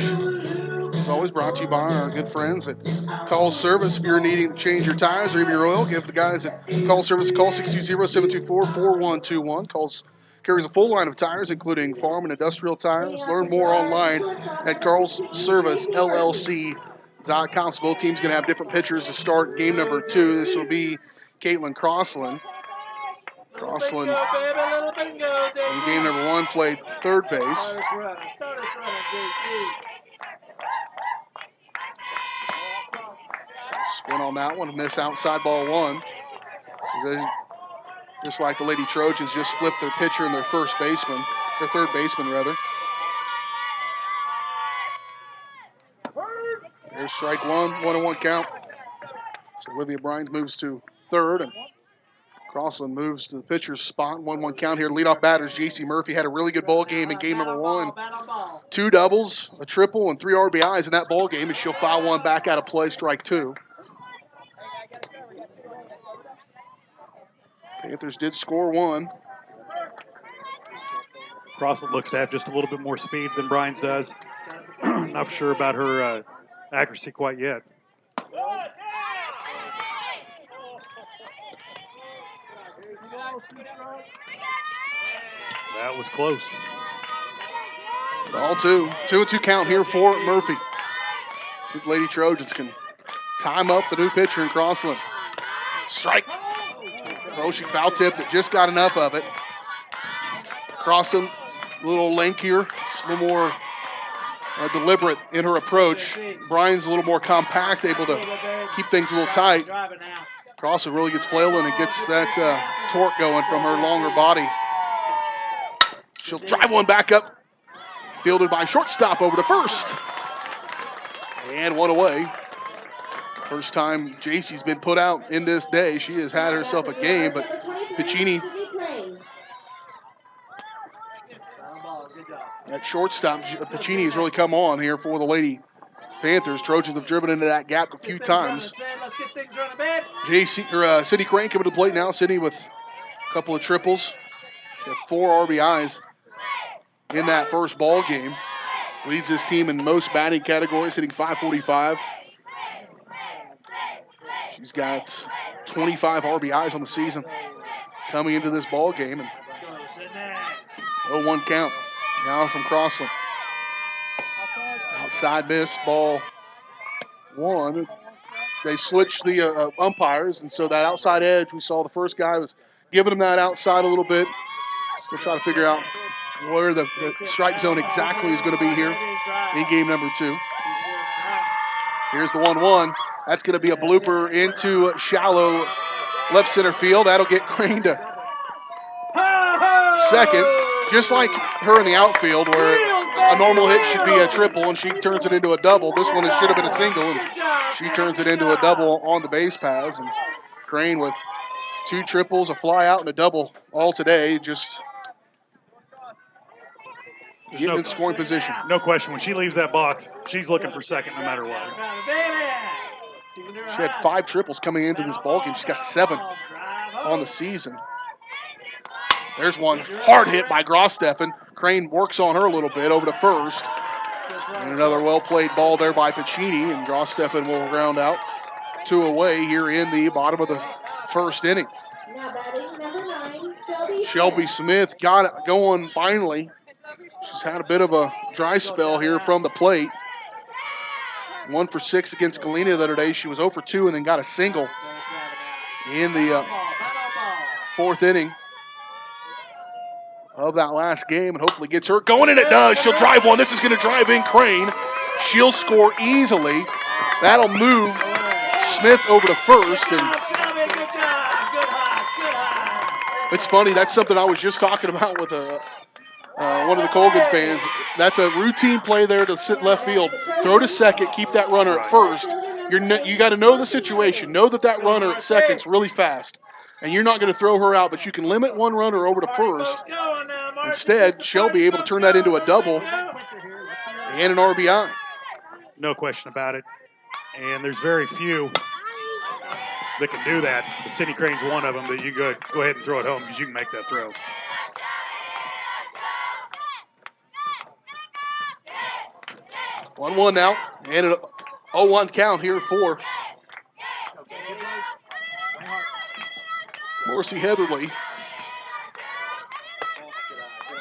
as always, brought to you by our good friends at Call Service. If you're needing to change your tires or even your oil, give the guys at Call Service a call, 620-724-4121. Calls carries a full line of tires, including farm and industrial tires. Learn more online at carlservicellc.com. So both teams going to have different pitchers to start game number 2. This will be Caitlin Crossland. Crossland, in game number 1, played third base. Spin on that one, miss outside ball 1. So they, just like the Lady Trojans, just flipped their pitcher and their third baseman rather. There's strike 1, 1-1 count. So Olivia Brines moves to third, and Crossland moves to the pitcher's spot. 1-1 count here. Leadoff batters, J.C. Murphy had a really good ball game in game number 1. 2 doubles, a triple, and 3 RBIs in that ball game, and she'll foul one back out of play, strike 2. Panthers did score 1. Crossland looks to have just a little bit more speed than Brines does. Not sure about her accuracy quite yet. That was close. Ball 2. 2-2 count here for Murphy. See if Lady Trojans can time up the new pitcher in Crossland. Strike. Oh, she foul tipped it, just got enough of it. Crossland, a little lankier, a little more deliberate in her approach. Bryan's a little more compact, able to keep things a little tight. Crossland really gets flailing and gets that torque going from her longer body. She'll drive one back up, fielded by shortstop over to first. And one away. First time JC's been put out in this day. She has had herself a game, but Piccini, at shortstop, Piccini has really come on here for the Lady Panthers. Trojans have driven into that gap a few times. Sydney Crane coming to the plate now. Sydney with a couple of triples. She had 4 RBIs in that first ball game. Leads this team in most batting categories, hitting .545. She's got 25 RBIs on the season coming into this ball game. And 0-1 count now from Crossland. Outside miss, ball 1. They switched the umpires, and so that outside edge, we saw the first guy was giving him that outside a little bit. Still trying to figure out where the strike zone exactly is going to be here in game number 2. Here's the 1-1. That's going to be a blooper into shallow left center field. That'll get Crane to second. Just like her in the outfield, where a normal hit should be a triple and she turns it into a double. This one, it should have been a single, and she turns it into a double on the base paths. And Crane with 2 triples, a fly out, and a double all today, just getting in scoring position. No question. When she leaves that box, she's looking for second no matter what. She had 5 triples coming into this ballgame. She's got 7 on the season. There's one hard hit by Grossteffen. Crane works on her a little bit over to first. And another well-played ball there by Piccini, and Grossteffen will round out 2 away here in the bottom of the first inning. Now batting number 9, Shelby Smith got it going finally. She's had a bit of a dry spell here from the plate. 1 for 6 against Galena the other day. She was 0 for 2 and then got a single in the 4th inning of that last game, and hopefully gets her going, and it does. She'll drive one. This is going to drive in Crane. She'll score easily. That'll move Smith over to first. And it's funny, that's something I was just talking about with one of the Colgan fans. That's a routine play there to sit left field. Throw to second, keep that runner at first. You got to know the situation. Know that runner at second's really fast. And you're not going to throw her out, but you can limit one runner over to first. Instead, she'll be able to turn that into a double and an RBI. No question about it. And there's very few that can do that. But Sydney Crane's one of them that you go ahead and throw it home because you can make that throw. 1-1 now, and an 0-1 count here for Morrissey Heatherly.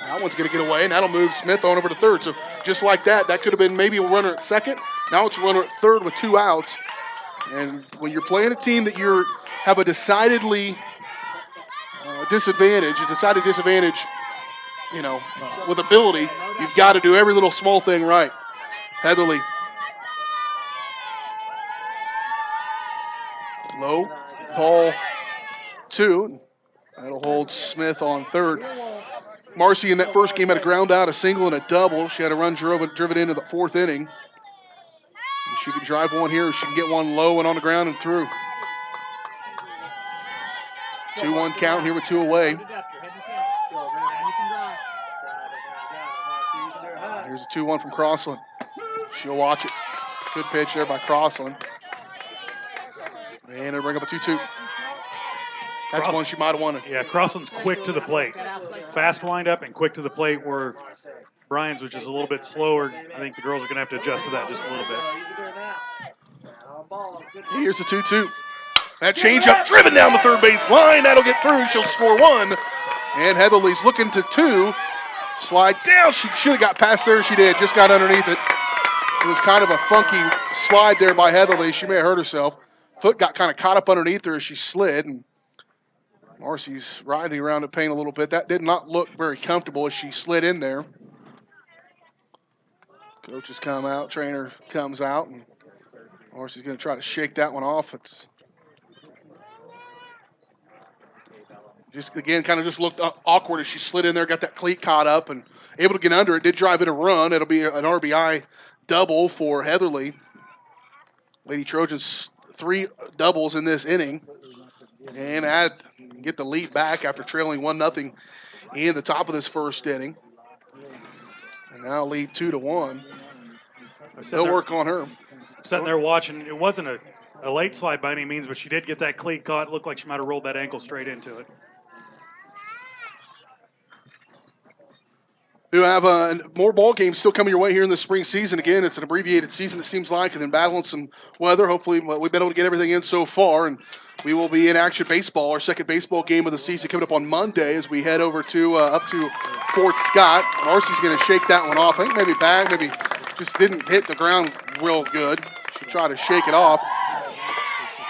That one's going to get away, and that'll move Smith on over to third. So just like that, that could have been maybe a runner at second. Now it's a runner at third with 2 outs. And when you're playing a team that you have a decided disadvantage, with ability, you've got to do every little small thing right. Heatherly. Low ball 2. That'll hold Smith on third. Marcy in that first game had a ground out, a single, and a double. She had a run driven into the 4th inning. And she can drive one here. She can get one low and on the ground and through. 2-1 count here with 2 away. Here's a 2-1 from Crossland. She'll watch it. Good pitch there by Crossland. And it'll bring up a 2-2. That's one she might have wanted. Yeah, Crossland's quick to the plate. Fast windup and quick to the plate, where Bryan's, which is a little bit slower. I think the girls are going to have to adjust to that just a little bit. Here's a 2-2. That changeup driven down the third base line. That'll get through. She'll score 1. And Heatherly's looking to 2. Slide down. She should have got past there. She did. Just got underneath it. It was kind of a funky slide there by Heatherly. She may have hurt herself. Foot got kind of caught up underneath her as she slid. And Marcy's writhing around the paint a little bit. That did not look very comfortable as she slid in there. Coaches come out. Trainer comes out. And Marcy's going to try to shake that one off. It's just, again, kind of just looked awkward as she slid in there, got that cleat caught up and able to get under it. Did drive it a run. It'll be an RBI double for Heatherly. Lady Trojans 3 doubles in this inning. And get the lead back after trailing 1-0 in the top of this first inning. And now lead 2-1. They'll work on her. Sitting there watching. It wasn't a late slide by any means, but she did get that cleat caught. It looked like she might have rolled that ankle straight into it. We have more ball games still coming your way here in the spring season. Again, it's an abbreviated season, it seems like, and then battling some weather. Hopefully, we've been able to get everything in so far, and we will be in action baseball, our second baseball game of the season coming up on Monday as we head over to up to Fort Scott. Marcy's going to shake that one off. I think maybe bag, maybe just didn't hit the ground real good. She'll try to shake it off.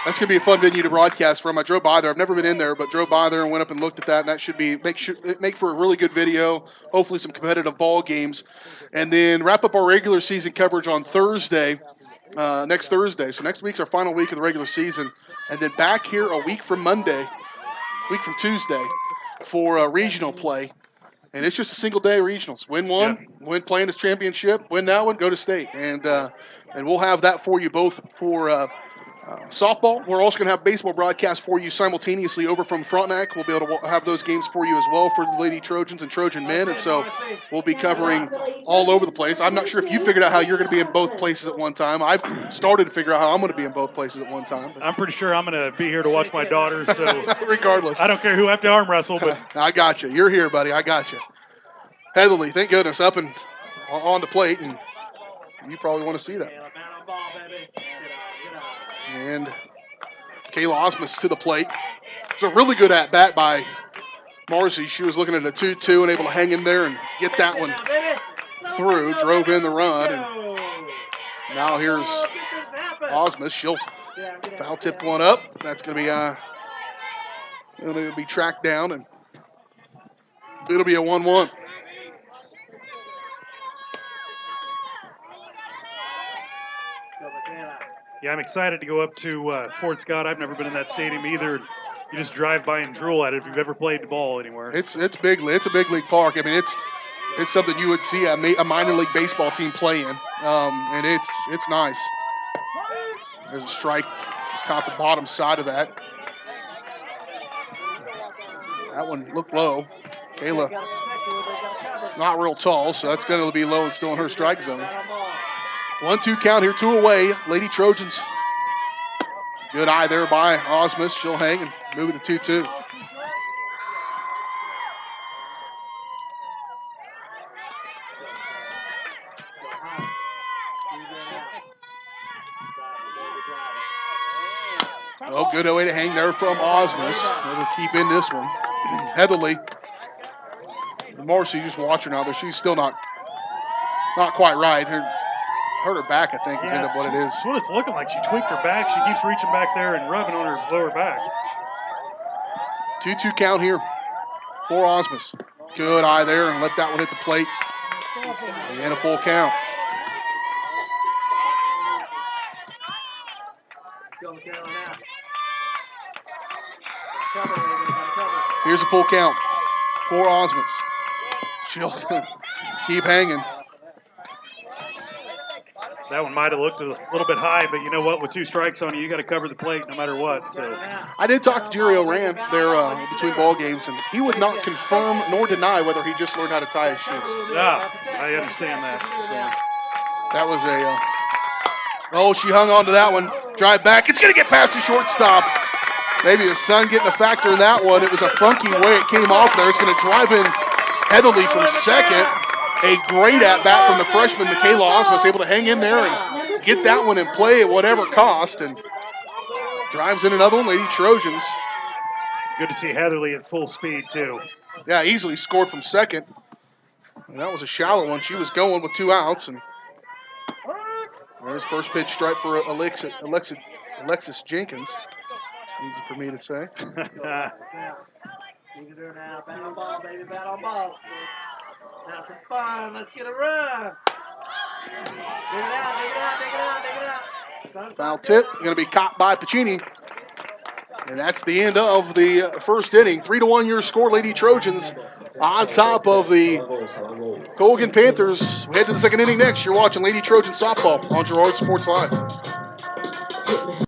That's going to be a fun venue to broadcast from. I drove by there. I've never been in there, but drove by there and went up and looked at that, and that should make for a really good video, hopefully some competitive ball games. And then wrap up our regular season coverage on Thursday, next Thursday. So next week's our final week of the regular season. And then back here a week from Tuesday, for regional play. And it's just a single day of regionals. Win one, win playing this championship, win that one, go to state. And we'll have that for you both for softball. We're also going to have baseball broadcast for you simultaneously over from Frontenac. We'll be able to have those games for you as well for the Lady Trojans and Trojan men. And so we'll be covering all over the place. I'm not sure if you figured out how you're going to be in both places at one time. I've started to figure out how I'm going to be in both places at one time. I'm pretty sure I'm going to be here to watch my daughters. So regardless, I don't care who I have to arm wrestle. But I got you. You're here, buddy. I got you. Heatherly, thank goodness, up and on the plate, and you probably want to see that. And Kayla Osmus to the plate. It's a really good at-bat by Marcy. She was looking at a 2-2 and able to hang in there and get that one through. Drove in the run. And now here's Osmus. She'll foul-tip one up. That's going to be tracked down, and it'll be a 1-1. yeah, I'm excited to go up to Fort Scott. I've never been in that stadium either. You just drive by and drool at it if you've ever played the ball anywhere. It's big. It's a big league park. I mean, it's something you would see a minor league baseball team play in, and it's nice. There's a strike, just caught the bottom side of that. That one looked low. Kayla not real tall, so that's going to be low and still in her strike zone. 1-2 count here, 2 away. Lady Trojans. Good eye there by Osmus. She'll hang and move it to 2-2. Oh, good way to hang there from Osmus. They'll keep in this one. Heatherly. Marcy, just watch her now. There, she's still not quite right. Hurt her back, I think, is end up what it is. That's what it's looking like. She tweaked her back. She keeps reaching back there and rubbing on her lower back. 2-2 count here for Osmus. Good eye there, and let that one hit the plate. And a full count. Here's a full count for Osmus. She'll keep hanging. That one might have looked a little bit high, but you know what? With 2 strikes on you, you got to cover the plate no matter what. So I did talk to Jerry O'Ran there between ball games, and he would not confirm nor deny whether he just learned how to tie his shoes. Yeah, I understand that. So that was she hung on to that one. Drive back. It's going to get past the shortstop. Maybe the sun getting a factor in that one. It was a funky way it came off there. It's going to drive in Heatherly from second. A great at-bat from the freshman, Michaela Osmus, able to hang in there and get that one in play at whatever cost, and drives in another one, Lady Trojans. Good to see Heatherly at full speed, too. Yeah, easily scored from second. And that was a shallow one. She was going with 2 outs, and there's first pitch strike for Alexis Jenkins. Easy for me to say. Have some fun. Let's get a run. Dig it out. Foul tip, going to be caught by Pacini. And that's the end of the first inning. 3-1 your score, Lady Trojans on top of the Colgan Panthers. We head to the second inning next. You're watching Lady Trojan Softball on Girard Sports Live.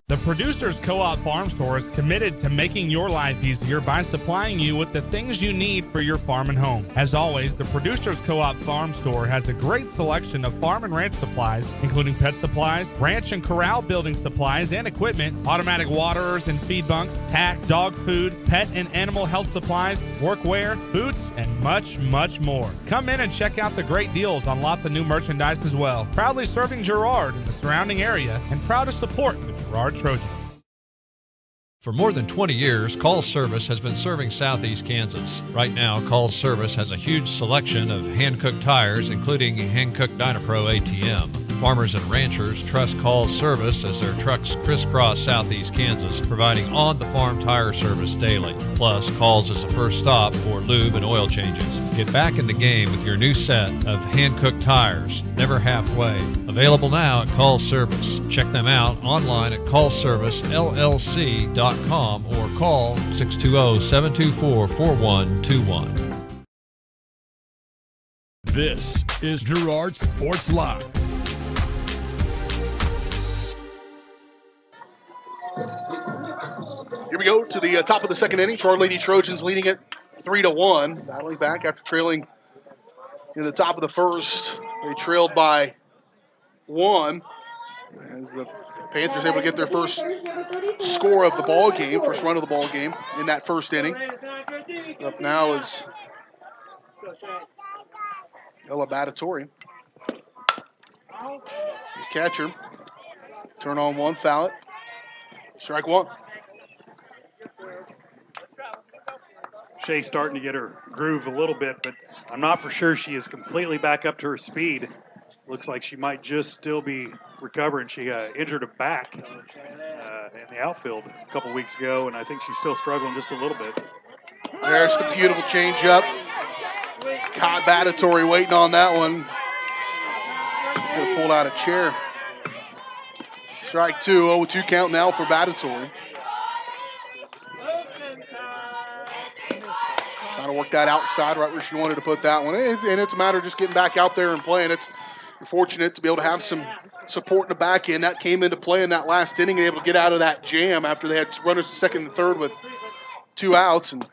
The Producers Co-op Farm Store is committed to making your life easier by supplying you with the things you need for your farm and home. As always, the Producers Co-op Farm Store has a great selection of farm and ranch supplies, including pet supplies, ranch and corral building supplies and equipment, automatic waterers and feed bunks, tack, dog food, pet and animal health supplies, workwear, boots, and much, much more. Come in and check out the great deals on lots of new merchandise as well. Proudly serving Girard and the surrounding area, and proud to support the Girard Trojans. For more than 20 years, Call Service has been serving Southeast Kansas. Right now, Call Service has a huge selection of hand-cooked tires, including hand-cooked Dynapro ATM. Farmers and ranchers trust Call Service as their trucks crisscross Southeast Kansas, providing on-the-farm tire service daily. Plus, Calls is the first stop for lube and oil changes. Get back in the game with your new set of hand-cooked tires, never halfway. Available now at Call Service. Check them out online at callservicellc.com or call 620-724-4121. This is Girard Sports Live. Here we go to the top of the second inning. Our Lady Trojans leading it 3-1. Battling back after trailing in the top of the first. They trailed by 1 as the Panthers able to get their first score of the ball game, first run of the ball game in that first inning. Up now is Ella Battatori. The catcher. Turn on 1, foul it. Strike 1. Shay's starting to get her groove a little bit, but I'm not for sure she is completely back up to her speed. Looks like she might just still be recovering. She injured a back in the outfield a couple weeks ago, and I think she's still struggling just a little bit. There's a beautiful changeup. Caught Battatori waiting on that one. She could have pulled out a chair. Strike 2, 0-2 count now for Battatori. Trying to work that outside right where she wanted to put that one. And it's a matter of just getting back out there and playing. You're fortunate to be able to have some support in the back end. That came into play in that last inning and able to get out of that jam after they had runners to second and third with 2 outs. And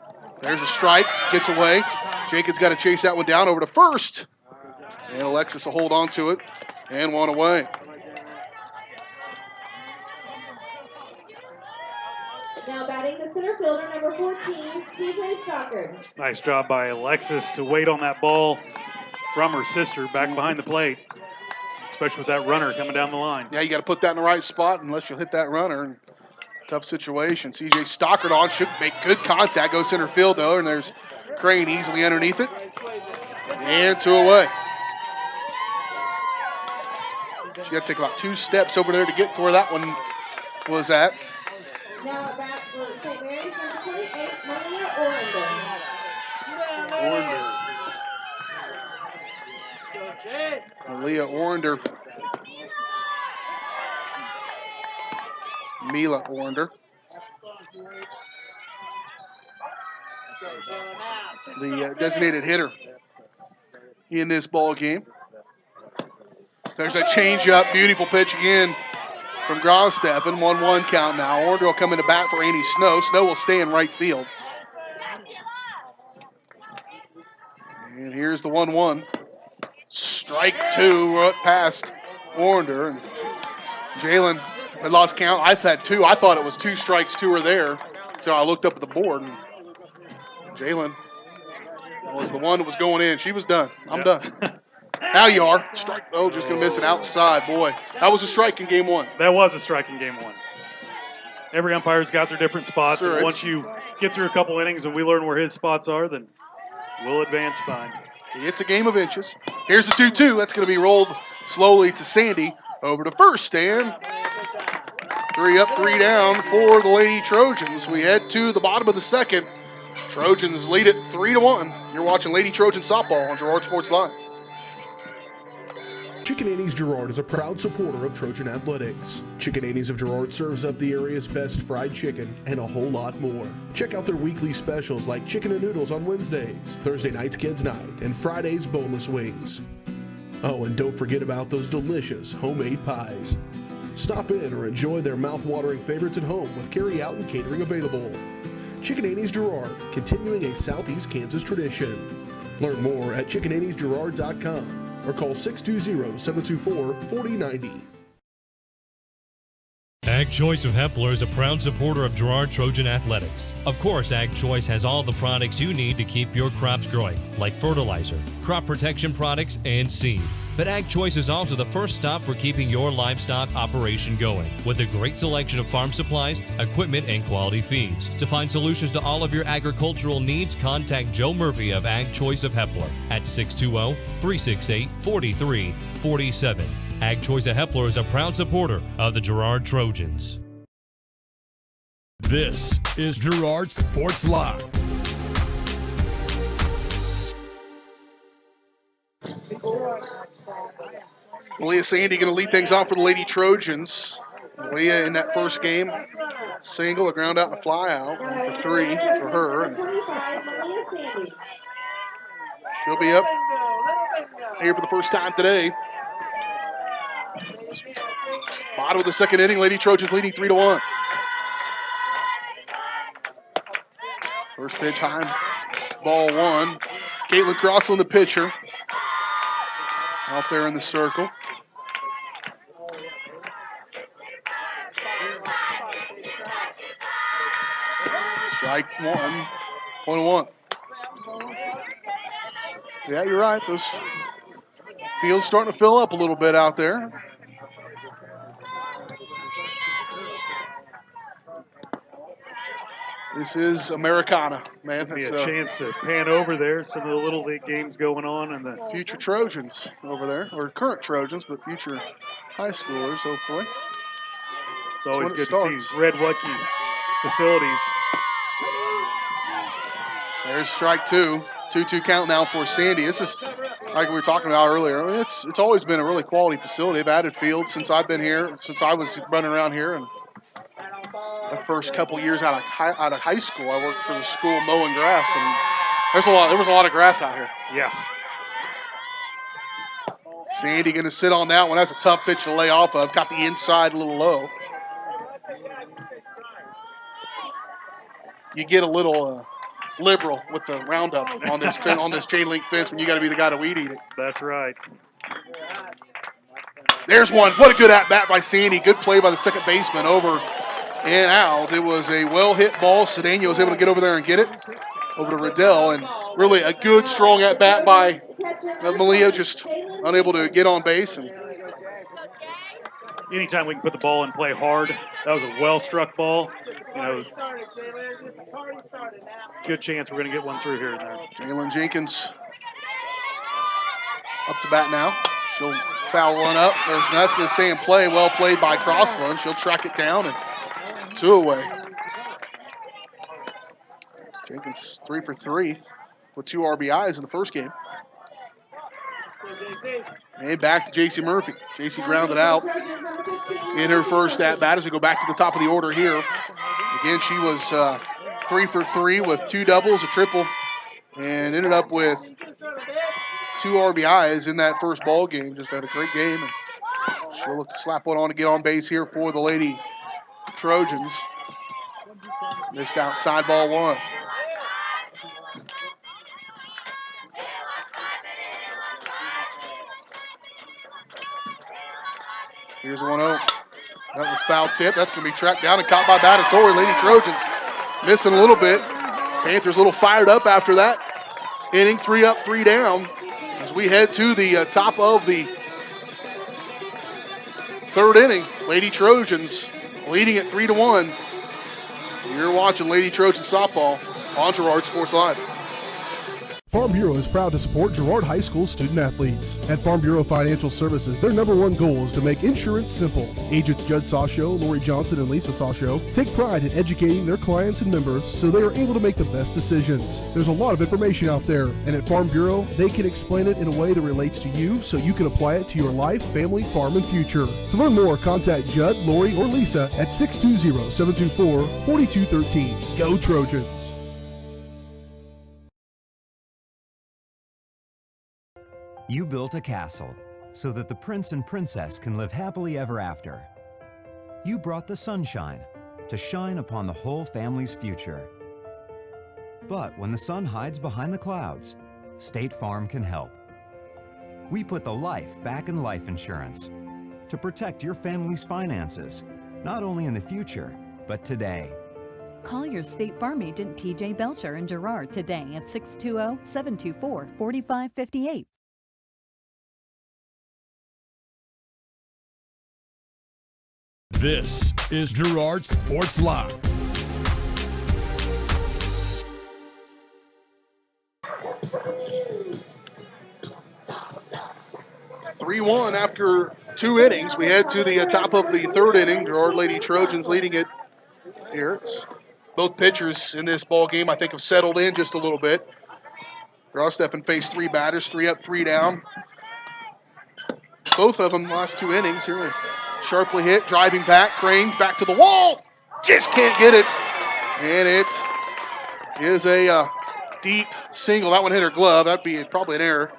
there's a strike, gets away. Jenkins got to chase that one down over to first. And Alexis will hold on to it and 1 away. Now batting the center fielder, number 14, TJ Stockard. Nice job by Alexis to wait on that ball from her sister back behind the plate, especially with that runner coming down the line. Yeah, you got to put that in the right spot unless you'll hit that runner. And Tough situation. CJ Stockard on, should make good contact, goes center field though, and there's Crane easily underneath it. And 2 away. She had to take about 2 steps over there to get to where that one was at. Now at bat for St. Mary's, number 28, Malia Orander. Malia Orander. Mila Orander. The designated hitter in this ball game. There's a changeup, beautiful pitch again from Grossteffen. 1-1 count now. Orander will come into bat for Annie Snow. Snow will stay in right field. And here's the 1-1. Strike 2 right past Orander. And Jalen had lost count. I've had 2. I thought it was 2 strikes, 2 were there. So I looked up at the board. And Jalen was the one that was going in. She was done. I'm done. Now you are. Strike. Oh, just going to miss it outside. Boy, that was a strike in game 1. That was a strike in game 1. Every umpire's got their different spots. Sure, and once you get through a couple innings and we learn where his spots are, then we'll advance fine. It's a game of inches. Here's the 2-2. That's going to be rolled slowly to Sandy. Over to first, and 3 up, 3 down for the Lady Trojans. We head to the bottom of the second. Trojans lead it 3-1. You're watching Lady Trojan softball on Girard Sports Live. Chicken Annie's Girard is a proud supporter of Trojan Athletics. Chicken Annie's of Girard serves up the area's best fried chicken and a whole lot more. Check out their weekly specials like chicken and noodles on Wednesdays, Thursday night's kids' night, and Friday's boneless wings. Oh, and don't forget about those delicious homemade pies. Stop in or enjoy their mouth-watering favorites at home with carry-out and catering available. Chicken Annie's Girard, continuing a Southeast Kansas tradition. Learn more at chickenanniesgirard.com. or call 620-724-4090. Ag Choice of Hepler is a proud supporter of Girard Trojan Athletics. Of course, Ag Choice has all the products you need to keep your crops growing, like fertilizer, crop protection products, and seed. But Ag Choice is also the first stop for keeping your livestock operation going, with a great selection of farm supplies, equipment, and quality feeds. To find solutions to all of your agricultural needs, contact Joe Murphy of Ag Choice of Hepler at 620-368-4347. Ag Choice of Hepler is a proud supporter of the Girard Trojans. This is Girard Sports Live. Malia Sandy going to lead things off for the Lady Trojans. Malia in that first game, single, a ground out and a fly out for 3 for her. And she'll be up here for the first time today. Bottom of the second inning, Lady Trojans leading 3-1. First pitch, high, ball 1. Caitlin Crossland, the pitcher, out there in the circle. Strike 1, 1-1. Yeah, you're right. Those fields starting to fill up a little bit out there. This is Americana, man. Be a chance to pan over there. Some of the Little League games going on, and the future Trojans over there, or current Trojans, but future high schoolers, hopefully. It's always good to see Red Wucky facilities. There's strike 2. 2-2 count now for Sandy. This is, like we were talking about earlier, I mean, it's always been a really quality facility. They've added fields since I've been here, since I was running around here. And the first couple years out of high school, I worked for the school mowing grass, and there was a lot of grass out here. Yeah. Sandy going to sit on that one. That's a tough pitch to lay off of. Got the inside a little low. You get a little liberal with the roundup on this on this chain link fence when you got to be the guy to weed eat it. That's right. There's one. What a good at bat by Sandy. Good play by the second baseman over and out. It was a well-hit ball. Cedeno was able to get over there and get it over to Riddell, and really a good, strong at-bat by Malia, just unable to get on base. And anytime we can put the ball in play hard. That was a well-struck ball. You know, good chance we're going to get one through here and there. Jalen Jenkins up to bat now. She'll foul one up. That's going to stay in play. Well played by Crossland. She'll track it down and 2 away. Jenkins 3 for 3 with 2 RBIs in the first game. And back to J.C. Murphy. J.C. grounded out in her first at bat as we go back to the top of the order here. Again, she was 3 for 3 with 2 doubles, a triple, and ended up with 2 RBIs in that first ball game. Just had a great game. And she'll look to slap one on to get on base here for the Lady Trojans. Missed outside ball 1. Here's 1-0. That was foul tip. That's going to be tracked down and caught by Batatory. Lady Trojans missing a little bit. Panthers a little fired up after that inning. 3 up, 3 down. As we head to the top of the 3rd inning, Lady Trojans leading at 3-1. You're watching Lady Trojans softball on Girard Sports Live. Farm Bureau is proud to support Girard High School student athletes. At Farm Bureau Financial Services, their #1 goal is to make insurance simple. Agents Judd Sasho, Lori Johnson, and Lisa Sasho take pride in educating their clients and members so they are able to make the best decisions. There's a lot of information out there, and at Farm Bureau, they can explain it in a way that relates to you so you can apply it to your life, family, farm, and future. To learn more, contact Judd, Lori, or Lisa at 620-724-4213. Go Trojans! You built a castle so that the prince and princess can live happily ever after. You brought the sunshine to shine upon the whole family's future. But when the sun hides behind the clouds, State Farm can help. We put the life back in life insurance to protect your family's finances, not only in the future, but today. Call your State Farm agent TJ Belcher in Girard today at 620-724-4558. This is Girard Sports Live. (3-1) after 2 innings. We head to the top of the 3rd inning. Girard Lady Trojans leading it here. Both pitchers in this ball game, I think, have settled in just a little bit. Grosteffen faced 3 batters, 3 up, 3 down. Both of them last 2 innings here. Sharply hit, driving back, Crane back to the wall. Just can't get it. And it is a deep single. That one hit her glove. That'd be probably an error.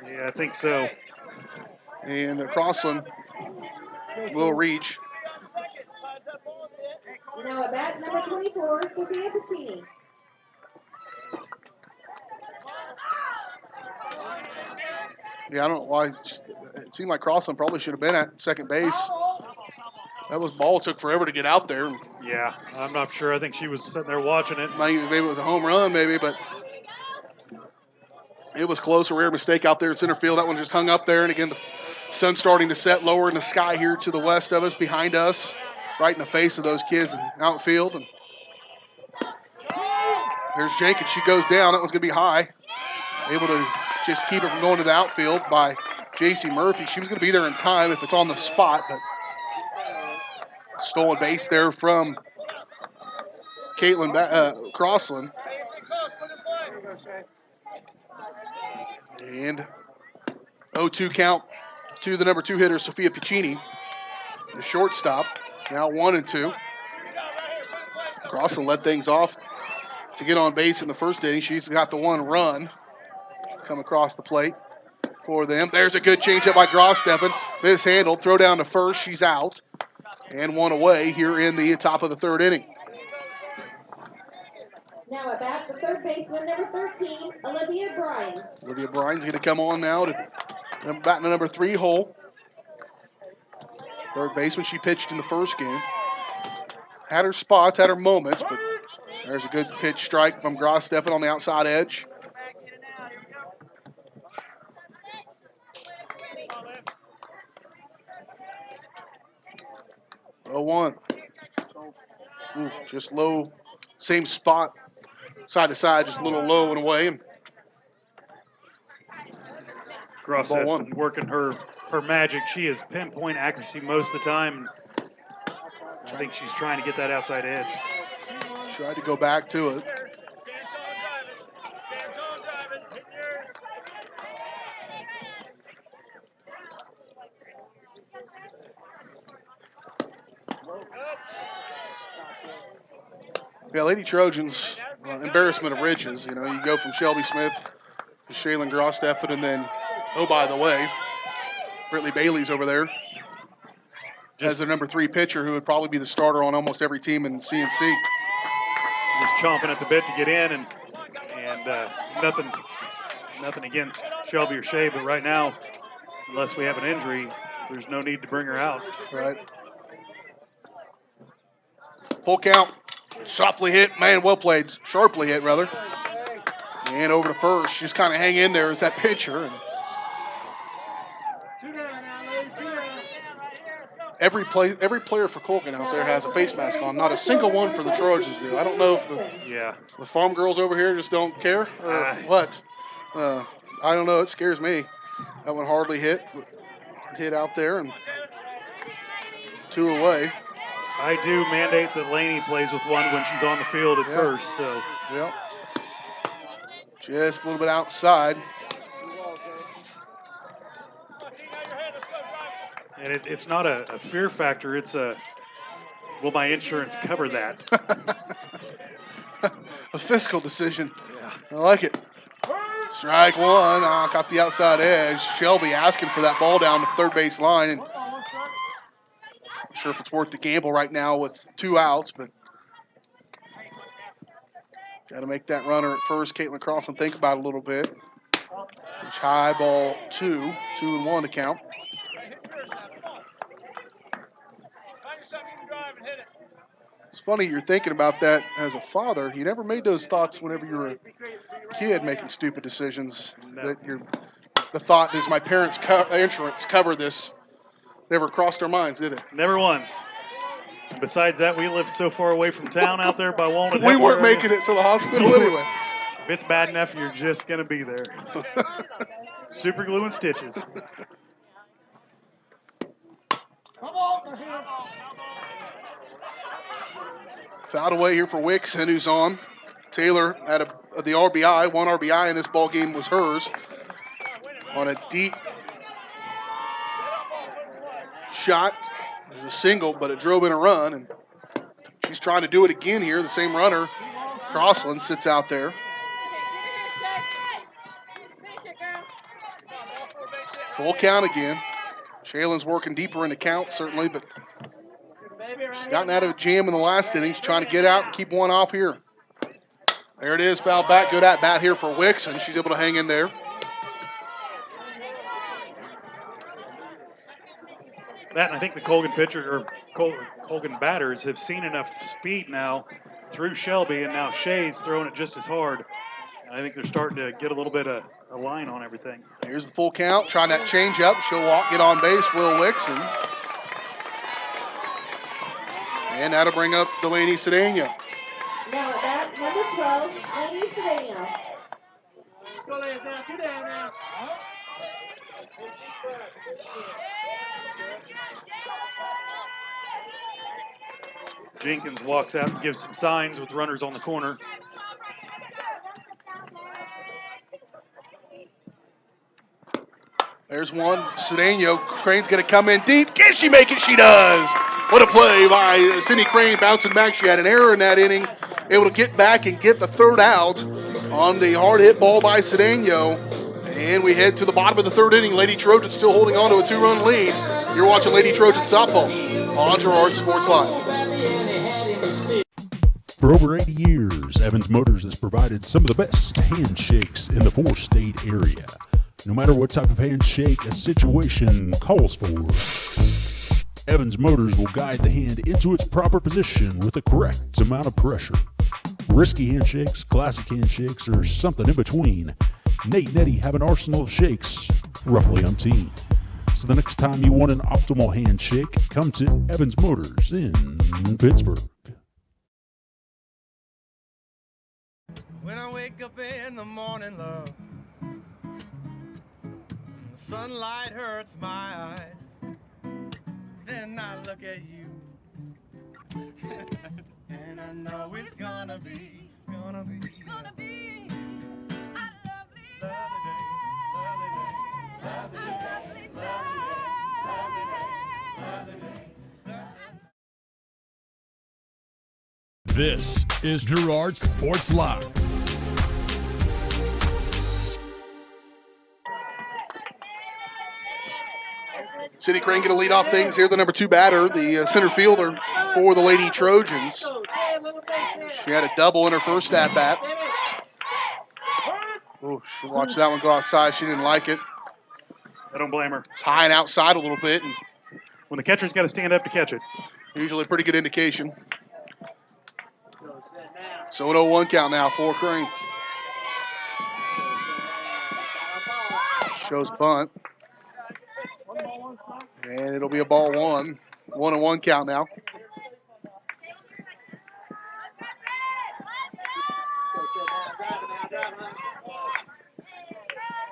Yeah, I think so. And Crossland will reach. Now at bat number 24, Sophia Puccini. Yeah, I don't know why. It seemed like Crossland probably should have been at second base. That ball took forever to get out there. Yeah, I'm not sure. I think she was sitting there watching it. Maybe it was a home run, maybe, but it was close. A rare mistake out there in center field. That one just hung up there. And again, the sun's starting to set lower in the sky here to the west of us, behind us, right in the face of those kids in outfield. And there's Jenkins. She goes down. That one's going to be high. Able to just keep it from going to the outfield by J.C. Murphy. She was going to be there in time if it's on the spot, but stolen base there from Caitlin Crossland. And 0-2 count to the number 2 hitter, Sophia Puccini. The shortstop, now 1-2. Crossland led things off to get on base in the first inning. She's got the 1 run come across the plate for them. There's a good changeup by Grosteffen. Mishandled, throw down to first. She's out. And 1 away here in the top of the 3rd inning. Now at bat, the third baseman, number 13, Olivia Bryan. Olivia Bryan's going to come on now to bat in the number 3 hole. Third baseman, she pitched in the first game. Had her spots, had her moments, but there's a good pitch strike from Grosteffen on the outside edge. 0-1. Ooh, just low, same spot, side to side, just a little low and away. And Gross ball has one. been working her magic. She is pinpoint accuracy most of the time. I think she's trying to get that outside edge. Tried to go back to it. Yeah, Lady Trojans, embarrassment of riches. You know, you go from Shelby Smith to Shaylin Grossteffet, and then, oh, by the way, Brittany Bailey's over there as their number 3 pitcher, who would probably be the starter on almost every team in CNC. Just chomping at the bit to get in, and nothing against Shelby or Shea, but right now, unless we have an injury, there's no need to bring her out. Right. Full count. Softly hit. Man, well played. Sharply hit, rather. And over to first. Just kind of hang in there as that pitcher. And every player for Colgan out there has a face mask on. Not a single one for the Trojans do. I don't know if the farm girls over here just don't care or what. I don't know. It scares me. That one hardly hit. Hard hit out there and 2 away. I do mandate that Laney plays with one when she's on the field at first. So, yep. Just a little bit outside. And it's not a fear factor. It's a, will my insurance cover that? A fiscal decision. Yeah. I like it. Strike 1. Got the outside edge. Shelby asking for that ball down the third base line. And not sure if it's worth the gamble right now with 2 outs, but got to make that runner at first. Caitlin Crossan think about it a little bit. Pitch high, ball 2. 2-1 to count. It's funny you're thinking about that as a father. You never made those thoughts whenever you were a kid making stupid decisions. No. The thought, does my parents' insurance cover this? Never crossed our minds, did it? Never once. And besides that, we lived so far away from town out there by Walnut. We weren't making it to the hospital anyway. If it's bad enough, you're just going to be there. Super glue and stitches. Fouled away here for Wixon, who's on. Taylor had the RBI. 1 RBI in this ball game was hers. On a deep shot. It was a single, but it drove in a run. And she's trying to do it again here. The same runner, Crossland, sits out there. Full count again. Shaylin's working deeper in the count, certainly, but she's gotten out of a jam in the last inning. She's trying to get out and keep one off here. There it is, foul back. Good at bat here for Wixon. She's able to hang in there. That, and I think the Colgan pitcher or Colgan batters have seen enough speed now through Shelby, and now Shea's throwing it just as hard. And I think they're starting to get a little bit of a line on everything. Here's the full count. Trying that change up. She'll walk, get on base. Will Wixon. And that'll bring up Delaney Cedeno. Now at bat, number 12, Lady Cedeno. Go lay it down. Get down now. Jenkins walks out and gives some signs with runners on the corner. There's one. Cedeno. Crane's going to come in deep. Can she make it? She does. What a play by Cindy Crane, bouncing back. She had an error in that inning. Able to get back and get the 3rd out on the hard hit ball by Cedeno. And we head to the bottom of the 3rd inning. Lady Trojans still holding on to a 2-run lead. You're watching Lady Trojans softball on Girard Sports Live. For over 80 years, Evans Motors has provided some of the best handshakes in the 4-state area. No matter what type of handshake a situation calls for, Evans Motors will guide the hand into its proper position with the correct amount of pressure. Risky handshakes, classic handshakes, or something in between, Nate and Eddie have an arsenal of shakes, roughly umpteen. So the next time you want an optimal handshake, come to Evans Motors in Pittsburgh. When I wake up in the morning, love, and the sunlight hurts my eyes, then I look at you, and I know it's gonna be a lovely day, lovely day. This is Girard Sports Live. City Crane going to lead off things here. The number 2 batter, the center fielder for the Lady Trojans. She had a double in her first at-bat. Oh, she watched that one go outside. She didn't like it. I don't blame her. It's high and outside a little bit. And when the catcher's got to stand up to catch it. Usually a pretty good indication. So an 0-1 count now for Crane. Shows bunt. And it'll be a ball 1. 1-1 count now.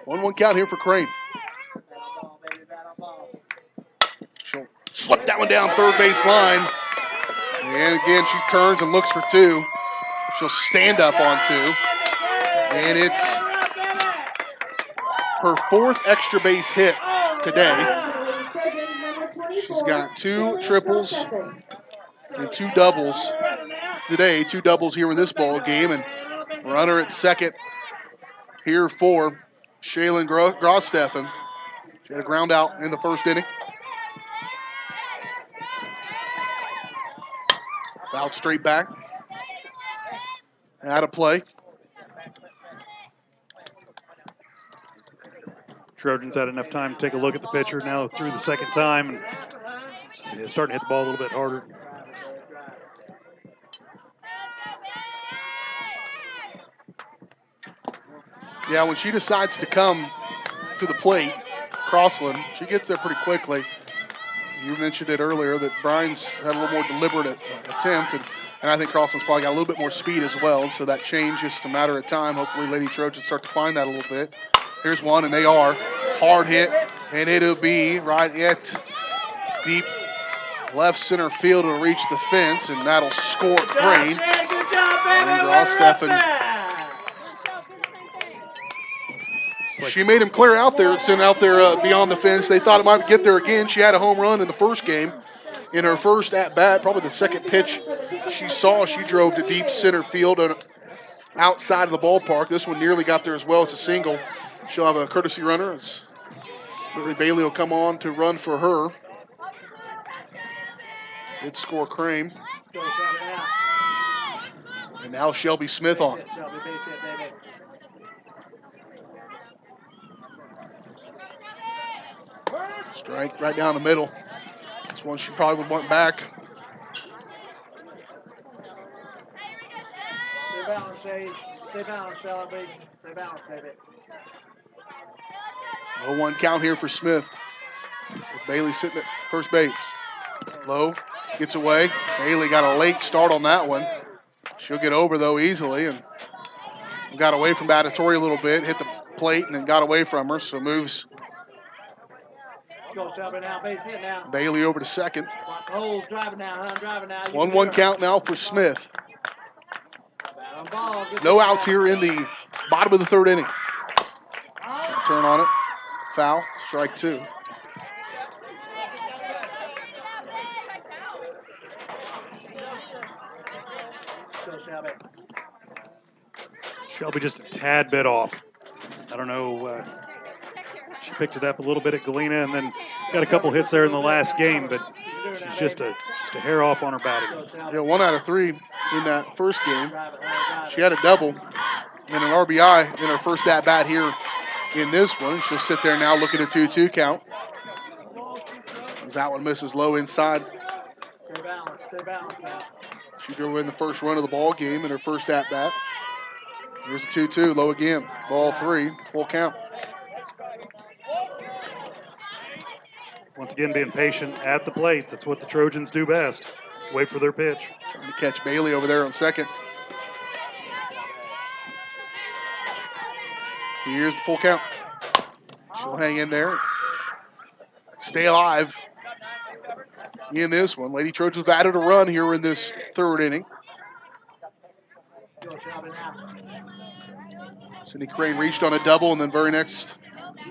One count here for Crane. She'll slip that one down third base line. And again, she turns and looks for 2. She'll stand up on 2. And it's her 4th extra base hit today. She's got 2 triples and 2 doubles today. 2 doubles here in this ball game. And runner at second here for Shaylin Grossteffen. She had a ground out in the first inning. Fouled straight back. Out of play. Trojans had enough time to take a look at the pitcher now through the second time. And it's starting to hit the ball a little bit harder. Yeah, when she decides to come to the plate, Crossland, she gets there pretty quickly. You mentioned it earlier that Bryan's had a little more deliberate attempt, and I think Crossland's probably got a little bit more speed as well, so that change is just a matter of time. Hopefully Lady Trojans start to find that a little bit. Here's one, and they are. Hard hit, and it'll be right at deep left center field. It'll reach the fence, and that'll score Crane. And Grossteffen. She made him clear out there, sent out there beyond the fence. They thought it might get there again. She had a home run in the first game. In her first at-bat, probably the second pitch she saw, she drove to deep center field and outside of the ballpark. This one nearly got there as well. It's a single. She'll have a courtesy runner. As Bailey will come on to run for her. Did score Crane. And now Shelby Smith on. Strike right down the middle. This one she probably would want back. Stay balanced, Shade. Stay balanced, Shelby. Stay balanced, baby. 0-1 count here for Smith. With Bailey sitting at first base. Low gets away. Bailey got a late start on that one. She'll get over, though, easily. And got away from Batatori a little bit. Hit the plate and then got away from her. So moves Go, Shelby, now. Base hit now. Bailey over to second. Holes driving now, huh? Driving now. 1-1 count now for Smith. No outs here in the bottom of the third inning. She'll turn on it. Foul. Strike 2. Shelby just a tad bit off. I don't know. She picked it up a little bit at Galena and then got a couple hits there in the last game, but she's just a hair off on her batting. Yeah, 1 out of 3 in that first game. She had a double and an RBI in her first at-bat here in this one. She'll sit there now looking at a 2-2 count. As that one misses low inside. Stay balanced. Stay balanced now. She drove in the first run of the ball game in her first at-bat. Here's a 2-2, low again. Ball 3, full count. Once again, being patient at the plate. That's what the Trojans do best. Wait for their pitch. Trying to catch Bailey over there on second. Here's the full count. She'll hang in there. Stay alive in this one. Lady Trojans batted a run here in this third inning. Cindy Crane reached on a double, and then very next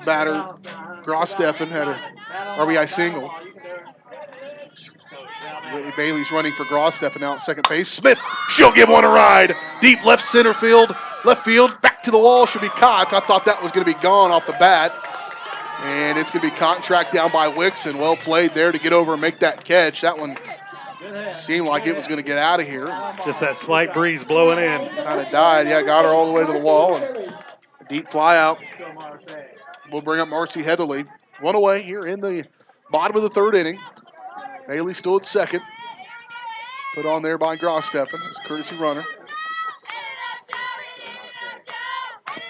batter, Gross-Steffen, had a RBI single. Whitney Bailey's running for Gross-Steffen now at second base. Smith, she'll give one a ride. Deep left center field, back to the wall, should be caught. I thought that was going to be gone off the bat. And it's going to be caught and tracked down by Wicks, and well played there to get over and make that catch. That one seemed like it was going to get out of here. Just that slight breeze blowing in. Kind of died. Yeah, got her all the way to the wall. And a deep fly out. We'll bring up Marcy Heatherly. One away here in the bottom of the third inning. Bailey still at second. Put on there by Gross-Steffen as a courtesy runner.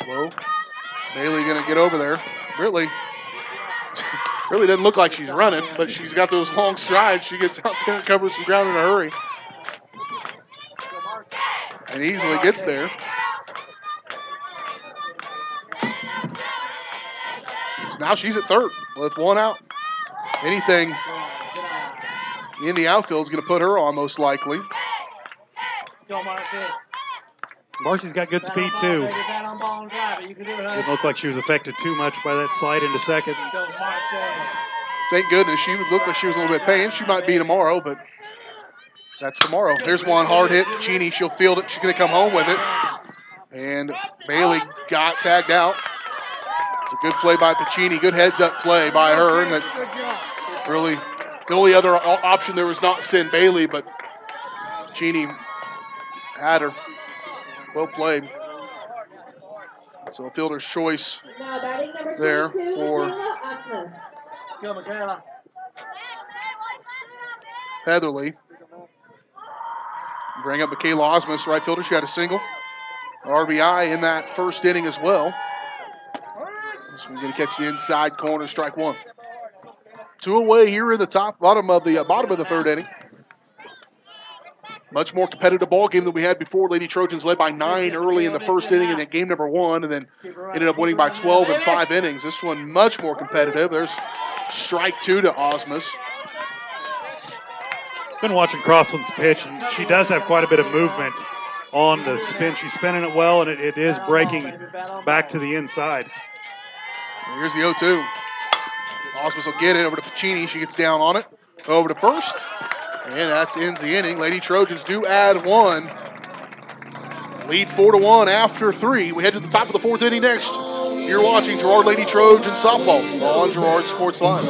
Low. Bailey going to get over there. Really doesn't look like she's running, but she's got those long strides. She gets out there and covers some ground in a hurry. And easily gets there. So now she's at third with one out. Anything in the outfield is going to put her on most likely. Marcy's got good speed too. Didn't look like she was affected too much by that slide into second. Thank goodness. She looked like she was a little bit pained. She might be tomorrow, but that's tomorrow. There's one hard hit. Cheney, she'll field it. She's going to come home with it. And Bailey got tagged out. It's a good play by Pacini. Good heads-up play by her. And that really, the only other option there was not send Bailey, but Cheney had her. Well played. So a fielder's choice there for Heatherly. Bring up Michaela Osmus, right fielder. She had a single. RBI in that first inning as well. So we're going to catch the inside corner, strike one. Two away here in the bottom of the third inning. Much more competitive ball game than we had before. Lady Trojans led by 9 early in the first inning in that game number 1, and then ended up winning by 12 in 5 innings. This one much more competitive. There's strike 2 to Osmus. Been watching Crossland's pitch, and she does have quite a bit of movement on the spin. She's spinning it well, and it is breaking back to the inside. Here's the 0-2. Osmus will get it over to Pacini. She gets down on it. Over to first. And that ends the inning. Lady Trojans do add one. Lead 4-1 after 3. We head to the top of the fourth inning next. You're watching Girard Lady Trojans softball on Girard Sports Live.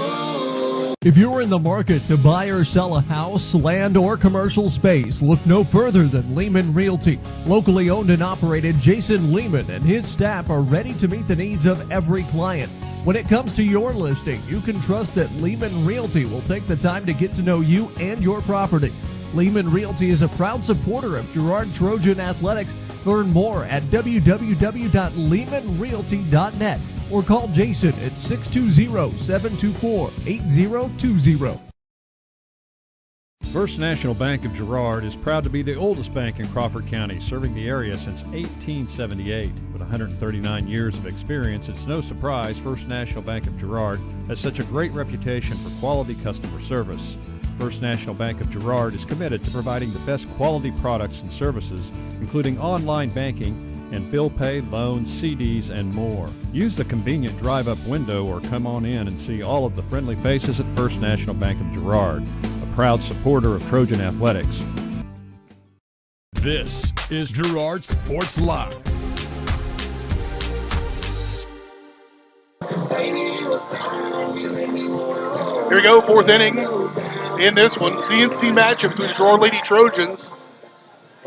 If you're in the market to buy or sell a house, land, or commercial space, look no further than Lehman Realty. Locally owned and operated, Jason Lehman and his staff are ready to meet the needs of every client. When it comes to your listing, you can trust that Lehman Realty will take the time to get to know you and your property. Lehman Realty is a proud supporter of Girard Trojan Athletics. Learn more at www.lehmanrealty.net or call Jason at 620-724-8020. First National Bank of Girard is proud to be the oldest bank in Crawford County, serving the area since 1878. With 139 years of experience, it's no surprise First National Bank of Girard has such a great reputation for quality customer service. First National Bank of Girard is committed to providing the best quality products and services, including online banking and bill pay, loans, CDs, and more. Use the convenient drive-up window or come on in and see all of the friendly faces at First National Bank of Girard, a proud supporter of Trojan Athletics. This is Girard Sports Live. Here we go, fourth inning in this one. CNC matchup between the Girard Lady Trojans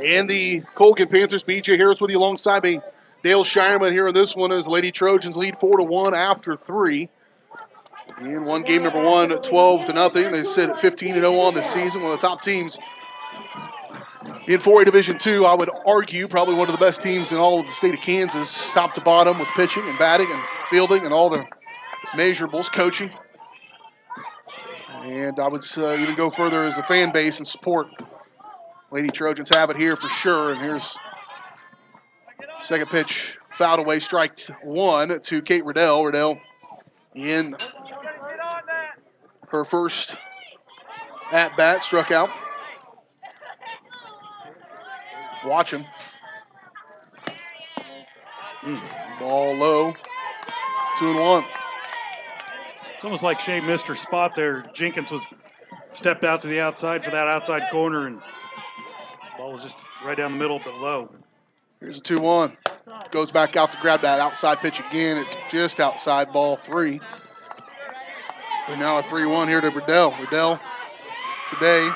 and the Colgan Panthers. BJ Harris with you alongside me. Dale Shireman here in this one as Lady Trojans lead 4-1 after 3. In one game number 1, 12-0. They sit at 15-0 on this season. One of the top teams in 4A Division II. I would argue probably one of the best teams in all of the state of Kansas, top to bottom, with pitching and batting and fielding and all the measurables, coaching. And I would even go further as a fan base and support. Lady Trojans have it here for sure. And here's second pitch, fouled away, strike one to Kate Riddell. Riddell in her first at bat, struck out. Watch him. Ball low, 2-1. It's almost like Shea missed her spot there. Jenkins was stepped out to the outside for that outside corner, and the ball was just right down the middle, but low. Here's a 2-1. Goes back out to grab that outside pitch again. It's just outside, ball 3. And now a 3-1 here to Riddell. Riddell today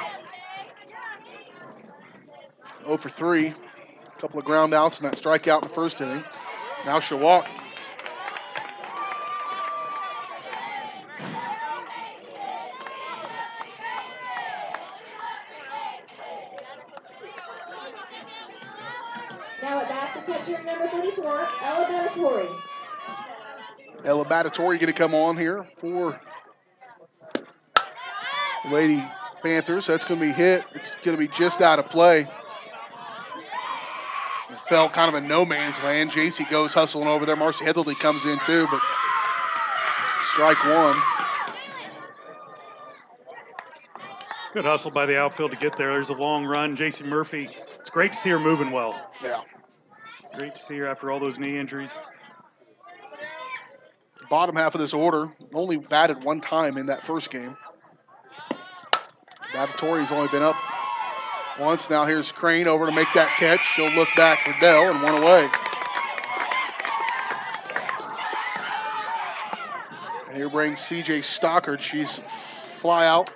0 for 3. A couple of ground outs and that strikeout in the first inning. Now she'll walk. Now at bat, the catcher number 34, Ella Battatori. Ella Battatori going to come on here for Lady Panthers. That's going to be hit. It's going to be just out of play. It fell kind of a no man's land. JC goes hustling over there. Marcy Heatherly comes in too, but strike one. Good hustle by the outfield to get there. There's a long run. JC Murphy, it's great to see her moving well. Yeah. Great to see her after all those knee injuries. Bottom half of this order only batted one time in that first game. Battatori's only been up once. Now here's Crane over to make that catch. She'll look back Riddell and one away. And here brings CJ Stockard. She's fly out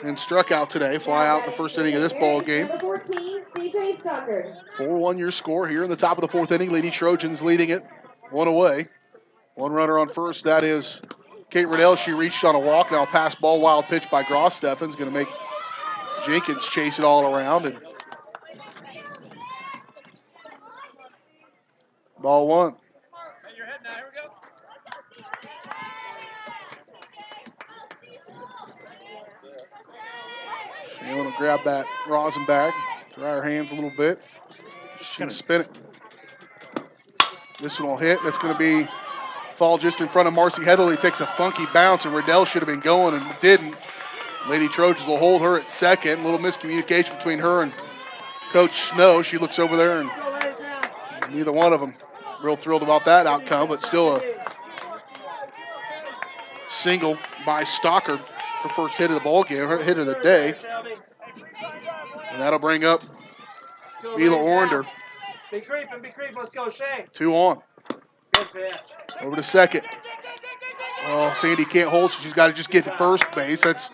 and struck out today. Fly out in the first inning of this ball game. Number 14, CJ Stockard. 4-1 your score here in the top of the fourth inning. Lady Trojans leading it, one away. One runner on first. That is Kate Riddell. She reached on a walk. Now a pass ball, wild pitch by Gross-Steffen's going to make Jenkins chase it all around. And ball one. She's going to grab that rosin bag, dry her hands a little bit. She's going to spin it. This one will hit. That's going to be fall just in front of Marcy Heatherly. Takes a funky bounce, and Riddell should have been going and didn't. Lady Trojans will hold her at second. A little miscommunication between her and Coach Snow. She looks over there, and neither one of them real thrilled about that outcome, but still a single by Stockard. Her first hit of the ball game, her hit of the day. And that'll bring up Mila Orender. Be creeping, let's go, Shay. 2 on. Good pitch. Over to second. Oh, Sandy can't hold, so she's got to just get to first base. That's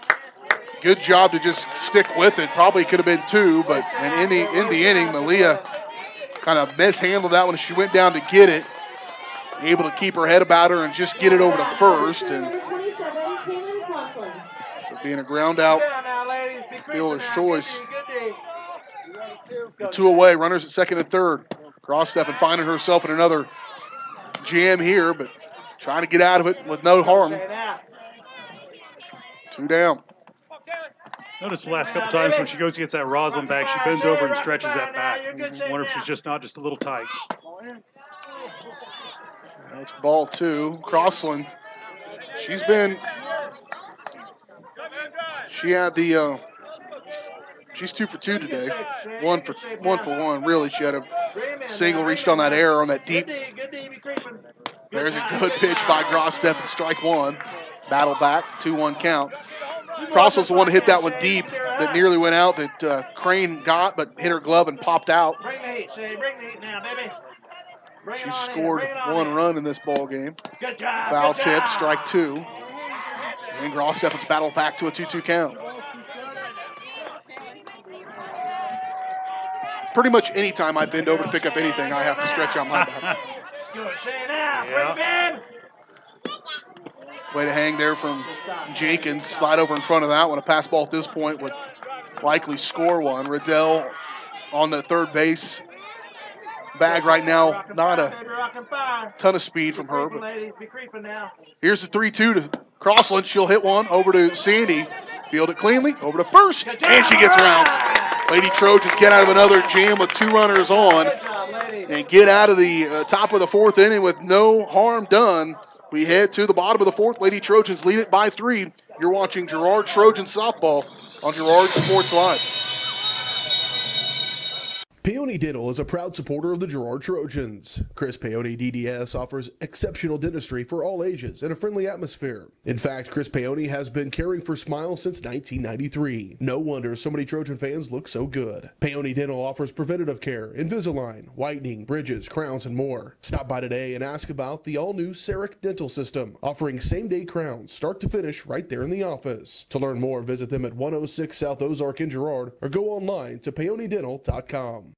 good job to just stick with it. Probably could have been 2, but in the inning, Malia kind of mishandled that one as she went down to get it. Able to keep her head about her and just get it over to first. And so being a ground out, fielder's choice. 2 away, runners at second and third. Gross-Steffen finding herself in another jam here, but trying to get out of it with no harm. 2 down. Notice the last couple times when she goes against that rosin bag, she bends over and stretches that back. I wonder if she's just not just a little tight. That's ball 2. Crossland, she had the, she's 2 for 2 today. One for one, really. She had a single, reached on that error on that deep. There's a good pitch by Gross-Steffen, strike one. Battle back, 2-1 count. Crossland's the one to hit that one deep that nearly went out that Crane got, but hit her glove and popped out. Bring the heat, Shay. Bring the heat now, baby. She scored 1 run in this ball game. Good job. Foul tip, strike 2. And Gross-Steffen's battle back to a 2-2 count. Pretty much any time I bend over to pick up anything, I have to stretch out my back. Good, Shay, now. Bring him in. Way to hang there from Jenkins. Slide over in front of that one. A pass ball at this point would likely score one. Riddell on the third base bag right now. Not a ton of speed from her. But here's the 3-2 to Crossland, she'll hit one over to Sandy. Field it cleanly, over to first, and she gets around. Lady Trojans get out of another jam with 2 runners on and get out of the top of the 4th inning with no harm done. We head to the bottom of the 4th. Lady Trojans lead it by 3. You're watching Girard Trojans softball on Girard Sports Live. Peony Dental is a proud supporter of the Girard Trojans. Chris Peony DDS offers exceptional dentistry for all ages in a friendly atmosphere. In fact, Chris Peony has been caring for smiles since 1993. No wonder so many Trojan fans look so good. Peony Dental offers preventative care, Invisalign, whitening, bridges, crowns, and more. Stop by today and ask about the all-new Ceric Dental System, offering same-day crowns, start to finish, right there in the office. To learn more, visit them at 106 South Ozark in Girard or go online to peonydental.com.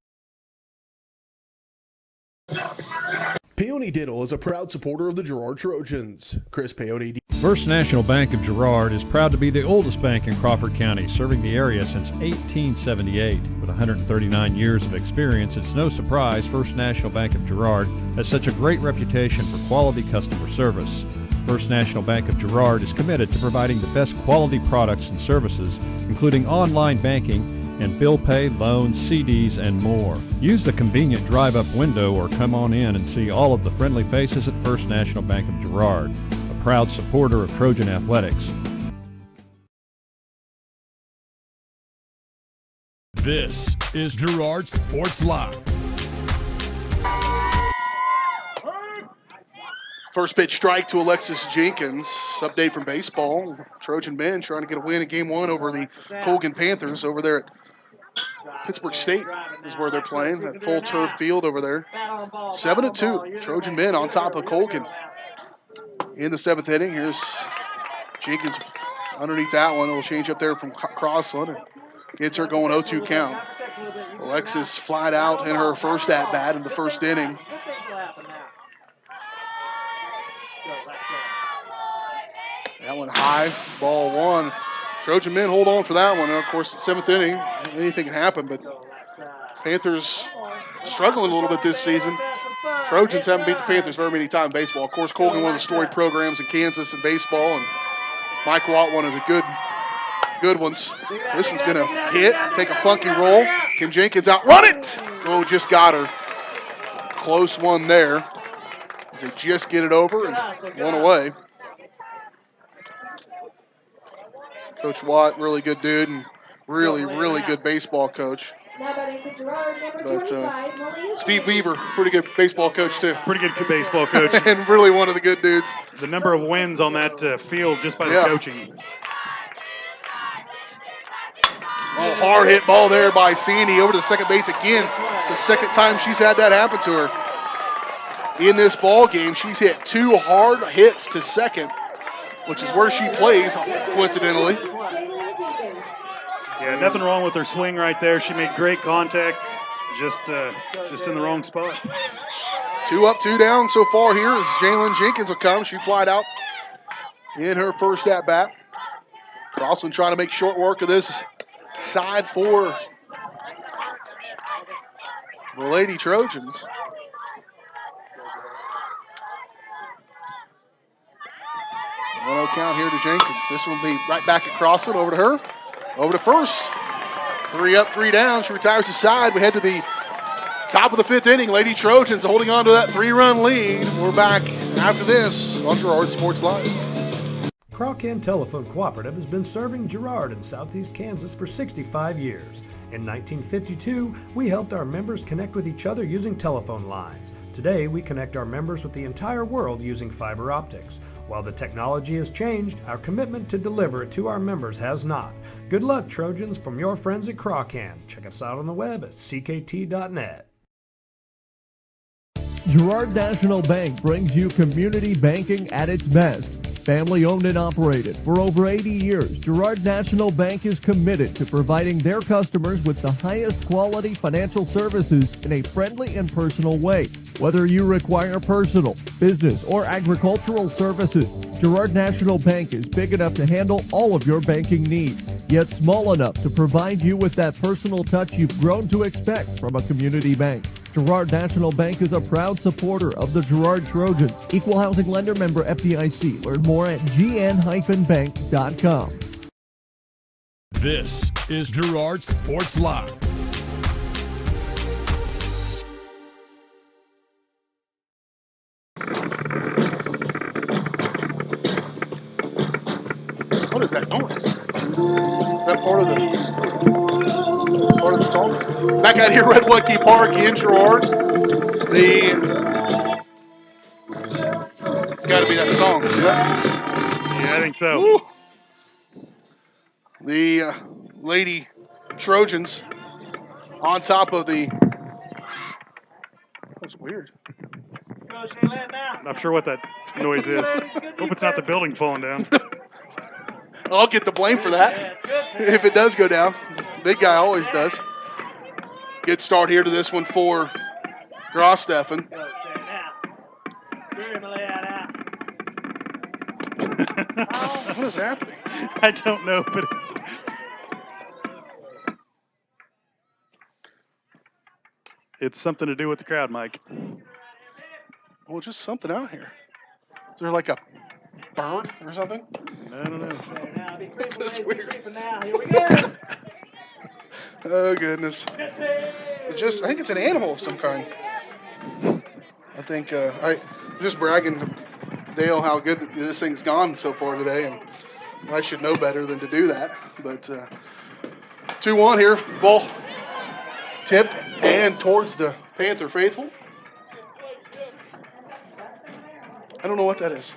Peony Dental is a proud supporter of the Girard Trojans. Chris Peony. First National Bank of Girard is proud to be the oldest bank in Crawford County, serving the area since 1878. With 139 years of experience, it's no surprise First National Bank of Girard has such a great reputation for quality customer service. First National Bank of Girard is committed to providing the best quality products and services, including online banking and bill pay, loans, CDs, and more. Use the convenient drive-up window or come on in and see all of the friendly faces at First National Bank of Girard, a proud supporter of Trojan athletics. This is Girard Sports Live. First pitch strike to Alexis Jenkins. Update from baseball. Trojan men trying to get a win in Game 1 over the Colgan Panthers over there at Pittsburgh State is where they're playing, that full turf field over there. 7-2, Trojan men on top of Colgan. In the 7th inning, here's Jenkins underneath that one. It'll change up there from Crossland. Gets her going 0-2 count. Alexis flied out in her first at-bat in the 1st inning. That one high, ball 1. Trojan men hold on for that one. And of course, the 7th inning, anything can happen, but Panthers struggling a little bit this season. Trojans haven't beat the Panthers very many times in baseball. Of course, Colgan, one of the storied programs in Kansas in baseball, and Mike Watt, one of the good ones. This one's going to hit, take a funky roll. Kim Jenkins outrun it. Oh, just got her. Close one there. As they just get it over and one away. Coach Watt, really good dude and really good baseball coach. But Steve Weaver, pretty good baseball coach too. Pretty good baseball coach. And really one of the good dudes. The number of wins on that field just by the coaching. Oh, hard hit ball there by Sandy over to the second base again. It's the second time she's had that happen to her. In this ball game, she's hit 2 hard hits to second, which is where she plays, coincidentally. Yeah, nothing wrong with her swing right there. She made great contact, just in the wrong spot. 2 up, 2 down so far here as Jalen Jenkins will come. She flied out in her first at-bat. Crossland trying to make short work of this side for the Lady Trojans. No count here to Jenkins. This one will be right back at Crossland. Over to her. Over to first. 3 up, 3 down. She retires to side. We head to the top of the 5th inning. Lady Trojans holding on to that 3-run lead. We're back after this on Girard Sports Live. Colgan Telephone Cooperative has been serving Girard in southeast Kansas for 65 years. In 1952, we helped our members connect with each other using telephone lines. Today, we connect our members with the entire world using fiber optics. While the technology has changed, our commitment to deliver it to our members has not. Good luck, Trojans, from your friends at Colgan. Check us out on the web at ckt.net. Girard National Bank brings you community banking at its best. Family owned and operated for over 80 years, Girard National Bank is committed to providing their customers with the highest quality financial services in a friendly and personal way. Whether you require personal, business, or agricultural services, Girard National Bank is big enough to handle all of your banking needs, yet small enough to provide you with that personal touch you've grown to expect from a community bank. Girard National Bank is a proud supporter of the Girard Trojans. Equal housing lender, member FDIC. Learn more at gn-bank.com. This is Girard Sports Live. What is that noise? Is that part of the song? Back out here at Redwood Park in Girard. It's got to be that song, isn't it? Yeah, I think so. Woo. The Lady Trojans on top of the. That's weird. Not sure what that noise is. Hope it's not the building falling down. I'll get the blame for that if it does go down. Big guy always does. Good start here to this one for Grosssteffen. What is happening? I don't know, but it's something to do with the crowd, Mike. Well, just something out here. Is there like a bird or something? I don't know. That's weird. Oh, goodness. I think it's an animal of some kind. I think I'm just bragging to Dale how good this thing's gone so far today, and I should know better than to do that. But 2-1 here. Ball tipped and towards the Panther faithful. I don't know what that is.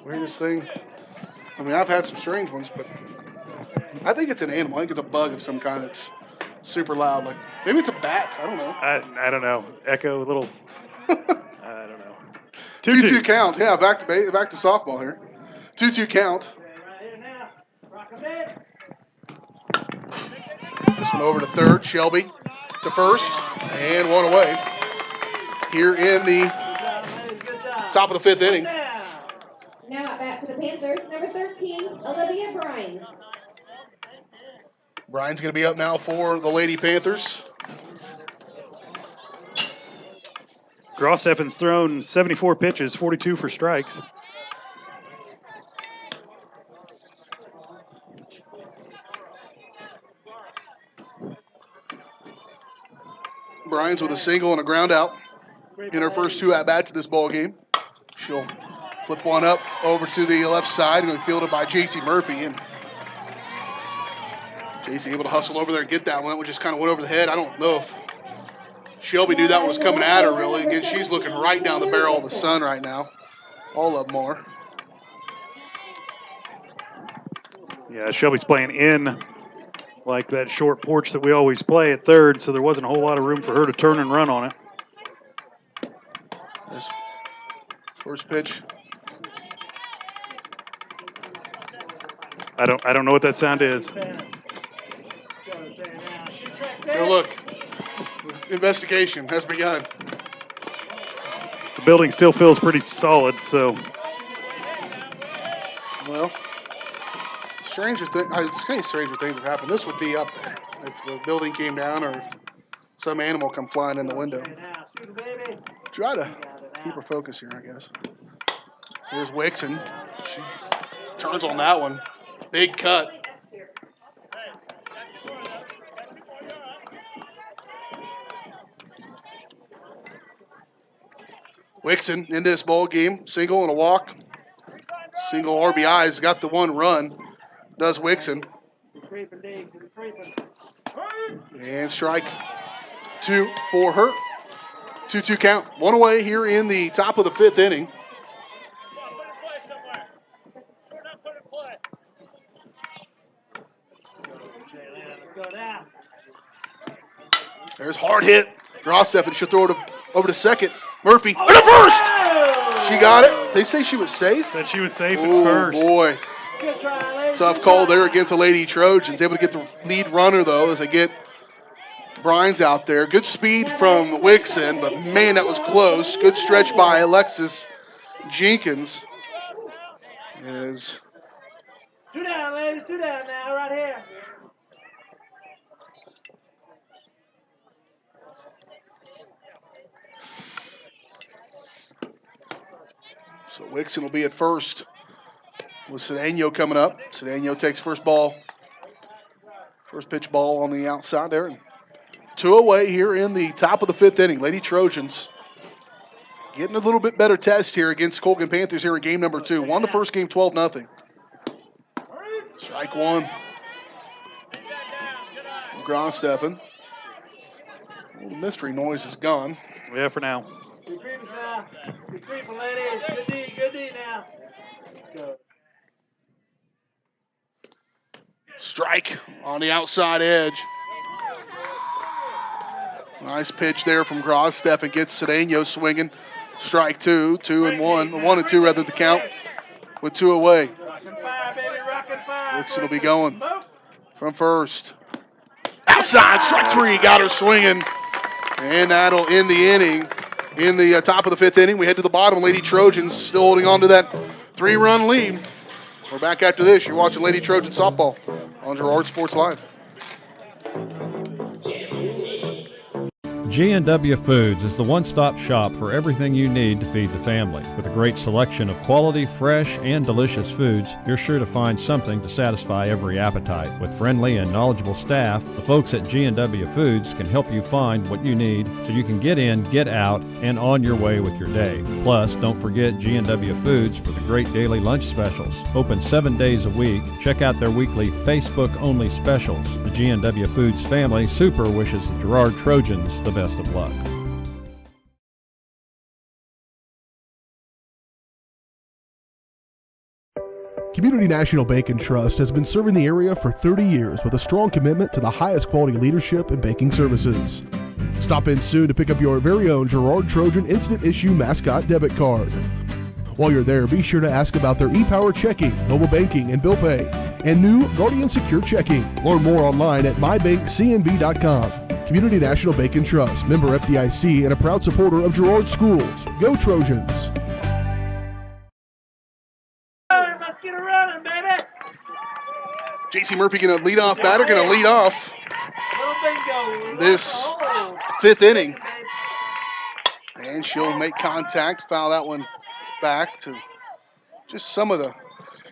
Weirdest thing. I mean, I've had some strange ones, but I think it's an animal. I think it's a bug of some kind that's super loud. Like maybe it's a bat. I don't know. I don't know. Echo a little. I don't know. 2-2 count. Yeah, back to softball here. 2-2 count. This one over to third. Shelby to first, and one away. Here in the top of the fifth inning. Now at bat for the Panthers, number 13, Olivia Brines. Brian's going to be up now for the Lady Panthers. Grosssteffen's thrown 74 pitches, 42 for strikes. Brian's with a single and a ground out in her first two at-bats of this ball game. She'll flip one up over to the left side and be fielded by J.C. Murphy. And J.C. able to hustle over there and get that one. That one just kind of went over the head. I don't know if Shelby knew that one was coming at her, really. Again, she's looking right down the barrel of the sun right now. All of them are. Yeah, Shelby's playing in like that short porch that we always play at third, so there wasn't a whole lot of room for her to turn and run on it. There's first pitch. I don't know what that sound is. Go look. Investigation has begun. The building still feels pretty solid, so. Well, stranger things have happened. This would be up there if the building came down or if some animal come flying in the window. Try to keep her focus here, I guess. Here's Wixon. She turns on that one. Big cut. Wixon in this ball game, single and a walk. Single RBI's got the one run. Does Wixon. And strike two for her. 2-2 count. One away here in the top of the fifth inning. There's hard hit. Grosssteffen should throw it over to second. Murphy to first. She got it. They say she was safe. Said she was safe at first. Oh, boy. Tough call there against the Lady Trojans. Able to get the lead runner, though, as they get Brines out there. Good speed from Wixon, but, man, that was close. Good stretch by Alexis Jenkins. Two down, ladies. Two down now, right here. So Wixon will be at first with Cedeno coming up. Cedeno takes first pitch ball on the outside there. And 2 away here in the top of the 5th inning. Lady Trojans getting a little bit better test here against Colgan Panthers here in game number 2. Won the first game 12-0. Strike 1 from Grossteffen. Well, the mystery noise is gone. Yeah, for now. Be creeping, Sal. Be creeping, ladies. Good D now. Go. Strike on the outside edge. Nice pitch there from Grossteffen. Gets Cedeno swinging. Strike 2, 2-1, 1-2 rather the count with 2 away. Wixon will be going from first. Outside, strike 3, got her swinging. And that'll end the inning. In the top of the 5th inning, we head to the bottom. Lady Trojans still holding on to that 3-run lead. We're back after this. You're watching Lady Trojan Softball on Girard Sports Live. G&W Foods is the one-stop shop for everything you need to feed the family. With a great selection of quality, fresh, and delicious foods, you're sure to find something to satisfy every appetite. With friendly and knowledgeable staff, the folks at G&W Foods can help you find what you need so you can get in, get out, and on your way with your day. Plus, don't forget G&W Foods for the great daily lunch specials. Open 7 days a week. Check out their weekly Facebook-only specials. The G&W Foods family super wishes the Girard Trojans the best of luck. Community National Bank and Trust has been serving the area for 30 years with a strong commitment to the highest quality leadership and banking services. Stop in soon to pick up your very own Girard Trojan Instant Issue Mascot Debit Card. While you're there, be sure to ask about their ePower Checking, Mobile Banking, and Bill Pay, and new Guardian Secure Checking. Learn more online at mybankcnb.com. Community National Bank and Trust, member FDIC, and a proud supporter of Girard Schools. Go Trojans! Let's get it running, baby. J.C. Murphy going to lead off batter, going to lead off this 5th inning. And she'll make contact, foul that one back to just some of the,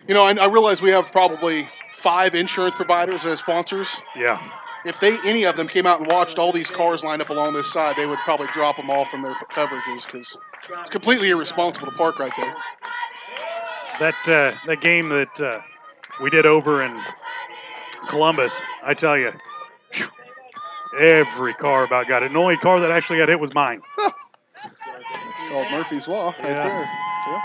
I realize we have probably 5 insurance providers as sponsors. Yeah. If any of them came out and watched all these cars lined up along this side, they would probably drop them all from their coverages because it's completely irresponsible to park right there. That game that we did over in Columbus, I tell you, every car about got it. And the only car that actually got hit was mine. It's called Murphy's Law right there. Yeah.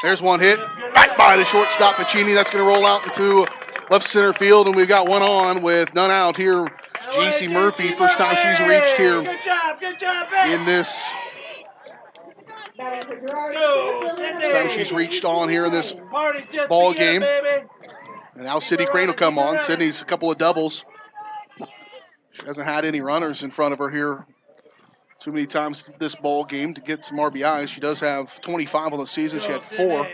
There's one hit back by the shortstop, Pacini. That's going to roll out into left center field, and we've got one on with none out here. J.C. Murphy, first time she's reached here in this. First time she's reached on here in this ball game. And now Sydney Crane will come on. Sydney's a couple of doubles. She hasn't had any runners in front of her here too many times this ball game to get some RBIs. She does have 25 on the season. She had 4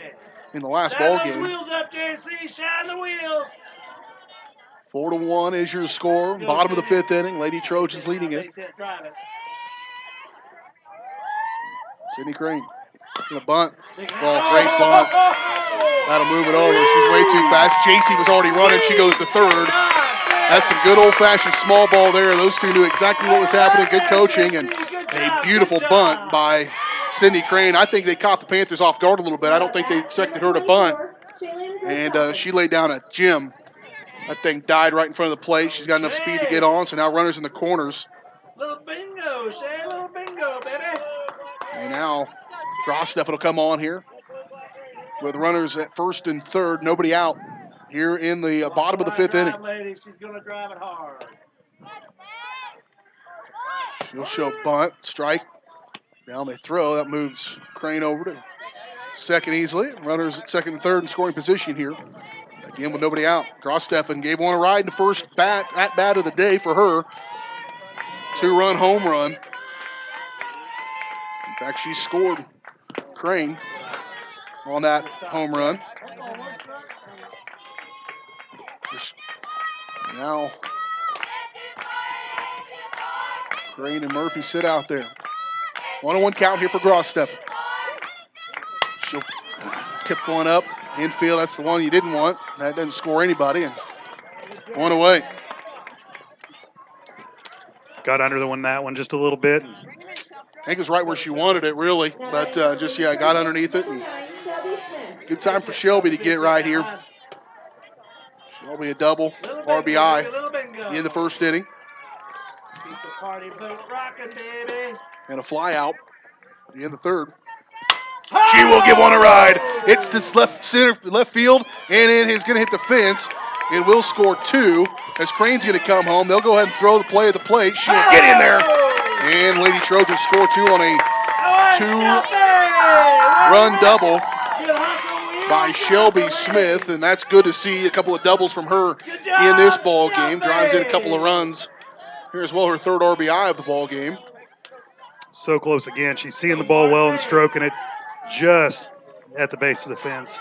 in the last ball game. Wheels up, JC. Shine the wheels. 4-1 is your score. Bottom of the 5th inning. Lady Trojans leading it. Sydney Crane in a bunt. Oh, great bunt. That'll move it over. She's way too fast. JC was already running. She goes to third. That's some good old-fashioned small ball there. Those two knew exactly what was happening. Good coaching and a beautiful bunt by Sydney Crane. I think they caught the Panthers off guard a little bit. I don't think they expected her to bunt. And she laid down a gem. That thing died right in front of the plate. She's got enough speed to get on, so now runners in the corners. Little bingo, Shay. Little bingo, baby. And now Grossteffen will come on here with runners at first and third, nobody out here in the bottom of the 5th inning. Lady, she's going to drive it hard. She'll show bunt, strike. Down they throw. That moves Crane over to second easily. Runners at second and third in scoring position here. Again with nobody out. Grossteffen gave one a ride in the first at bat of the day for her. 2-run home run. In fact, she scored Crane on that home run. Now Crane and Murphy sit out there. 1-1 count here for Grossteffen. She'll tip one up infield. That's the one you didn't want. That doesn't score anybody. And one away. Got under that one just a little bit. I think it's right where she wanted it, really. But got underneath it. And good time for Shelby to get right here. Shelby a double RBI in the first inning. And a fly out in the third. She will give one a ride. It's this left field, and it is going to hit the fence. It will score 2 as Crane's going to come home. They'll go ahead and throw the play at the plate. She'll get in there. And Lady Trojans score 2 on a 2-run double by Shelby Smith, and that's good to see. A couple of doubles from her in this ball game. Drives in a couple of runs. Here as well, her third RBI of the ball game. So close again. She's seeing the ball well and stroking it just at the base of the fence.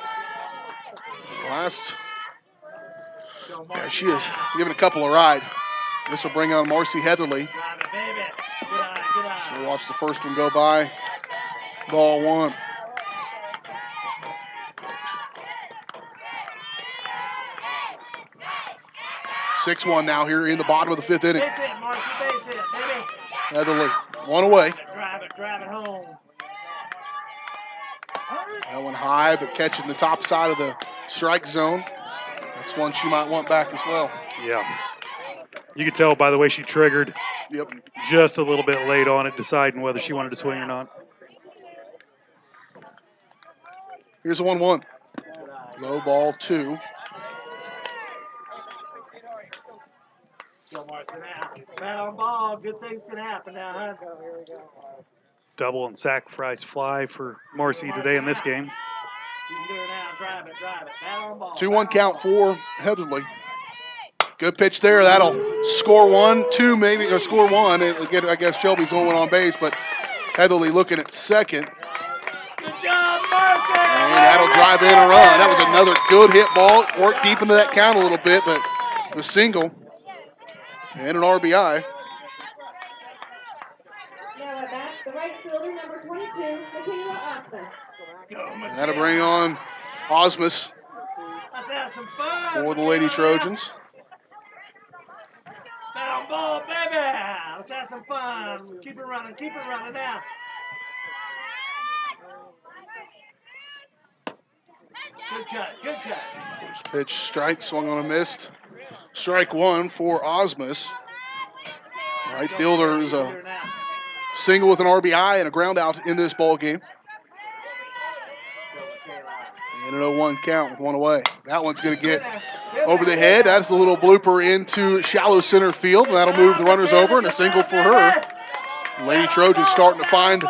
She is giving a couple of ride. This will bring on Marcy Heatherly. She'll watch the first one go by. Ball 1. Six 1 now here in the bottom of the 5th inning. Heatherly, one away. Drive it home. That one high, but catching the top side of the strike zone. That's one she might want back as well. Yeah. You could tell by the way she triggered. Yep. Just a little bit late on it, deciding whether she wanted to swing or not. Here's a 1-1. Low ball 2. Bat on ball. Good things can happen now, huh? Here we go. Double and sacrifice fly for Marcy today in this game. You can do it now. Drive it. Bat on ball. 2-1 count for Heatherly. Good pitch there. That'll score 1, 2 maybe, or score 1. I guess Shelby's the only one on base, but Heatherly looking at second. Good job, Marcy! And that'll drive in a run. That was another good hit ball. Worked deep into that count a little bit, but the single and an RBI. Now at bat, the right fielder, number 22, Michaela Osmus. That'll bring on Osmus Let's have some fun. for the Lady Trojans. Bat on ball, baby. Let's have some fun. Keep it running now. Good cut. First pitch, strike, swung on a missed. Strike 1 for Osmus. Right fielder is a single with an RBI and a ground out in this ball game. And an 0-1 count with one away. That one's going to get over the head. That's a little blooper into shallow center field. And that'll move the runners over and a single for her. Lady Trojans starting to find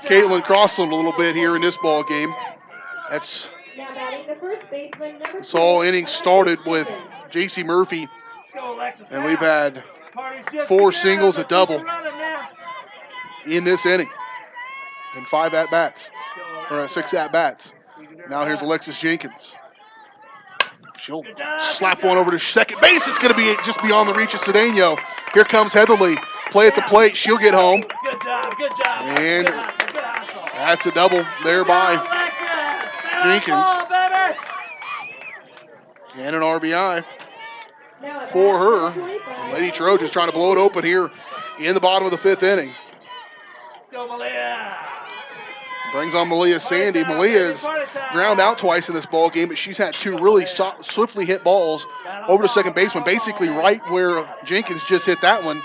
Caitlin Crossland a little bit here in this ball game. That's all innings started with J.C. Murphy. And we've had 4 singles, a double in this inning. And 5 at-bats, or 6 at-bats. Now here's Alexis Jenkins. She'll slap one over to second base. It's going to be just beyond the reach of Cedeno. Here comes Heatherly. Play at the plate. She'll get home. Good job. And that's a double there by Jenkins. And an RBI for her. Lady Trojans trying to blow it open here in the bottom of the 5th inning. Go, Malia. Brings on Malia Sandy. Malia's ground out twice in this ball game, but she's had 2 really swiftly hit balls over to second baseman, basically right where Jenkins just hit that one.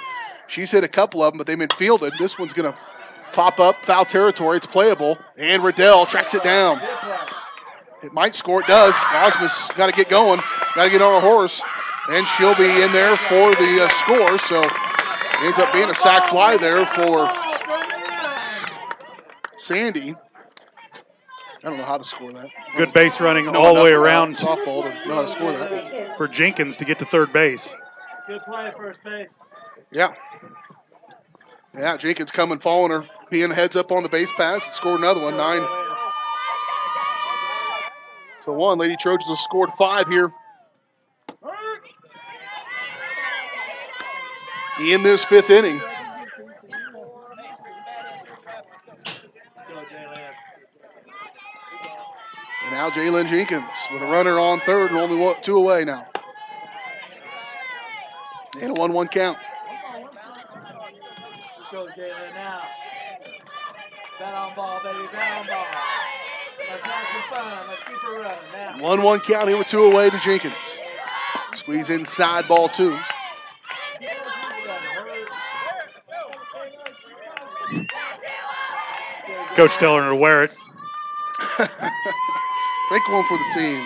She's hit a couple of them, but they've been fielded. This one's going to pop up, foul territory. It's playable, and Riddell tracks it down. It might score. It does. Osmus got to get going, got to get on her horse, and she'll be in there for the score. So it ends up being a sac fly there for Sandy. I don't know how to score that. Good base running all the way around. Softball to know how to score that. For Jenkins to get to third base. Good play at first base. Yeah, Jenkins coming, following her, being heads up on the base pass, and scored another one, 9-1. Lady Trojans have scored 5 here in this 5th inning. And now Jalen Jenkins with a runner on third and only 2 away now. And a 1-1 count. Go, Jalen, now. Bet on ball, baby, bet on ball. Let's have some fun. Let's keep her running now. 1-1 count here with 2 away to Jenkins. Squeeze inside, ball 2. Coach telling her to wear it. Take one for the team.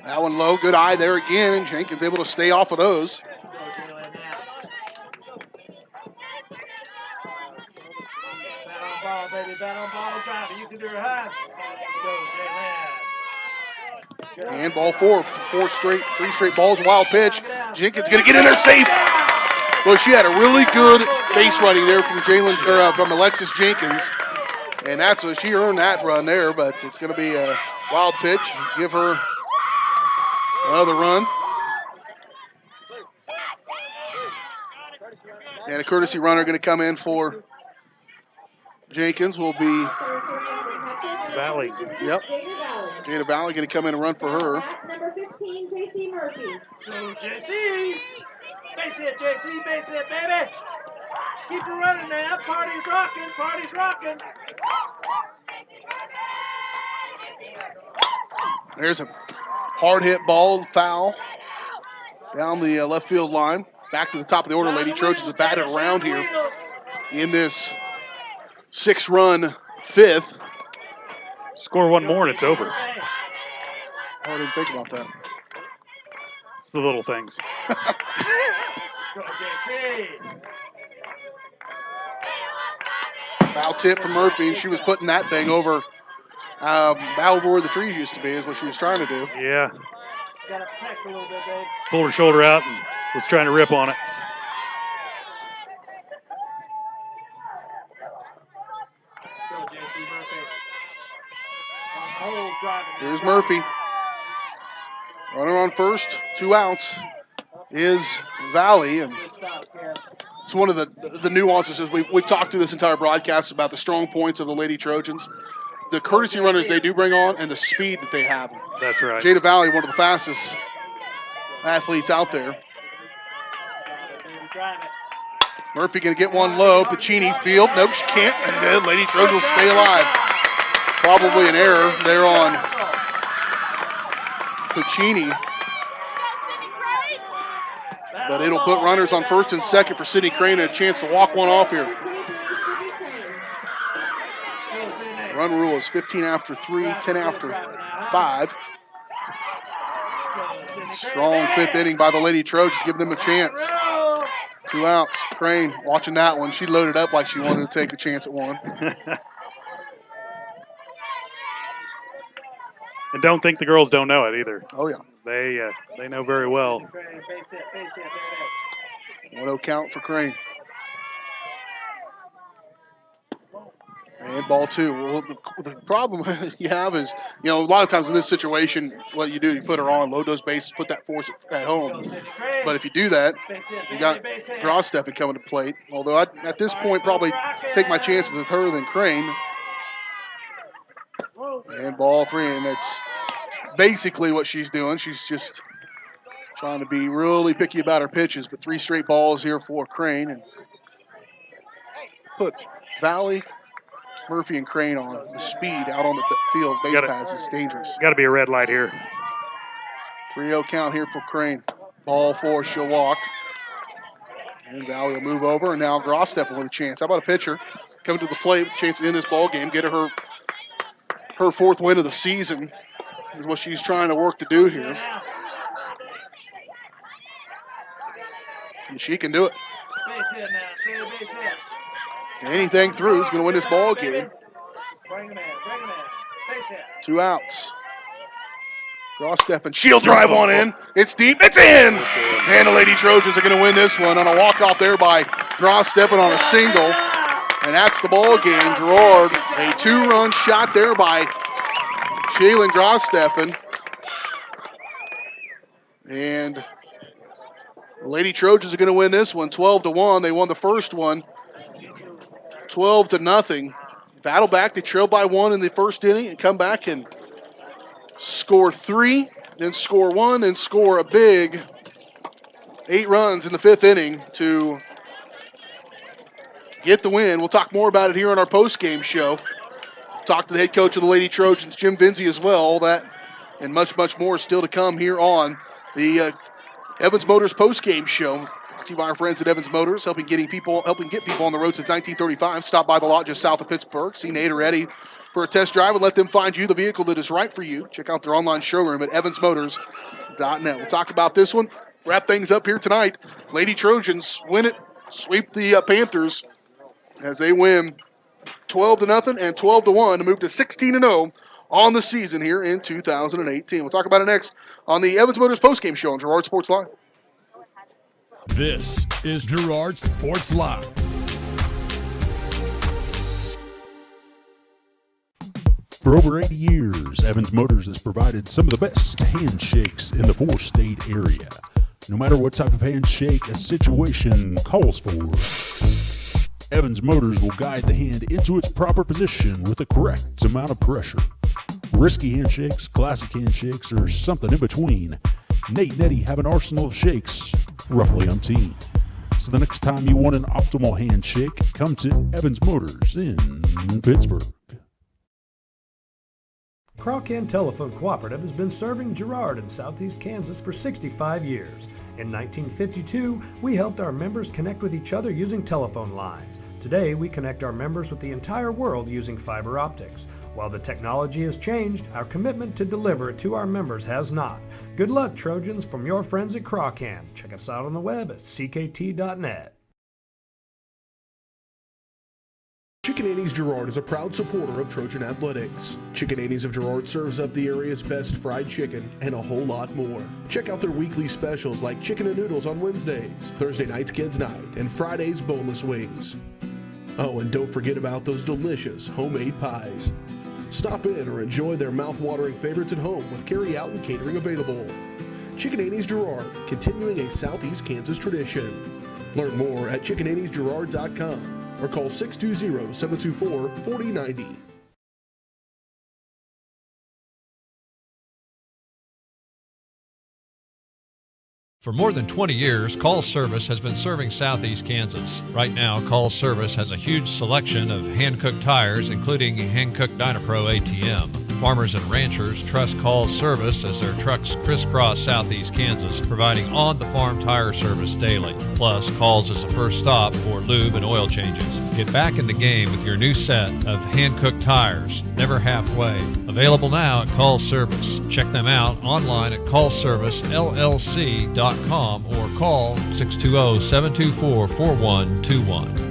That one low, good eye there again, and Jenkins able to stay off of those. Bet on ball, baby, bet on ball. Drive it. You can do her high. Go, Jalen. And ball 4, 3 straight balls, wild pitch. Jenkins gonna get in there safe. Well, she had a really good base running there from from Alexis Jenkins, and she earned that run there. But it's gonna be a wild pitch. Give her another run. And a courtesy runner gonna come in for Jenkins will be Valley. Yep. Jada Valley going to come in and run for her. Number 15, JC Murphy. Go, JC. Base it, JC. Base it, baby. Keep her running now. Party's rocking. Party's rocking. There's a hard hit ball, foul down the left field line. Back to the top of the order. Lady Trojans have batted around here in this 6-run 5th. Score one more and it's over. I didn't think about that. It's the little things. Foul tip from Murphy, and she was putting that thing over where the trees used to be, is what she was trying to do. Yeah. Gotta protect a little bit, babe. Pulled her shoulder out and was trying to rip on it. Go, JC Murphy. On hold, driving. Here's Murphy. Runner on first, 2 outs is Valley, and it's one of the nuances. As we've talked through this entire broadcast about the strong points of the Lady Trojans, the courtesy runners they do bring on, and the speed that they have. That's right. Jada Valley, one of the fastest athletes out there. Murphy going to get one low. Pacini field. Nope, she can't. And Lady Trojans will stay alive. Probably an error there on Pacini. But it'll put runners on first and second for Sydney Crane and a chance to walk one off here. Run rule is 15 after 3, 10 after 5. Strong 5th inning by the Lady Trojans. Give them a chance. 2 outs. Crane watching that one. She loaded up like she wanted to take a chance at one. And don't think the girls don't know it either. Oh, yeah. They know very well. 1-0 count for Crane. And ball 2. Well, the problem you have is, a lot of times in this situation, what you do, you put her on, load those bases, put that force at home. But if you do that, you got Grossteffen coming to plate. Although I'd, at this point, probably take my chances with her than Crane. And ball 3, and that's basically what she's doing. She's just trying to be really picky about her pitches, but 3 straight balls here for Crane. And put Valley, Murphy, and Crane on. The speed out on the field, base pass is dangerous. Got to be a red light here. 3-0 count here for Crane. Ball 4, she'll walk. And Valley will move over, and now Grossteffen with a chance. How about a pitcher coming to the plate, chance to end this ball game, get her 4th win of the season is what she's trying to work to do here. And she can do it. Anything through is going to win this ball game. 2 outs. Grossteffen, shield drive one in. It's deep. It's in. And the Lady Trojans are going to win this one on a walk-off there by Grossteffen on a single. And that's the ball game. Girard, a 2-run shot there by Shaylin Grossteffen. And the Lady Trojans are going to win this one 12-1. They won the first one 12-0. Battle back. They trail by 1 in the first inning and come back and score 3, then score 1, and score a big 8 runs in the 5th inning to get the win. We'll talk more about it here on our post-game show. Talk to the head coach of the Lady Trojans, Jim Vinzi, as well. All that and much, much more still to come here on the Evans Motors post-game show. Brought to you by our friends at Evans Motors, helping get people on the road since 1935. Stop by the lot just south of Pittsburgh. See Nate or Eddie for a test drive and let them find you the vehicle that is right for you. Check out their online showroom at evansmotors.net. We'll talk about this one. Wrap things up here tonight. Lady Trojans win it, sweep the Panthers as they win 12-0 and 12-1 to move to 16-0 on the season here in 2018. We'll talk about it next on the Evans Motors postgame show on Girard Sports Live. This is Girard Sports Live. For over 80 years, Evans Motors has provided some of the best handshakes in the 4-state area. No matter what type of handshake a situation calls for, Evans Motors will guide the hand into its proper position with the correct amount of pressure. Risky handshakes, classic handshakes, or something in between, Nate and Eddie have an arsenal of shakes, roughly umpteen. So the next time you want an optimal handshake, come to Evans Motors in Pittsburgh. Colgan Telephone Cooperative has been serving Girard in southeast Kansas for 65 years. In 1952, we helped our members connect with each other using telephone lines. Today, we connect our members with the entire world using fiber optics. While the technology has changed, our commitment to deliver it to our members has not. Good luck, Trojans, from your friends at Colgan. Check us out on the web at ckt.net. Chicken Annie's Girard is a proud supporter of Trojan Athletics. Chicken Annie's of Girard serves up the area's best fried chicken and a whole lot more. Check out their weekly specials like chicken and noodles on Wednesdays, Thursday night's kids' night, and Friday's boneless wings. Oh, and don't forget about those delicious homemade pies. Stop in or enjoy their mouth-watering favorites at home with carry-out and catering available. Chicken Annie's Girard, continuing a Southeast Kansas tradition. Learn more at chickenanniesgirard.com or call 620-724-4090. For more than 20 years, Call Service has been serving Southeast Kansas. Right now, Call Service has a huge selection of hand-cooked tires, including hand-cooked Dynapro ATM. Farmers and ranchers trust Call Service as their trucks crisscross Southeast Kansas, providing on-the-farm tire service daily. Plus, Calls is a first stop for lube and oil changes. Get back in the game with your new set of hand-cooked tires, never halfway. Available now at Call Service. Check them out online at callservicellc.com or call 620-724-4121.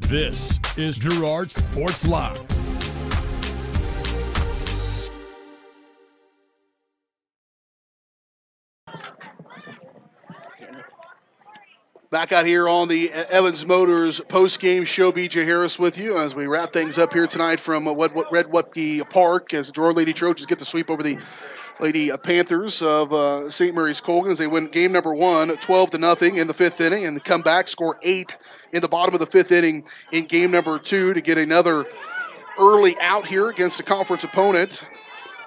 This is Girard Sports Live. Back out here on the Evans Motors post-game show, BJ Harris with you as we wrap things up here tonight from Red Wupke Park as the Girard Lady Trojans get the sweep over the Lady Panthers of St. Mary's Colgan as they win game number 1, 12-0 in the 5th inning, and come back, score 8 in the bottom of the 5th inning in game number 2 to get another early out here against a conference opponent.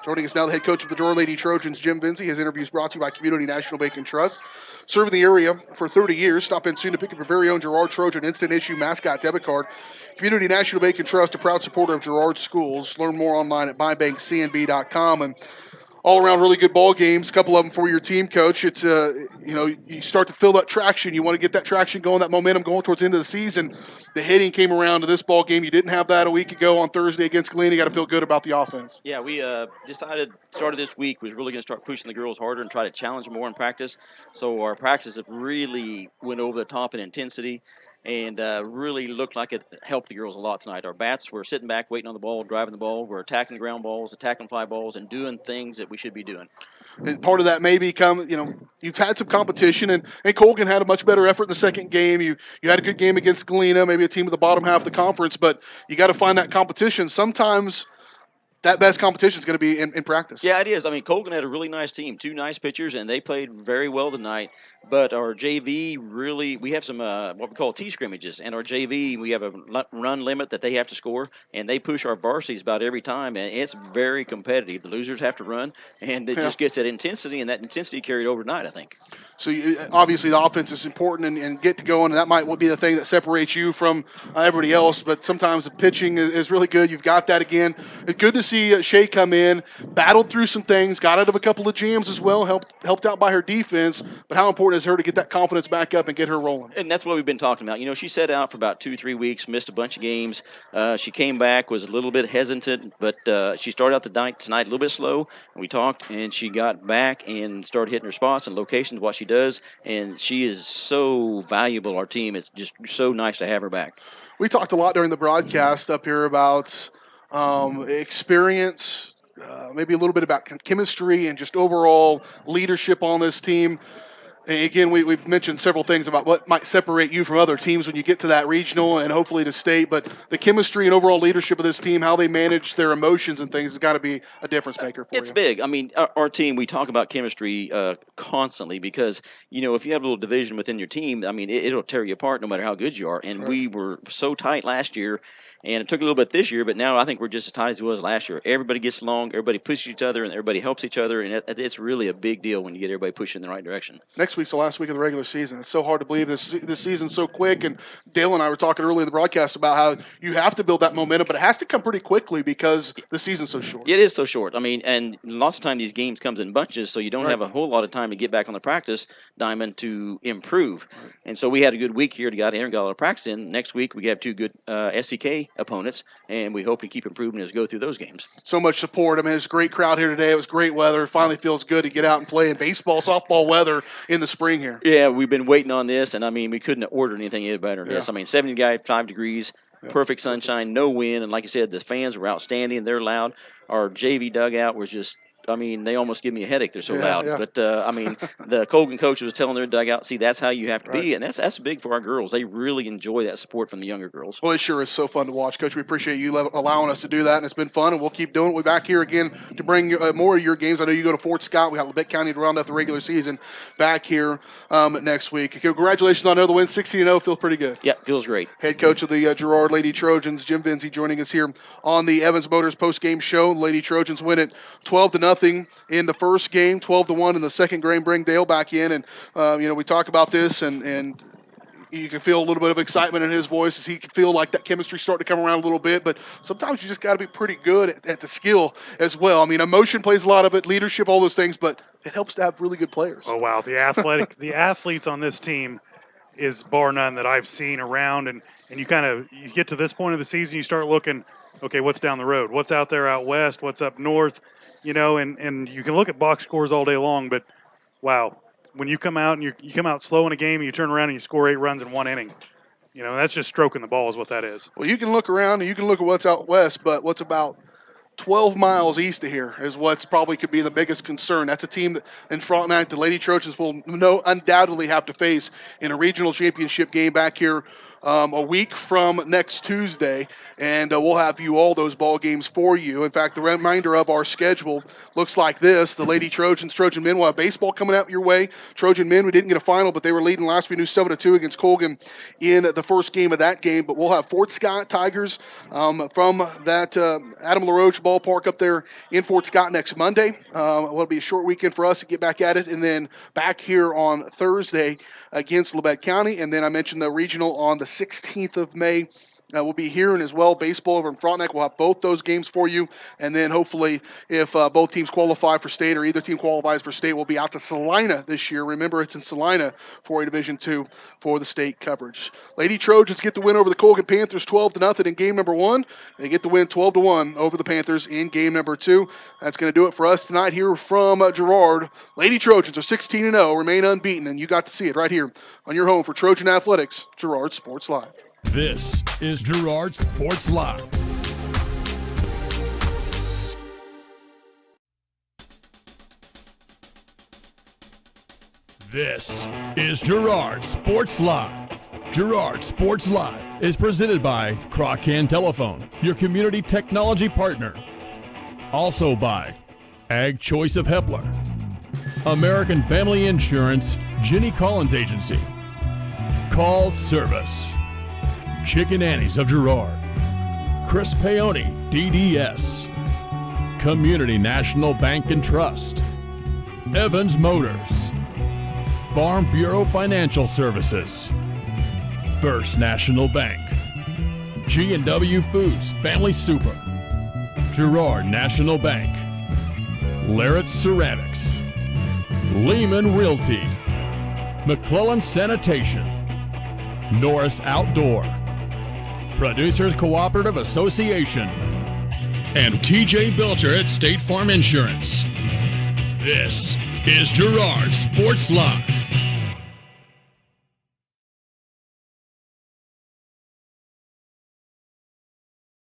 Joining us now, the head coach of the Girard Lady Trojans, Jim Vinzi. His interview is brought to you by Community National Bank and Trust. Serving the area for 30 years. Stop in soon to pick up your very own Girard Trojan Instant Issue Mascot Debit Card. Community National Bank and Trust, a proud supporter of Girard schools. Learn more online at mybankcnb.com. And all around really good ball games, a couple of them for your team, Coach. It's, you start to feel that traction. You want to get that traction going, that momentum going towards the end of the season. The hitting came around to this ball game. You didn't have that a week ago on Thursday against Galena. You got to feel good about the offense. Yeah, we started this week, was really going to start pushing the girls harder and try to challenge them more in practice. So our practice really went over the top in intensity and really looked like it helped the girls a lot tonight. Our bats were sitting back, waiting on the ball, driving the ball. We're attacking ground balls, attacking fly balls, and doing things that we should be doing. And part of that may become, you've had some competition, and Colgan had a much better effort in the second game. You had a good game against Galena, maybe a team at the bottom half of the conference, but you got to find that competition. Sometimes that best competition is going to be in practice. Yeah, it is. I mean, Colgan had a really nice team, 2 nice pitchers, and they played very well tonight. But our JV really, we have some what we call T scrimmages, and our JV, we have a run limit that they have to score, and they push our varsities about every time, and it's very competitive. The losers have to run, and it just gets that intensity, and that intensity carried overnight, I think. So obviously the offense is important and get to going, and that might be the thing that separates you from everybody else. But sometimes the pitching is really good. You've got that again. It's good to see Shea come in, battled through some things, got out of a couple of jams as well, helped out by her defense. But how important is her to get that confidence back up and get her rolling? And that's what we've been talking about. You know, she sat out for about 2-3 weeks, missed a bunch of games. She came back, was a little bit hesitant, but she started out the night tonight a little bit slow. We talked, and she got back and started hitting her spots and locations, what she does. And she is so valuable. Our team is just so nice to have her back. We talked a lot during the broadcast up here about experience, maybe a little bit about chemistry and just overall leadership on this team. And again, we've mentioned several things about what might separate you from other teams when you get to that regional and hopefully to state. But the chemistry and overall leadership of this team, how they manage their emotions and things, has got to be a difference maker for you. It's big. I mean, our team, we talk about chemistry constantly because, you know, if you have a little division within your team, I mean, it'll tear you apart no matter how good you are. And we were so tight last year, and it took a little bit this year, but now I think we're just as tight as it was last year. Everybody gets along, everybody pushes each other, and everybody helps each other, and it's really a big deal when you get everybody pushing in the right direction. Next week's the last week of the regular season. It's so hard to believe this season's so quick. And Dale and I were talking earlier in the broadcast about how you have to build that momentum, but it has to come pretty quickly because the season's so short. It is so short. I mean, and lots of time these games comes in bunches, so you don't have a whole lot of time to get back on the practice diamond to improve. And so we had a good week here to get in and got a lot of practice in. Next week we have 2 good SEK opponents, and we hope to keep improving as we go through those games. So much support. I mean, there's a great crowd here today. It was great weather. It finally feels good to get out and play in baseball, softball weather in the spring here. Yeah, we've been waiting on this, and I mean, we couldn't have ordered anything any better than this. I mean, 75 degrees, perfect sunshine, no wind, and like I said, the fans were outstanding. They're loud. Our JV dugout was just, I mean, they almost give me a headache. They're so loud. Yeah. But, I mean, the Colgan coach was telling their dugout, see, that's how you have to be. And that's big for our girls. They really enjoy that support from the younger girls. Well, it sure is so fun to watch, Coach. We appreciate you allowing us to do that, and it's been fun, and we'll keep doing it. We'll be back here again to bring more of your games. I know you go to Fort Scott. We got Labette County to round out the regular season back here next week. Congratulations on another win. 16-0. Feels pretty good. Yeah, feels great. Head coach of the Girard Lady Trojans, Jim Vinzi, joining us here on the Evans Motors post-game show. The Lady Trojans win it 12-0 in the first game, 12-1 in the second game. Bring Dale back in, and we talk about this, and you can feel a little bit of excitement in his voice as he can feel like that chemistry starting to come around a little bit. But sometimes you just got to be pretty good at the skill as well. I mean, emotion plays a lot of it, leadership, all those things, but it helps to have really good players. Oh wow, the athletes on this team is bar none that I've seen around, and you get to this point of the season, you start looking, okay, what's down the road? What's out there out west? What's up north? And you can look at box scores all day long, but wow, when you come out and you come out slow in a game and you turn around and you score 8 runs in 1 inning, that's just stroking the ball is what that is. Well, you can look around and you can look at what's out west, but what's about 12 miles east of here is what's probably could be the biggest concern. That's a team that in Frontenac, the Lady Trojans will undoubtedly have to face in a regional championship game back here a week from next Tuesday, and we'll have all those ball games for you. In fact, the reminder of our schedule looks like this. The Lady Trojans, Trojan men will have baseball coming out your way. Trojan men, we didn't get a final, but they were leading last week, 7-2 against Colgan in the first game of that game. But we'll have Fort Scott Tigers from that Adam LaRoche ballpark up there in Fort Scott next Monday. It'll be a short weekend for us to get back at it, and then back here on Thursday against Labette County. And then I mentioned the regional on the 16th of May. We'll be hearing as well baseball over in Frontenac. We'll have both those games for you. And then hopefully if both teams qualify for state or either team qualifies for state, we'll be out to Salina this year. Remember, it's in Salina for a Division II for the state coverage. Lady Trojans get the win over the Colgan Panthers 12-0 in game number 1. They get the win 12-1 over the Panthers in game number 2. That's going to do it for us tonight here from Girard. Lady Trojans are 16-0, remain unbeaten, and you got to see it right here on your home for Trojan Athletics, Girard Sports Live. This is Girard Sports Live. This is Girard Sports Live. Girard Sports Live is presented by Colgan Telephone, your community technology partner. Also by Ag Choice of Hepler, American Family Insurance, Jenny Collins Agency, Call Service, Chicken Annie's of Girard, Chris Paoni, DDS, Community National Bank and Trust, Evans Motors, Farm Bureau Financial Services, First National Bank, G&W Foods Family Super, Girard National Bank, Larrett Ceramics, Lehman Realty, McClellan Sanitation, Norris Outdoor, Producers Cooperative Association, and TJ Belcher at State Farm Insurance. This is Girard Sports Live.